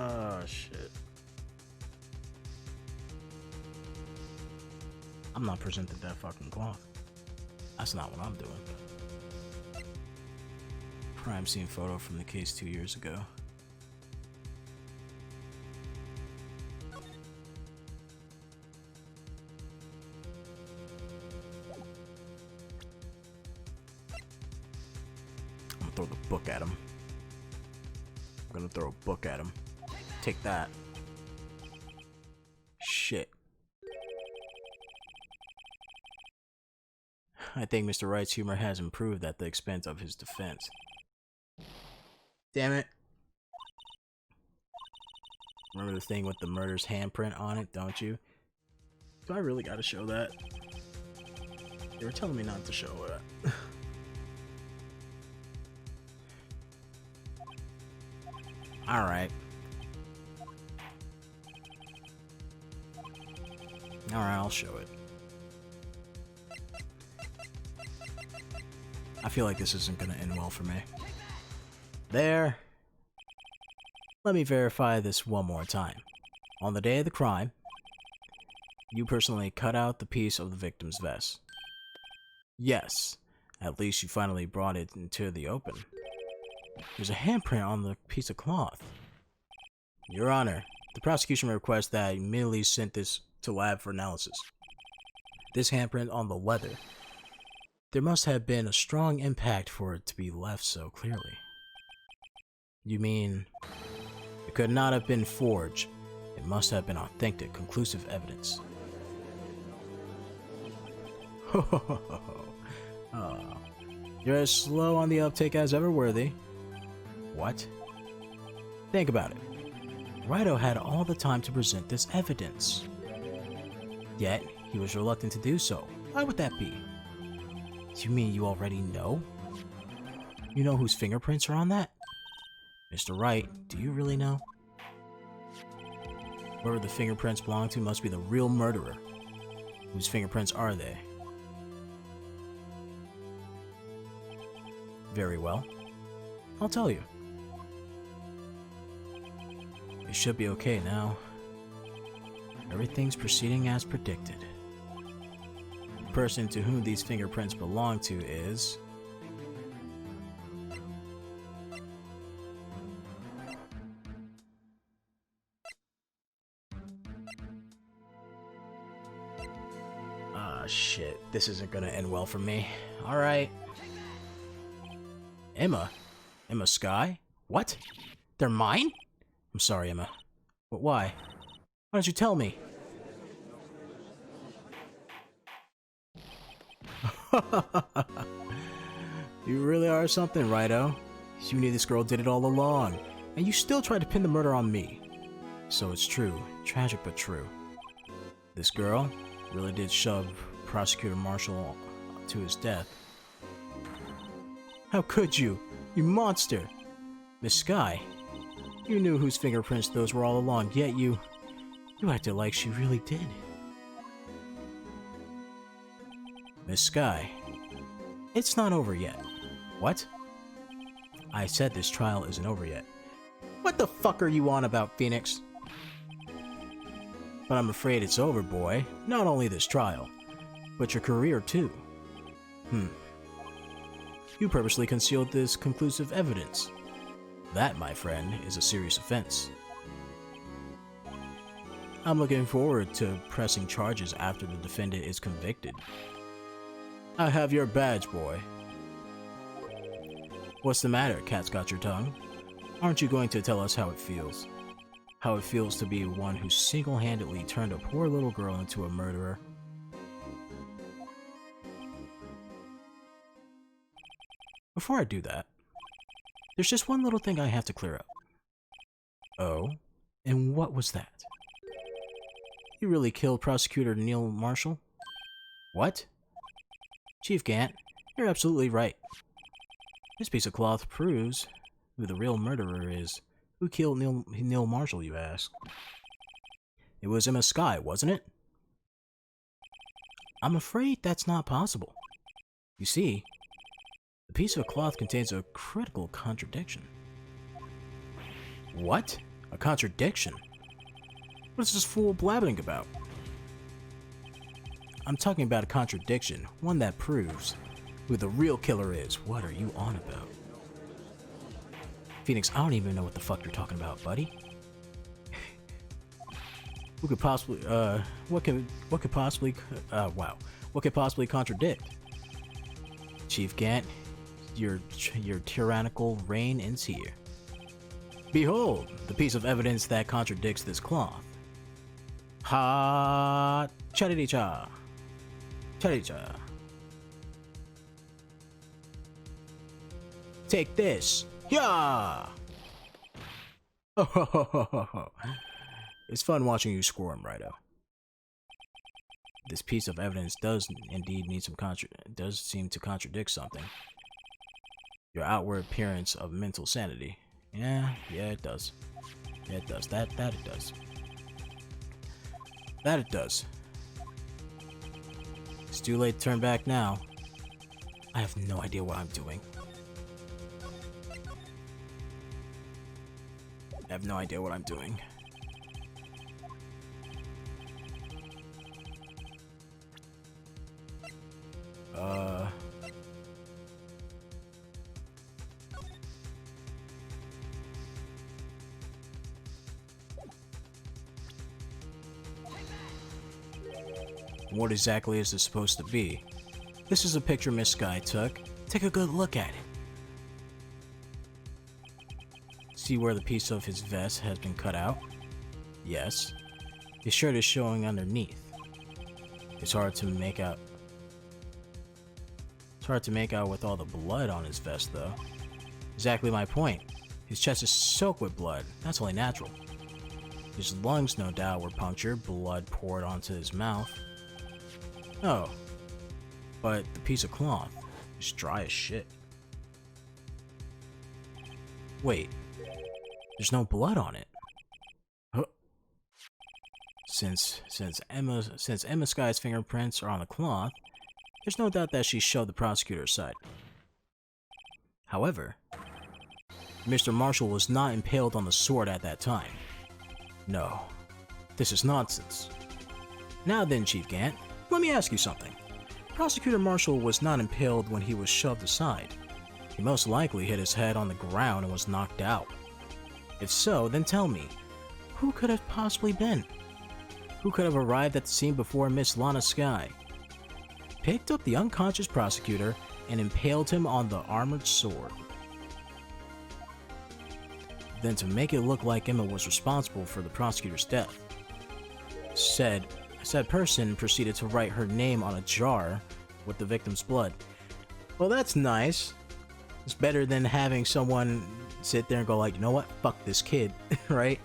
Oh, shit. I'm not presented that fucking cloth. That's not what I'm doing. Crime scene photo from the case 2 years ago. I'm gonna throw the book at him. I'm gonna throw a book at him. Take that. Shit. I think Mr. Wright's humor has improved at the expense of his defense. Damn it. Remember the thing with the murder's handprint on it, don't you? Do I really gotta show that? They were telling me not to show that. Alright. Alright, I'll show it. I feel like this isn't gonna end well for me. There. Let me verify this one more time. On the day of the crime, you personally cut out the piece of the victim's vest. Yes. At least you finally brought it into the open. There's a handprint on the piece of cloth. Your Honor, the prosecution requests that I immediately send this to lab for analysis. This handprint on the leather. There must have been a strong impact for it to be left so clearly. You mean, it could not have been forged. It must have been authentic, conclusive evidence. Ho ho ho ho ho. You're as slow on the uptake as ever worthy. What? Think about it. Rido had all the time to present this evidence. Yet, he was reluctant to do so. Why would that be? You mean you already know? You know whose fingerprints are on that? Mr. Wright, do you really know? Whoever the fingerprints belong to must be the real murderer. Whose fingerprints are they? Very well. I'll tell you. It should be okay now. Everything's proceeding as predicted. The person to whom these fingerprints belong to is... Ah, shit. This isn't gonna end well for me. Alright. Emma? Emma Sky? What? They're mine? I'm sorry, Emma. But why? Why don't you tell me? You really are something, Rido. You knew this girl did it all along, and you still tried to pin the murder on me. So it's true. Tragic but true. This girl really did shove Prosecutor Marshall to his death. How could you? You monster! Miss Sky, you knew whose fingerprints those were all along, yet you acted like she really did. Miss Sky, it's not over yet. What? I said this trial isn't over yet. What the fuck are you on about, Phoenix? But I'm afraid it's over, boy. Not only this trial, but your career too. You purposely concealed this conclusive evidence. That, my friend, is a serious offense. I'm looking forward to pressing charges after the defendant is convicted. I have your badge, boy. What's the matter, cat's got your tongue? Aren't you going to tell us how it feels? How it feels to be one who single-handedly turned a poor little girl into a murderer? Before I do that, there's just one little thing I have to clear up. Oh? And what was that? You really killed Prosecutor Neil Marshall? What? Chief Gant, you're absolutely right. This piece of cloth proves who the real murderer is. Who killed Neil Marshall, you ask? It was Emma Sky, wasn't it? I'm afraid that's not possible. You see, the piece of cloth contains a critical contradiction. What? A contradiction? What is this fool blabbing about? I'm talking about a contradiction, one that proves who the real killer is. What are you on about? Phoenix, I don't even know what the fuck you're talking about, buddy. Who could possibly, what could possibly contradict? Chief Gant, your tyrannical reign ends here. Behold, the piece of evidence that contradicts this cloth. Ha, charicha. Charicha. Take this. Yeah. It's fun watching you squirm, Righto. This piece of evidence does indeed need some does seem to contradict something. Your outward appearance of mental sanity. Yeah, it does. Yeah, it does. That it does. That it does. It's too late to turn back now. I have no idea what I'm doing. I have no idea what I'm doing. What exactly is this supposed to be? This is a picture Miss Sky took. Take a good look at it. See where the piece of his vest has been cut out? Yes. His shirt is showing underneath. It's hard to make out. It's hard to make out with all the blood on his vest, though. Exactly my point. His chest is soaked with blood. That's only natural. His lungs, no doubt, were punctured, blood poured onto his mouth. Oh. But the piece of cloth is dry as shit. Wait. There's no blood on it. Huh. Since Emma Sky's fingerprints are on the cloth, there's no doubt that she shoved the prosecutor aside. However, Mr. Marshall was not impaled on the sword at that time. No, this is nonsense. Now then, Chief Gant, let me ask you something. Prosecutor Marshall was not impaled when he was shoved aside. He most likely hit his head on the ground and was knocked out. If so, then tell me, who could have possibly been? Who could have arrived at the scene before Miss Lana Sky, picked up the unconscious prosecutor, and impaled him on the armored sword? Then to make it look like Emma was responsible for the prosecutor's death, said person proceeded to write her name on a jar with the victim's blood. Well, that's nice. It's better than having someone sit there and go like, you know what, fuck this kid, right?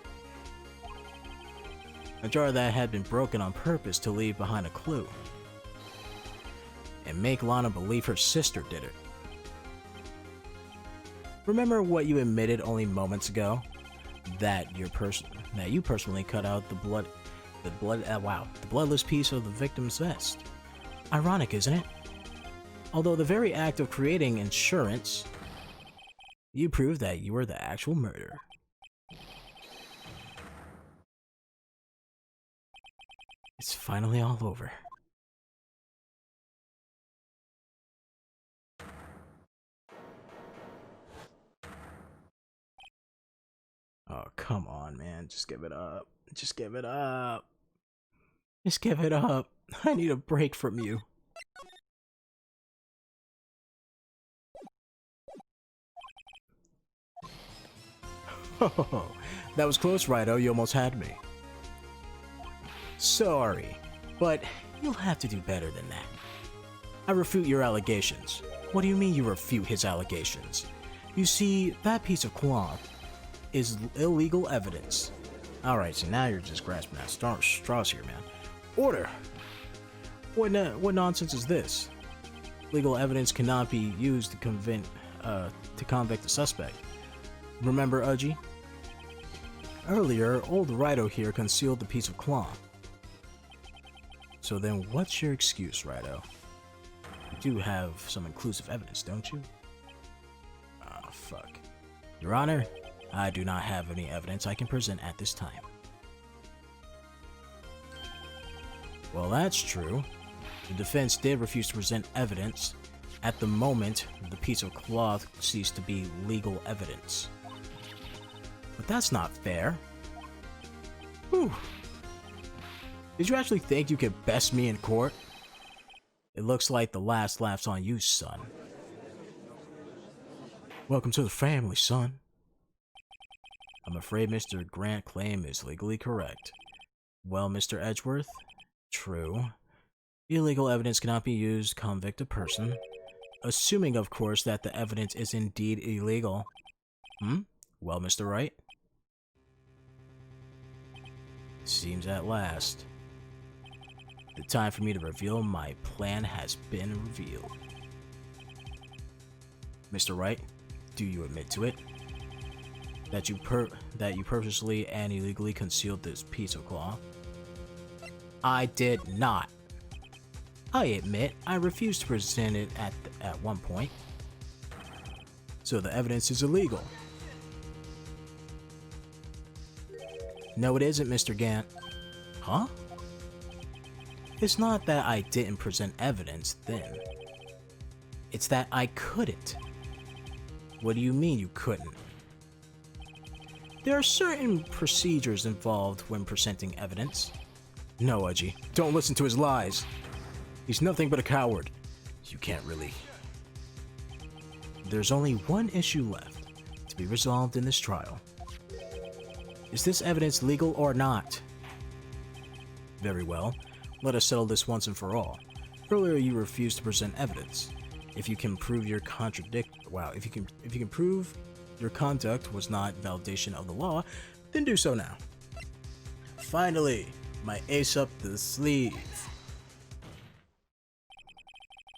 A jar that had been broken on purpose to leave behind a clue and make Lana believe her sister did it. Remember what you admitted only moments ago? That you personally cut out the bloodless piece of the victim's vest. Ironic, isn't it? Although the very act of creating insurance, you proved that you were the actual murderer. It's finally all over. Oh, come on, man. Just give it up. Just give it up. Just give it up. I need a break from you. Oh, that was close, Righto. You almost had me. Sorry, but you'll have to do better than that. I refute your allegations. What do you mean you refute his allegations? You see, that piece of cloth is illegal evidence. Alright, so now you're just grasping at straws here, man. Order! What nonsense is this? Legal evidence cannot be used to convict the suspect. Remember, Uji? Earlier, old Righto here concealed the piece of cloth. So then what's your excuse, Righto? You do have some inclusive evidence, don't you? Ah, fuck. Your Honor, I do not have any evidence I can present at this time. Well, that's true. The defense did refuse to present evidence. At the moment, the piece of cloth ceased to be legal evidence. But that's not fair. Whew. Did you actually think you could best me in court? It looks like the last laugh's on you, son. Welcome to the family, son. I'm afraid Mr. Grant's claim is legally correct. Well, Mr. Edgeworth? True. Illegal evidence cannot be used to convict a person. Assuming, of course, that the evidence is indeed illegal. Well, Mr. Wright? Seems at last. The time for me to reveal my plan has been revealed. Mr. Wright, do you admit to it? That you purposely and illegally concealed this piece of cloth? I did not. I admit I refused to present it at one point. So the evidence is illegal. No, it isn't, Mr. Gant. Huh? It's not that I didn't present evidence then. It's that I couldn't. What do you mean you couldn't? There are certain procedures involved when presenting evidence. No, Udgy, don't listen to his lies. He's nothing but a coward. You can't really. There's only one issue left to be resolved in this trial. Is this evidence legal or not? Very well. Let us settle this once and for all. Earlier you refused to present evidence. If you can prove your if you can prove your conduct was not validation of the law, then do so now. Finally, my ace up the sleeve.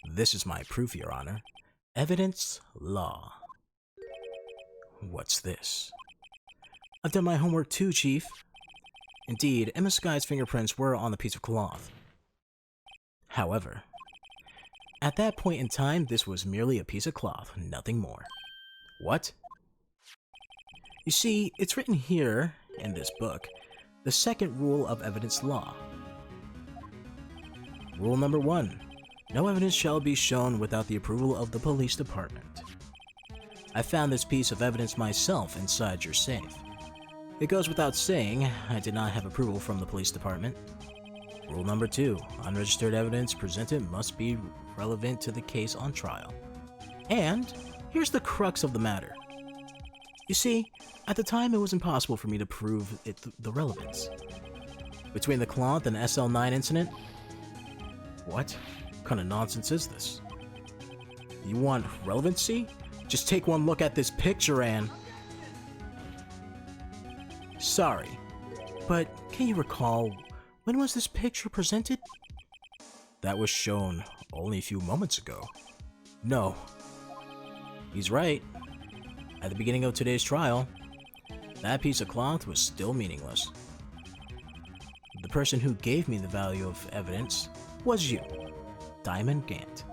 This is my proof, Your Honor. Evidence law. What's this? I've done my homework too, Chief. Indeed, Emma Sky's fingerprints were on the piece of cloth. However, at that point in time, this was merely a piece of cloth, nothing more. What? You see, it's written here, in this book, the second rule of evidence law. Rule number 1. No evidence shall be shown without the approval of the police department. I found this piece of evidence myself inside your safe. It goes without saying, I did not have approval from the police department. Rule number 2. Unregistered evidence presented must be relevant to the case on trial. And here's the crux of the matter. You see, at the time it was impossible for me to prove the relevance. Between the cloth and the SL9 incident? What kind of nonsense is this? You want relevancy? Just take one look at this picture and... Sorry, but can you recall, when was this picture presented? That was shown only a few moments ago. No. He's right. At the beginning of today's trial, that piece of cloth was still meaningless. The person who gave me the value of evidence was you, Diamond Gant.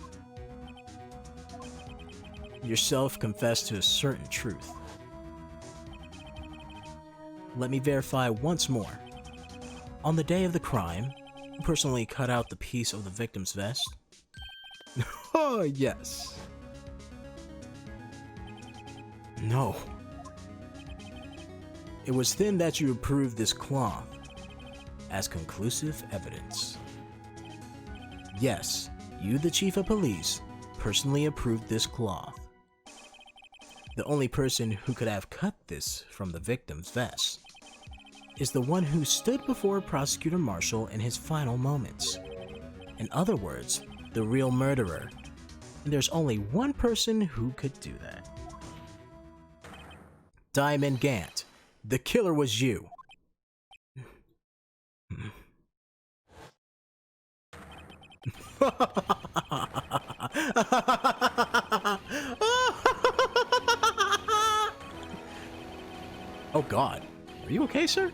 Yourself confessed to a certain truth. Let me verify once more. On the day of the crime, you personally cut out the piece of the victim's vest? Oh, yes. No. It was then that you approved this cloth as conclusive evidence. Yes, you, the chief of police, personally approved this cloth. The only person who could have cut this from the victim's vest is the one who stood before Prosecutor Marshall in his final moments. In other words, the real murderer. And there's only one person who could do that. Diamond Gant, the killer was you. Oh God, are you okay, sir?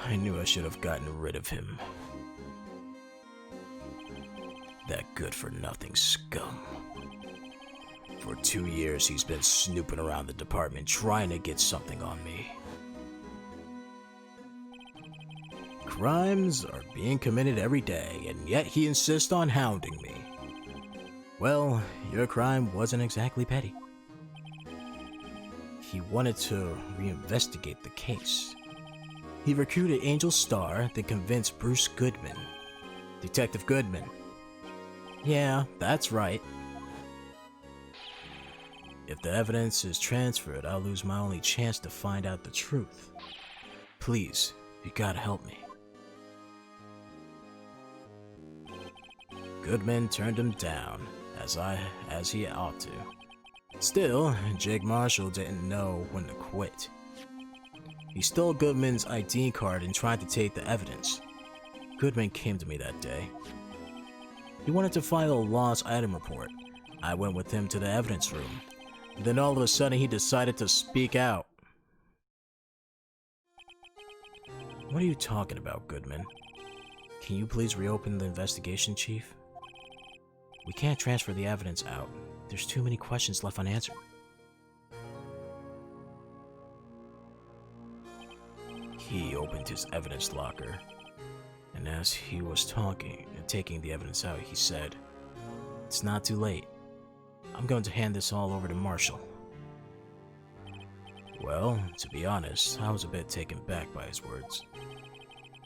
I knew I should have gotten rid of him. That good-for-nothing scum. For 2 years, he's been snooping around the department trying to get something on me. Crimes are being committed every day, and yet he insists on hounding me. Well, your crime wasn't exactly petty. He wanted to reinvestigate the case. He recruited Angel Starr, then convinced Bruce Goodman. Detective Goodman. Yeah, that's right. If the evidence is transferred, I'll lose my only chance to find out the truth. Please, you gotta help me. Goodman turned him down, as he ought to. Still, Jake Marshall didn't know when to quit. He stole Goodman's ID card and tried to take the evidence. Goodman came to me that day. He wanted to file a lost item report. I went with him to the evidence room. Then all of a sudden he decided to speak out. What are you talking about, Goodman? Can you please reopen the investigation, Chief? We can't transfer the evidence out. There's too many questions left unanswered. He opened his evidence locker, and as he was talking and taking the evidence out, he said, "It's not too late. I'm going to hand this all over to Marshall." Well, to be honest, I was a bit taken back by his words.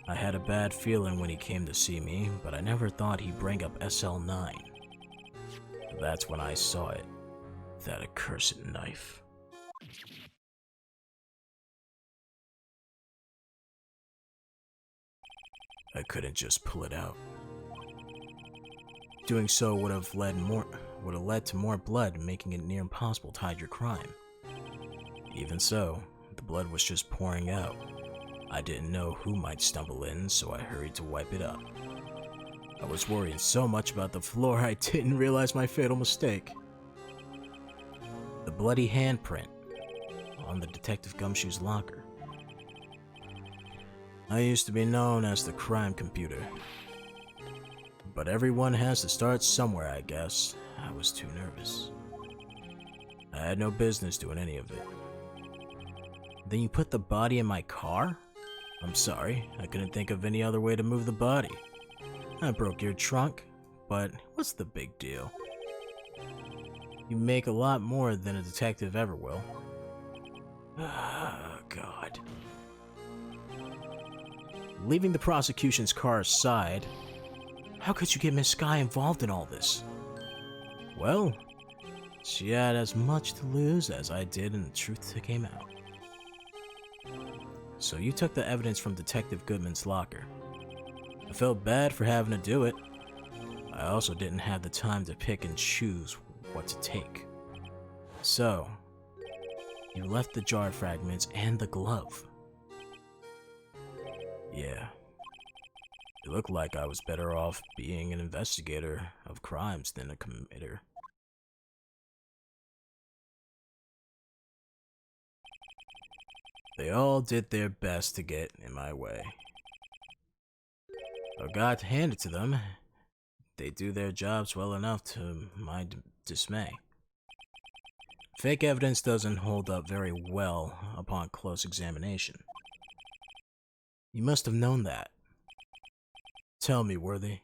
I had a bad feeling when he came to see me, but I never thought he'd bring up SL9. That's when I saw it. That accursed knife. I couldn't just pull it out. Doing so would have led to more blood, making it near impossible to hide your crime. Even so, the blood was just pouring out. I didn't know who might stumble in, so I hurried to wipe it up. I was worrying so much about the floor I didn't realize my fatal mistake. The bloody handprint on the Detective Gumshoe's locker. I used to be known as the crime computer. But everyone has to start somewhere, I guess. I was too nervous. I had no business doing any of it. Then you put the body in my car? I'm sorry, I couldn't think of any other way to move the body. I broke your trunk, but what's the big deal? You make a lot more than a detective ever will. Oh, God. Leaving the prosecution's car aside, how could you get Miss Sky involved in all this? Well, she had as much to lose as I did, and the truth came out. So you took the evidence from Detective Goodman's locker. I felt bad for having to do it. I also didn't have the time to pick and choose what to take. So, you left the jar fragments and the glove. Yeah. It looked like I was better off being an investigator of crimes than a committer. They all did their best to get in my way. I got to hand it to them. They do their jobs well enough to my dismay. Fake evidence doesn't hold up very well upon close examination. You must have known that. Tell me, Worthy,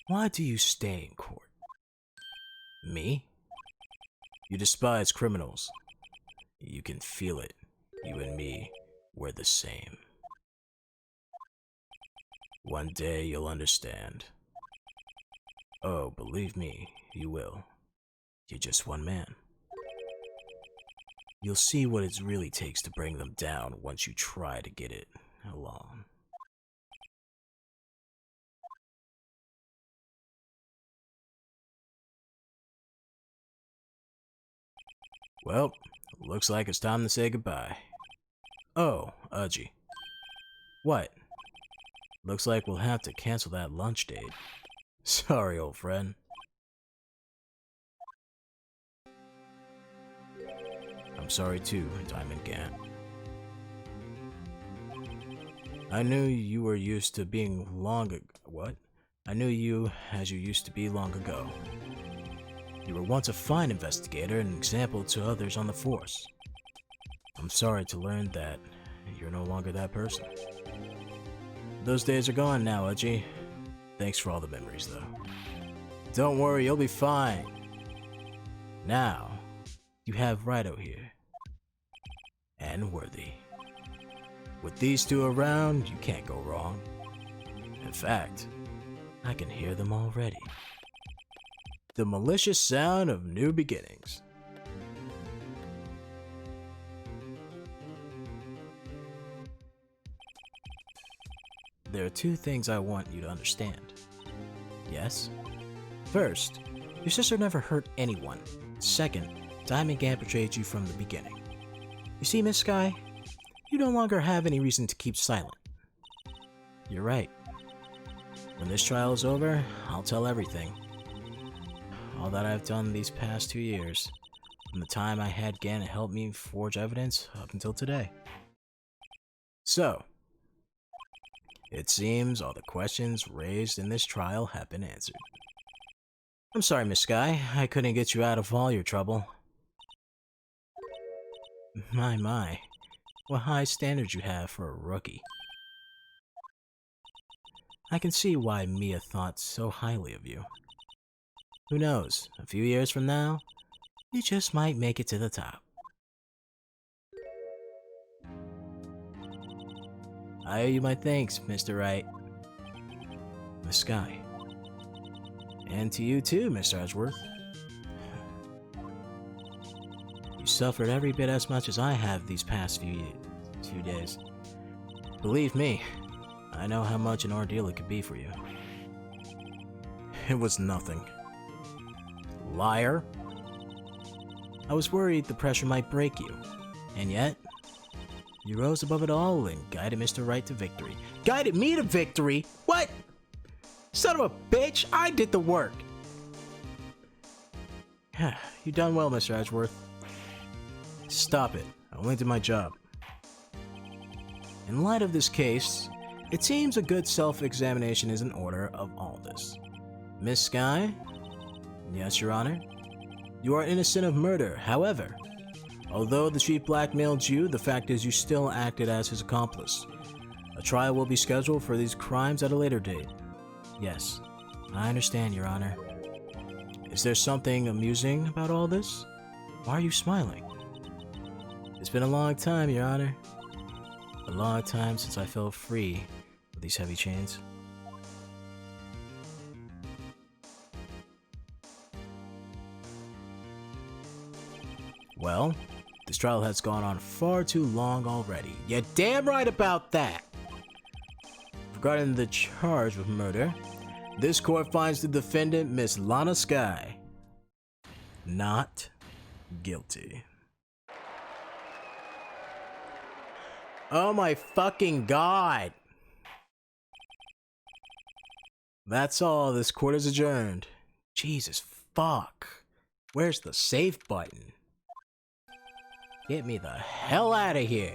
why do you stay in court? Me? You despise criminals. You can feel it. You and me, we're the same. One day you'll understand. Oh, believe me, you will. You're just one man. You'll see what it really takes to bring them down once you try to get it along. Well, looks like it's time to say goodbye. Oh, Udgy. What? Looks like we'll have to cancel that lunch date. Sorry, old friend. I'm sorry too, Diamond Gant. I knew you were used to being long ago. What? I knew you as you used to be long ago. You were once a fine investigator and an example to others on the force. I'm sorry to learn that you're no longer that person. Those days are gone now, Uchi. Thanks for all the memories, though. Don't worry, you'll be fine. Now, you have Raito here. And Worthy. With these two around, you can't go wrong. In fact, I can hear them already. The malicious sound of new beginnings. There are two things I want you to understand. Yes? First, your sister never hurt anyone. Second, Diamond Gant betrayed you from the beginning. You see, Miss Sky? You no longer have any reason to keep silent. You're right. When this trial is over, I'll tell everything. All that I've done these past 2 years, from the time I had Gant help me forge evidence up until today. So, it seems all the questions raised in this trial have been answered. I'm sorry, Miss Sky, I couldn't get you out of all your trouble. My, what high standards you have for a rookie. I can see why Mia thought so highly of you. Who knows, a few years from now, you just might make it to the top. I owe you my thanks, Mr. Wright. Miss Sky. And to you too, Mr. Edgeworth. You suffered every bit as much as I have these past few days. Believe me, I know how much an ordeal it could be for you. It was nothing. Liar. I was worried the pressure might break you, and yet, you rose above it all and guided Mr. Wright to victory. Guided me to victory? What? Son of a bitch, I did the work! You done well, Mr. Edgeworth. Stop it. I only did my job. In light of this case, it seems a good self-examination is in order of all this. Miss Sky? Yes, Your Honor. You are innocent of murder, however. Although the chief blackmailed you, the fact is you still acted as his accomplice. A trial will be scheduled for these crimes at a later date. Yes, I understand, Your Honor. Is there something amusing about all this? Why are you smiling? It's been a long time, Your Honor. A long time since I felt free with these heavy chains. Well, this trial has gone on far too long already. You're damn right about that! Regarding the charge of murder, this court finds the defendant, Miss Lana Sky, not guilty. Oh my fucking god! That's all. This court is adjourned. Jesus fuck. Where's the save button? Get me the hell out of here.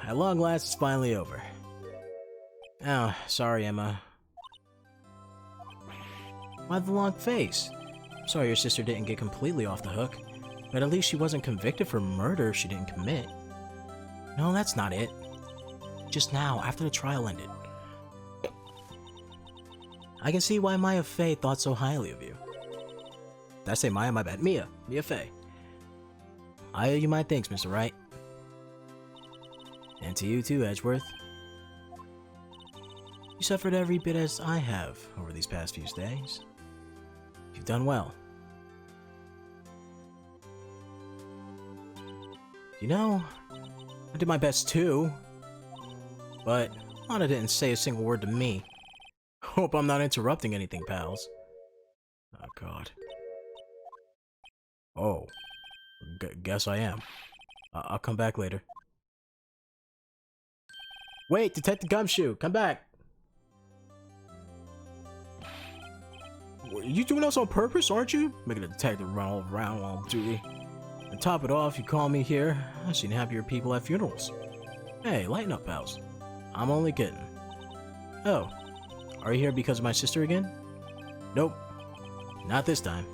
At long last, it's finally over. Oh, sorry, Emma. Why the long face? Sorry your sister didn't get completely off the hook, but at least she wasn't convicted for murder she didn't commit. No, that's not it. Just now, after the trial ended. I can see why Maya Fey thought so highly of you. Did I say Maya? My bad. Mia Fey. I owe you my thanks, Mr. Wright. And to you too, Edgeworth. You suffered every bit as I have over these past few days. You've done well. You know, I did my best too. But Lana didn't say a single word to me. Hope I'm not interrupting anything, pals. Oh, God. Oh. Guess I am. I'll come back later. Wait, Detective Gumshoe, come back! You doing this on purpose, aren't you? Making a detective run all around while on duty. To top it off, you call me here. I've seen happier people at funerals. Hey, lighten up, pals. I'm only kidding. Oh, are you here because of my sister again? Nope, not this time.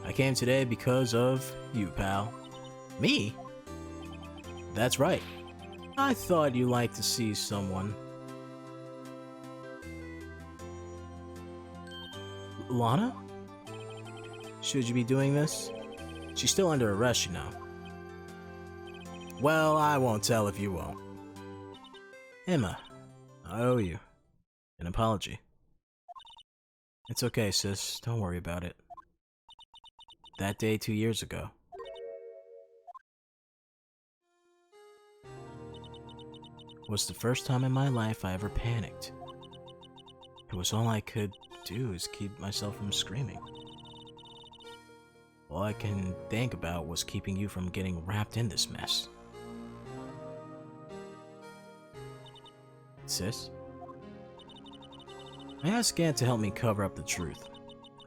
I came today because of you, pal. Me? That's right. I thought you liked to see someone. Lana? Should you be doing this? She's still under arrest, you know. Well, I won't tell if you won't. Emma, I owe you an apology. It's okay, sis. Don't worry about it. That day 2 years ago. Was the first time in my life I ever panicked. It was all I could do is keep myself from screaming. All I can think about was keeping you from getting wrapped in this mess. Sis? I asked Gant to help me cover up the truth.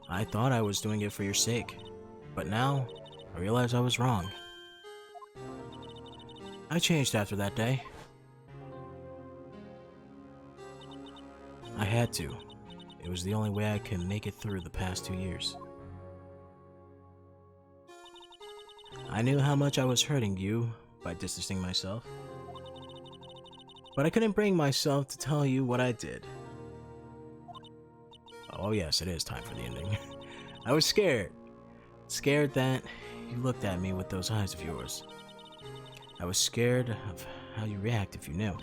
I thought I was doing it for your sake, but now I realize I was wrong. I changed after that day. I had to. It was the only way I could make it through the past 2 years. I knew how much I was hurting you by distancing myself, but I couldn't bring myself to tell you what I did. Oh yes, it is time for the ending. I was scared. Scared that you looked at me with those eyes of yours. I was scared of how you react if you knew.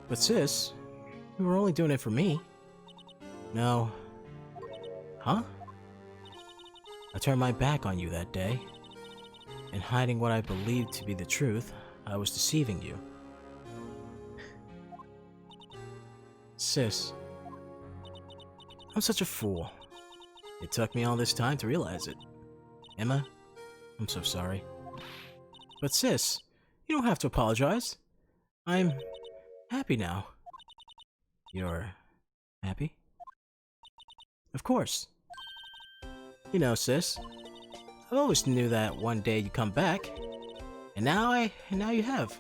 But sis, you were only doing it for me. No. Huh? I turned my back on you that day. In hiding what I believed to be the truth, I was deceiving you. Sis, I'm such a fool. It took me all this time to realize it. Emma, I'm so sorry. But sis, you don't have to apologize. I'm happy now. You're happy? Of course. You know, sis, I always knew that one day you'd come back, and now you have.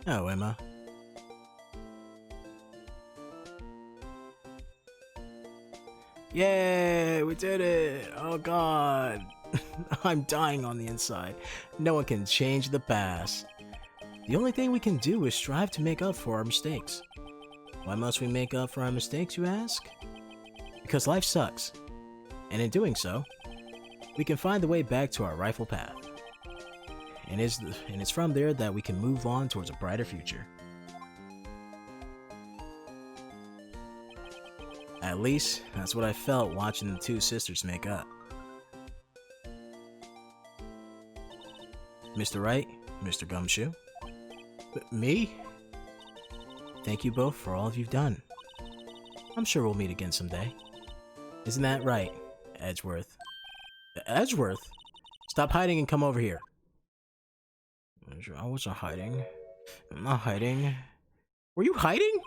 Oh, Emma. Yay, we did it! Oh god. I'm dying on the inside. No one can change the past. The only thing we can do is strive to make up for our mistakes. Why must we make up for our mistakes, you ask? Because life sucks. And in doing so, we can find the way back to our rightful path. And it's from there that we can move on towards a brighter future. At least, that's what I felt watching the two sisters make up. Mr. Wright, Mr. Gumshoe. Me? Thank you both for all you've done. I'm sure we'll meet again someday. Isn't that right, Edgeworth? Edgeworth? Stop hiding and come over here. I wasn't hiding. I'm not hiding. Were you hiding?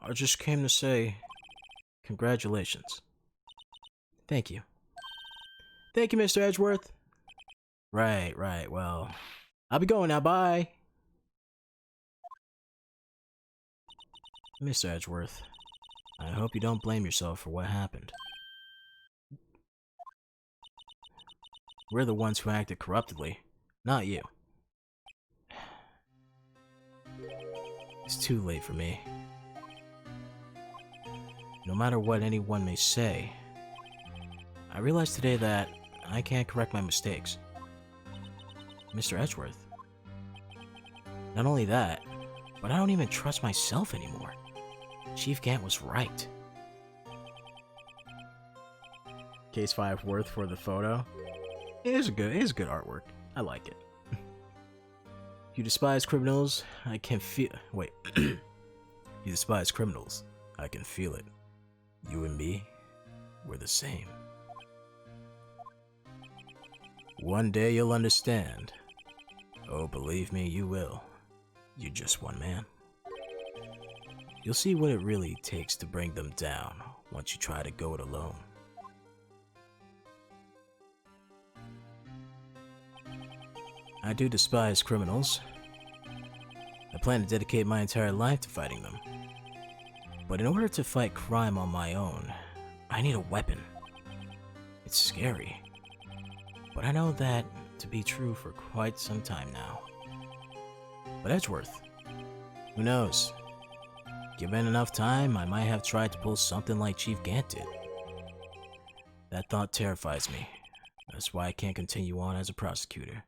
I just came to say congratulations. Thank you. Thank you, Mr. Edgeworth. Right, well, I'll be going now, bye. Mr. Edgeworth, I hope you don't blame yourself for what happened. We're the ones who acted corruptly, not you. It's too late for me. No matter what anyone may say, I realize today that I can't correct my mistakes. Mr. Edgeworth. Not only that, but I don't even trust myself anymore. Chief Gant was right. Case 5 worth for the photo. It is good artwork. I like it. You despise criminals, I can feel. Wait. You despise criminals, I can feel it. You and me, we're the same. One day you'll understand. Oh, believe me, you will. You're just one man. You'll see what it really takes to bring them down once you try to go it alone. I do despise criminals. I plan to dedicate my entire life to fighting them. But in order to fight crime on my own, I need a weapon. It's scary, but I know that to be true for quite some time now. But Edgeworth, who knows? Given enough time, I might have tried to pull something like Chief Gant did. That thought terrifies me. That's why I can't continue on as a prosecutor.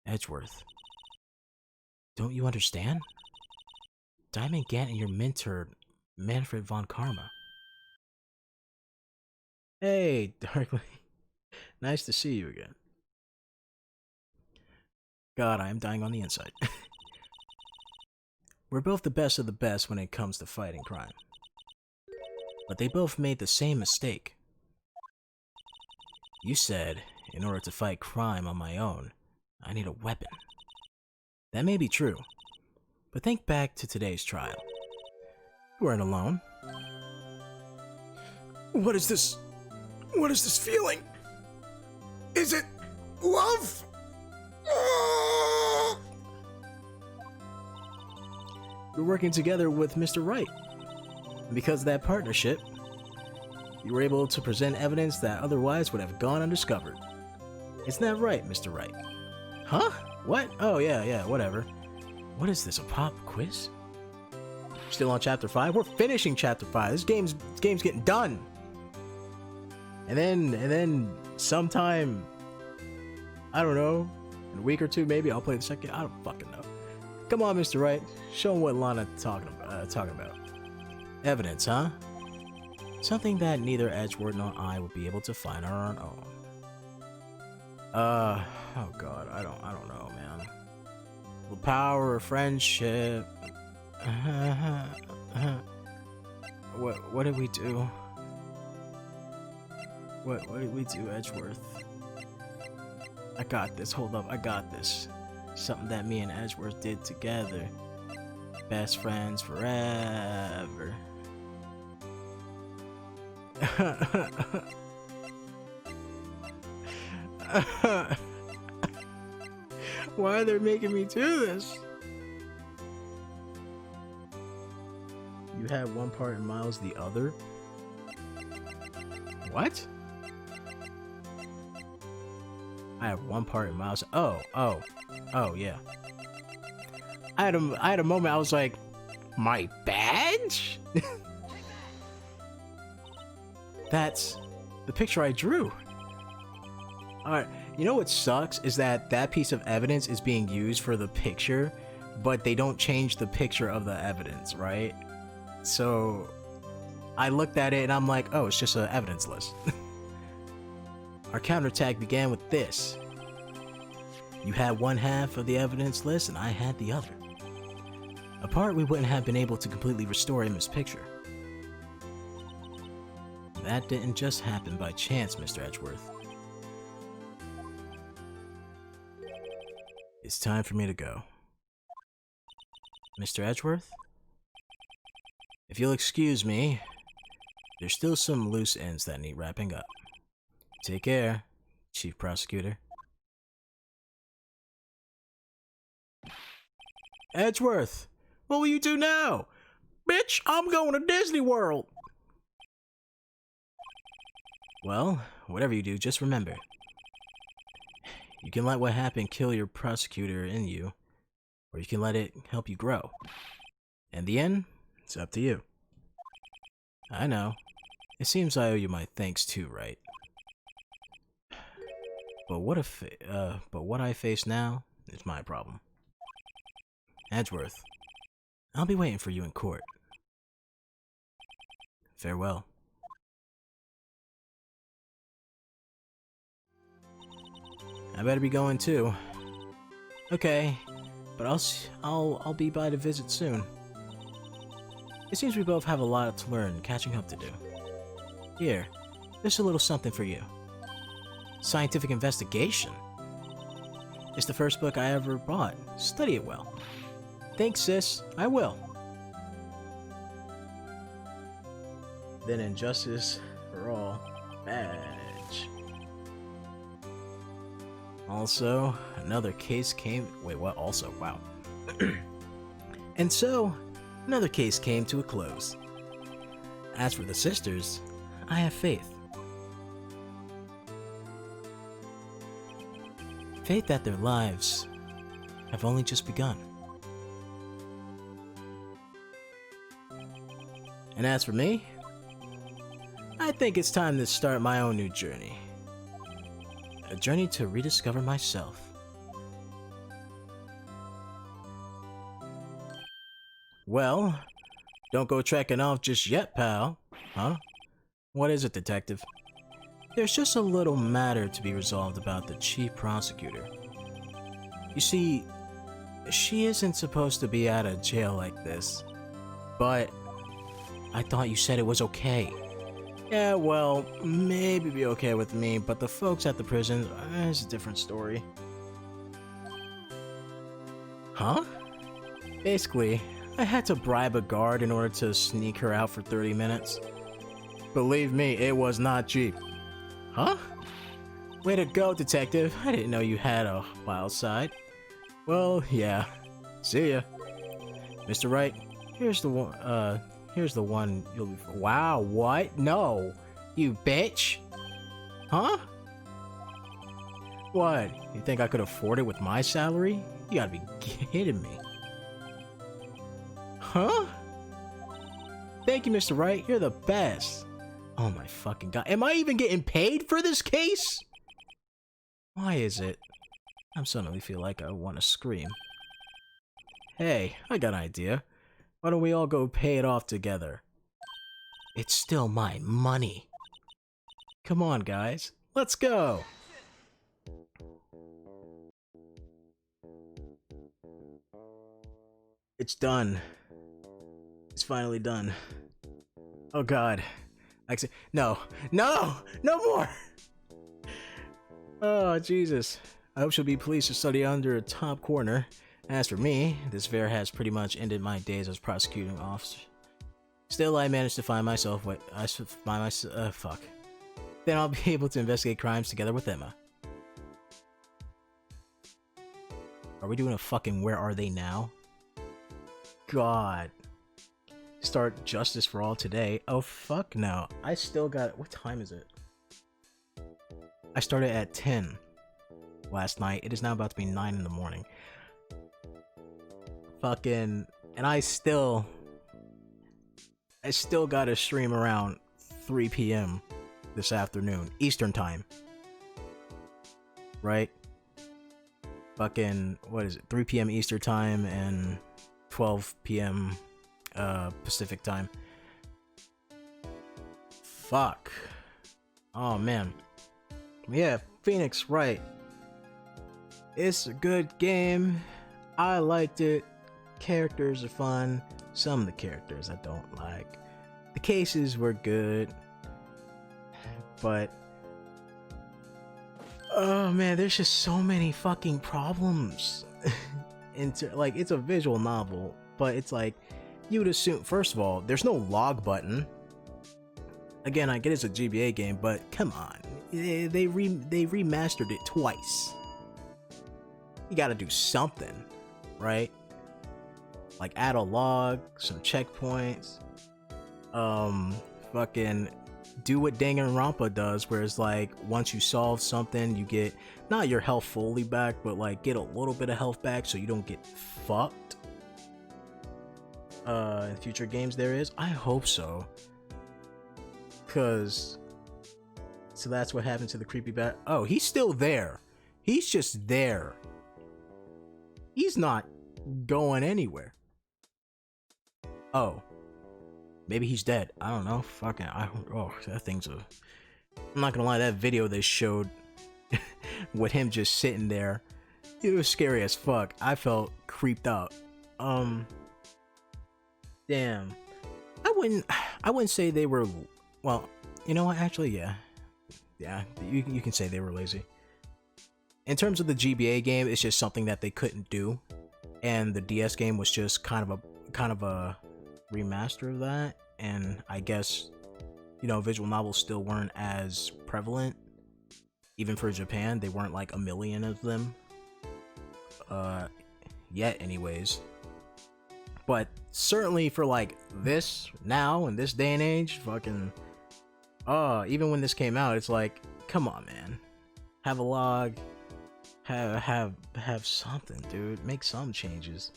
Edgeworth, don't you understand? Diamond Gant and your mentor, Manfred von Karma. Hey, Darkly. Nice to see you again. God, I am dying on the inside. We're both the best of the best when it comes to fighting crime. But they both made the same mistake. You said, in order to fight crime on my own, I need a weapon. That may be true, but think back to today's trial. You weren't alone. What is this? What is this feeling? Is it love? You're working together with Mr. Wright. And because of that partnership, you were able to present evidence that otherwise would have gone undiscovered. Isn't that right, Mr. Wright? Huh? What? Oh, yeah, whatever. What is this, a pop quiz? Still on Chapter 5? We're finishing Chapter 5. This game's getting done. And then sometime, I don't know, in a week or two maybe, I'll play the second. I don't fucking know. Come on, Mr. Wright. Show him what Lana's talking about. Evidence, huh? Something that neither Edgeworth nor I would be able to find on our own. Oh god, I don't know, man. The power of friendship. What did we do? What did we do, Edgeworth? I got this, hold up, I got this. Something that me and Edgeworth did together. Best friends forever. Why are they making me do this? You have one part and Miles the other? What? I have one part in Miles. Oh, yeah. I had a moment. I was like, my badge? That's the picture I drew. All right. You know what sucks is that piece of evidence is being used for the picture, but they don't change the picture of the evidence, right? So I looked at it and I'm like, oh, it's just an evidence list. Our counterattack began with this. You had one half of the evidence list and I had the other. Apart, we wouldn't have been able to completely restore Emma's picture. That didn't just happen by chance, Mr. Edgeworth. It's time for me to go. Mr. Edgeworth? If you'll excuse me, there's still some loose ends that need wrapping up. Take care, Chief Prosecutor. Edgeworth, what will you do now? Bitch, I'm going to Disney World! Well, whatever you do, just remember. You can let what happened kill your prosecutor in you, or you can let it help you grow. In the end, it's up to you. I know. It seems I owe you my thanks too, right? But what I face now is my problem. Edgeworth, I'll be waiting for you in court. Farewell. I better be going too. Okay, but I'll be by to visit soon. It seems we both have a lot to learn and catching up to do. Here, there's a little something for you. Scientific investigation. It's the first book I ever bought. Study it well. Thanks, sis. I will. Then Injustice for All badge. Also, another case came. Wait, what? Also, wow. And so, another case came to a close. As for the sisters, I have faith. Faith that their lives have only just begun. And as for me, I think it's time to start my own new journey. A journey to rediscover myself. Well, don't go trekking off just yet, pal. Huh? What is it, detective? There's just a little matter to be resolved about the chief prosecutor. You see, she isn't supposed to be out of jail like this. But I thought you said it was okay. Yeah, well, maybe be okay with me, but the folks at the prison, it's a different story. Huh? Basically, I had to bribe a guard in order to sneak her out for 30 minutes. Believe me, it was not cheap. Huh? Way to go, detective. I didn't know you had a wild side. Well, yeah. See ya. Mr. Wright, here's the one you'll be... Wow, what? No. You bitch. Huh? What? You think I could afford it with my salary? You gotta be kidding me. Huh? Thank you, Mr. Wright. You're the best. Oh my fucking god. Am I even getting paid for this case? Why is it? I'm starting to feel like I want to scream. Hey, I got an idea. Why don't we all go pay it off together? It's still my money. Come on, guys. Let's go. It's done. It's finally done. Oh god. No! No! No more! Oh, Jesus. I hope she'll be pleased to study under a top corner. As for me, this affair has pretty much ended my days as prosecuting officer. Still, I managed to find myself fuck. Then I'll be able to investigate crimes together with Emma. Are we doing a fucking Where Are They Now? God. Start justice for all today. Oh, fuck no. I still got... What time is it? I started at 10 last night. It is now about to be 9 in the morning. Fucking... And I still gotta stream around 3 p.m. this afternoon. Eastern time. Right? Fucking... What is it? 3 p.m. Eastern time and 12 p.m. Pacific time. Fuck. Oh man. Yeah, Phoenix Wright. It's a good game. I liked it. Characters are fun. Some of the characters I don't like. The cases were good. But oh man, there's just so many fucking problems. Like, it's a visual novel, but it's like, you would assume, first of all, there's no log button. Again, I get it's a GBA game, but come on. They remastered it twice. You gotta do something, right? Like add a log, some checkpoints. Fucking do what Danganronpa does, where it's like, once you solve something, you get, not your health fully back, but like get a little bit of health back so you don't get fucked. In future games there is? I hope so. Cause so that's what happened to the creepy bat. Oh, he's still there. He's just there. He's not going anywhere. Oh. Maybe he's dead. I don't know. Fucking oh, that thing's a... I'm not gonna lie, that video they showed with him just sitting there, it was scary as fuck. I felt creeped out. Damn. I wouldn't say they were, well, you know what, actually, yeah, you can say they were lazy. In terms of the GBA game, it's just something that they couldn't do, and the DS game was just kind of a remaster of that. And I guess, you know, visual novels still weren't as prevalent, even for Japan. They weren't like a million of them yet anyways. But certainly for like this now in this day and age, fucking even when this came out, it's like, come on, man. Have a log, have something, dude. Make some changes.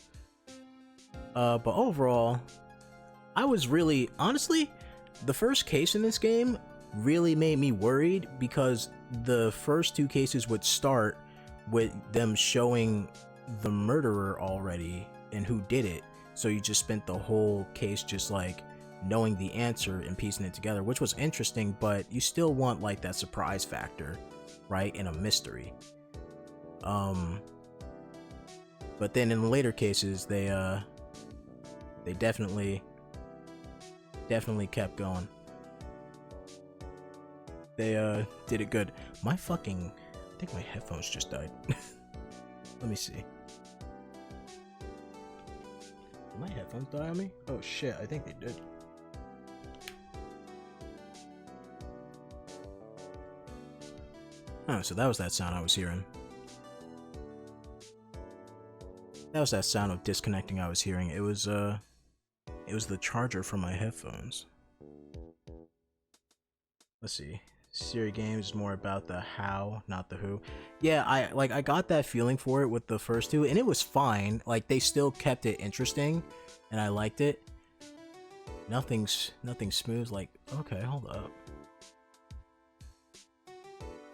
But overall, I was really, honestly, the first case in this game really made me worried, because the first two cases would start with them showing the murderer already and who did it. So you just spent the whole case just like knowing the answer and piecing it together, which was interesting, but you still want like that surprise factor, right? In a mystery. But then in the later cases, they definitely kept going. They did it good. I think my headphones just died. Let me see. Did my headphones die on me? Oh shit, I think they did. Oh, so that was that sound I was hearing. That was that sound of disconnecting I was hearing. It was the charger from my headphones. Let's see. Siri games is more about the how, not the who. Yeah, I got that feeling for it with the first two, and it was fine. Like, they still kept it interesting, and I liked it. Nothing smooth. Like, okay, hold up.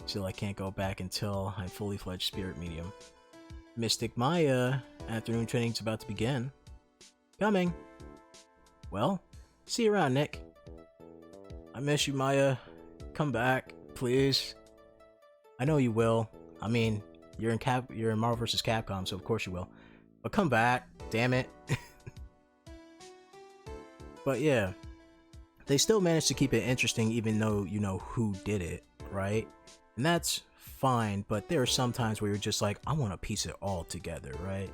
Still, I can't go back until I'm fully fledged spirit medium. Mystic Maya, afternoon training's about to begin. Coming. Well, see you around, Nick. I miss you, Maya. Come back, please. I know you will. I mean, you're in Marvel vs. Capcom, so of course you will. But come back, damn it. But yeah, they still managed to keep it interesting, even though you know who did it, right? And that's fine. But there are some times where you're just like, I want to piece it all together, right?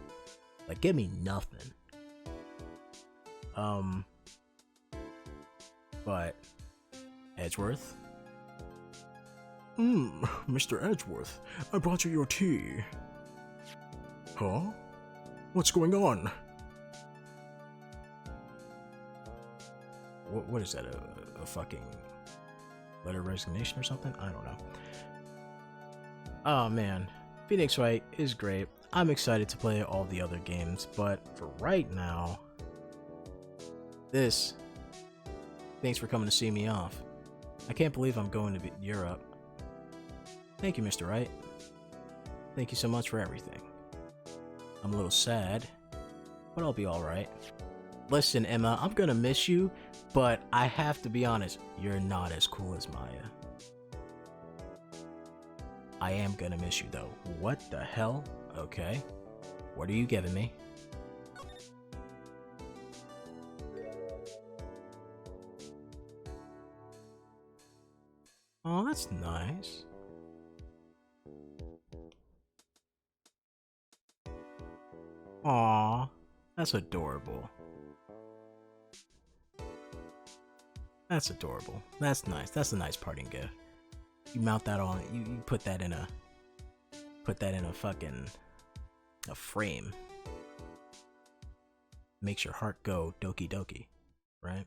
Like, give me nothing. But Edgeworth. Mr. Edgeworth, I brought you your tea. Huh? What's going on? What is that, a fucking letter of resignation or something? I don't know. Oh man, Phoenix Wright is great. I'm excited to play all the other games, but for right now, thanks for coming to see me off. I can't believe I'm going to Europe. Thank you, Mr. Wright. Thank you so much for everything. I'm a little sad, but I'll be alright. Listen, Emma, I'm gonna miss you, but I have to be honest, you're not as cool as Maya. I am gonna miss you though. What the hell? Okay. What are you giving me? Oh, that's nice. Aw, that's adorable. That's adorable. That's nice. That's a nice parting gift. You mount that on. You put that in a fucking frame. Makes your heart go doki doki, right?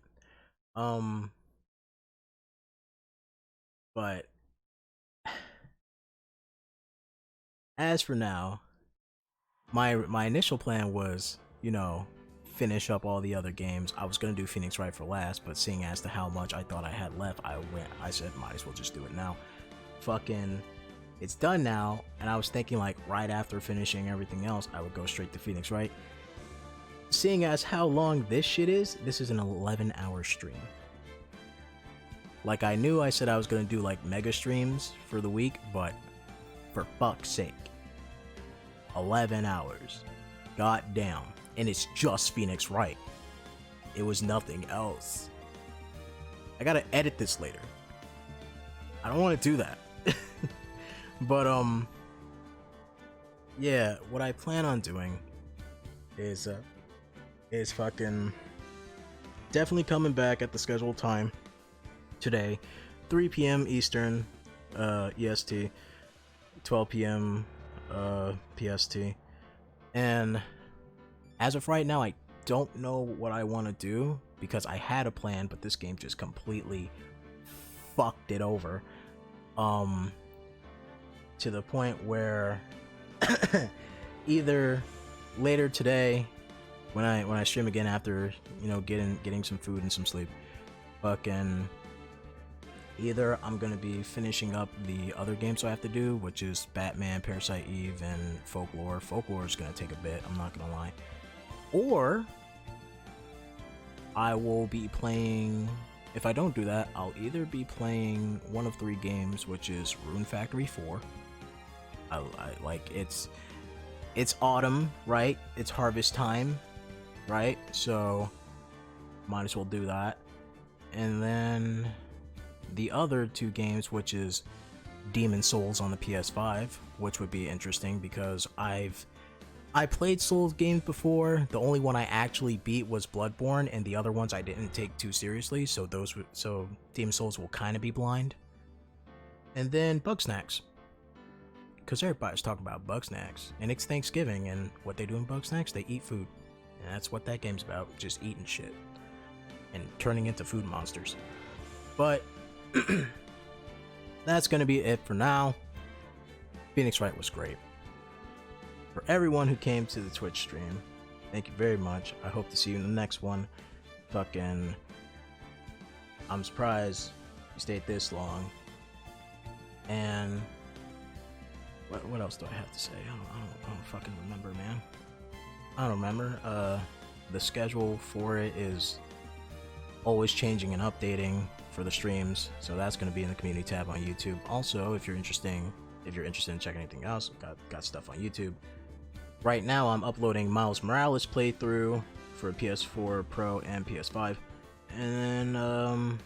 But as for now, my initial plan was, you know, finish up all the other games. I was gonna do Phoenix Wright for last, but seeing as to how much I thought I had left, I said might as well just do it now. Fucking, it's done now, and I was thinking like right after finishing everything else, I would go straight to Phoenix Wright. Seeing as how long this shit is, this is an 11-hour stream. Like, I knew I said I was gonna do like mega streams for the week, but for fuck's sake, 11 hours. God damn. And it's just Phoenix Wright. It was nothing else. I gotta edit this later. I don't want to do that. But yeah, what I plan on doing is fucking definitely coming back at the scheduled time today, 3 p.m. Eastern EST, 12 p.m. PST. And as of right now, I don't know what I want to do because I had a plan, but this game just completely fucked it over. To the point where either later today, when I stream again after, you know, getting some food and some sleep, fucking either I'm gonna be finishing up the other games I have to do, which is Batman, Parasite Eve, and Folklore. Folklore is gonna take a bit, I'm not gonna lie. Or I will be playing, if I don't do that, I'll either be playing one of 3 games, which is Rune Factory 4. I like, it's autumn, right? It's harvest time, right? So might as well do that. And then the other 2 games, which is Demon Souls on the PS5, which would be interesting because I played Souls games before. The only one I actually beat was Bloodborne, and the other ones I didn't take too seriously, so Demon Souls will kind of be blind. And then Bugsnax, because everybody's talking about Bugsnax, and it's Thanksgiving, and what they do in Bugsnax, they eat food, and that's what that game's about, just eating shit and turning into food monsters. But that's gonna be it for now. Phoenix Wright was great. For everyone who came to the Twitch stream, thank you very much. I hope to see you in the next one. Fucking, I'm surprised you stayed this long. And what else do I have to say? I don't fucking remember, man. I don't remember. The schedule for it is always changing and updating for the streams, so that's going to be in the community tab on YouTube. Also, if you're interested in checking anything else, got stuff on YouTube. Right now, I'm uploading Miles Morales playthrough for PS4 Pro and PS5, and then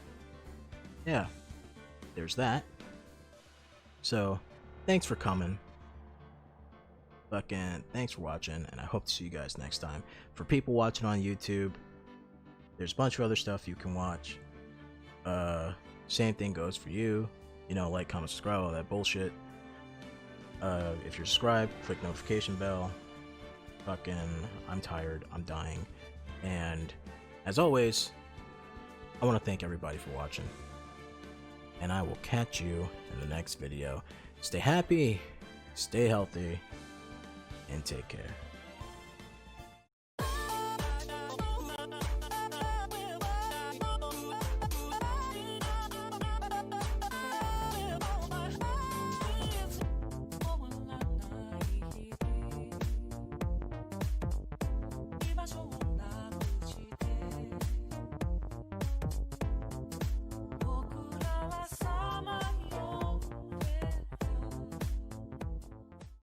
yeah, there's that. So, thanks for coming. Fucking thanks for watching, and I hope to see you guys next time. For people watching on YouTube, there's a bunch of other stuff you can watch. Same thing goes for you. You know, like, comment, subscribe, all that bullshit. If you're subscribed, click notification bell. Fucking, I'm tired, I'm dying. And as always, I want to thank everybody for watching. And I will catch you in the next video. Stay happy, stay healthy, and take care.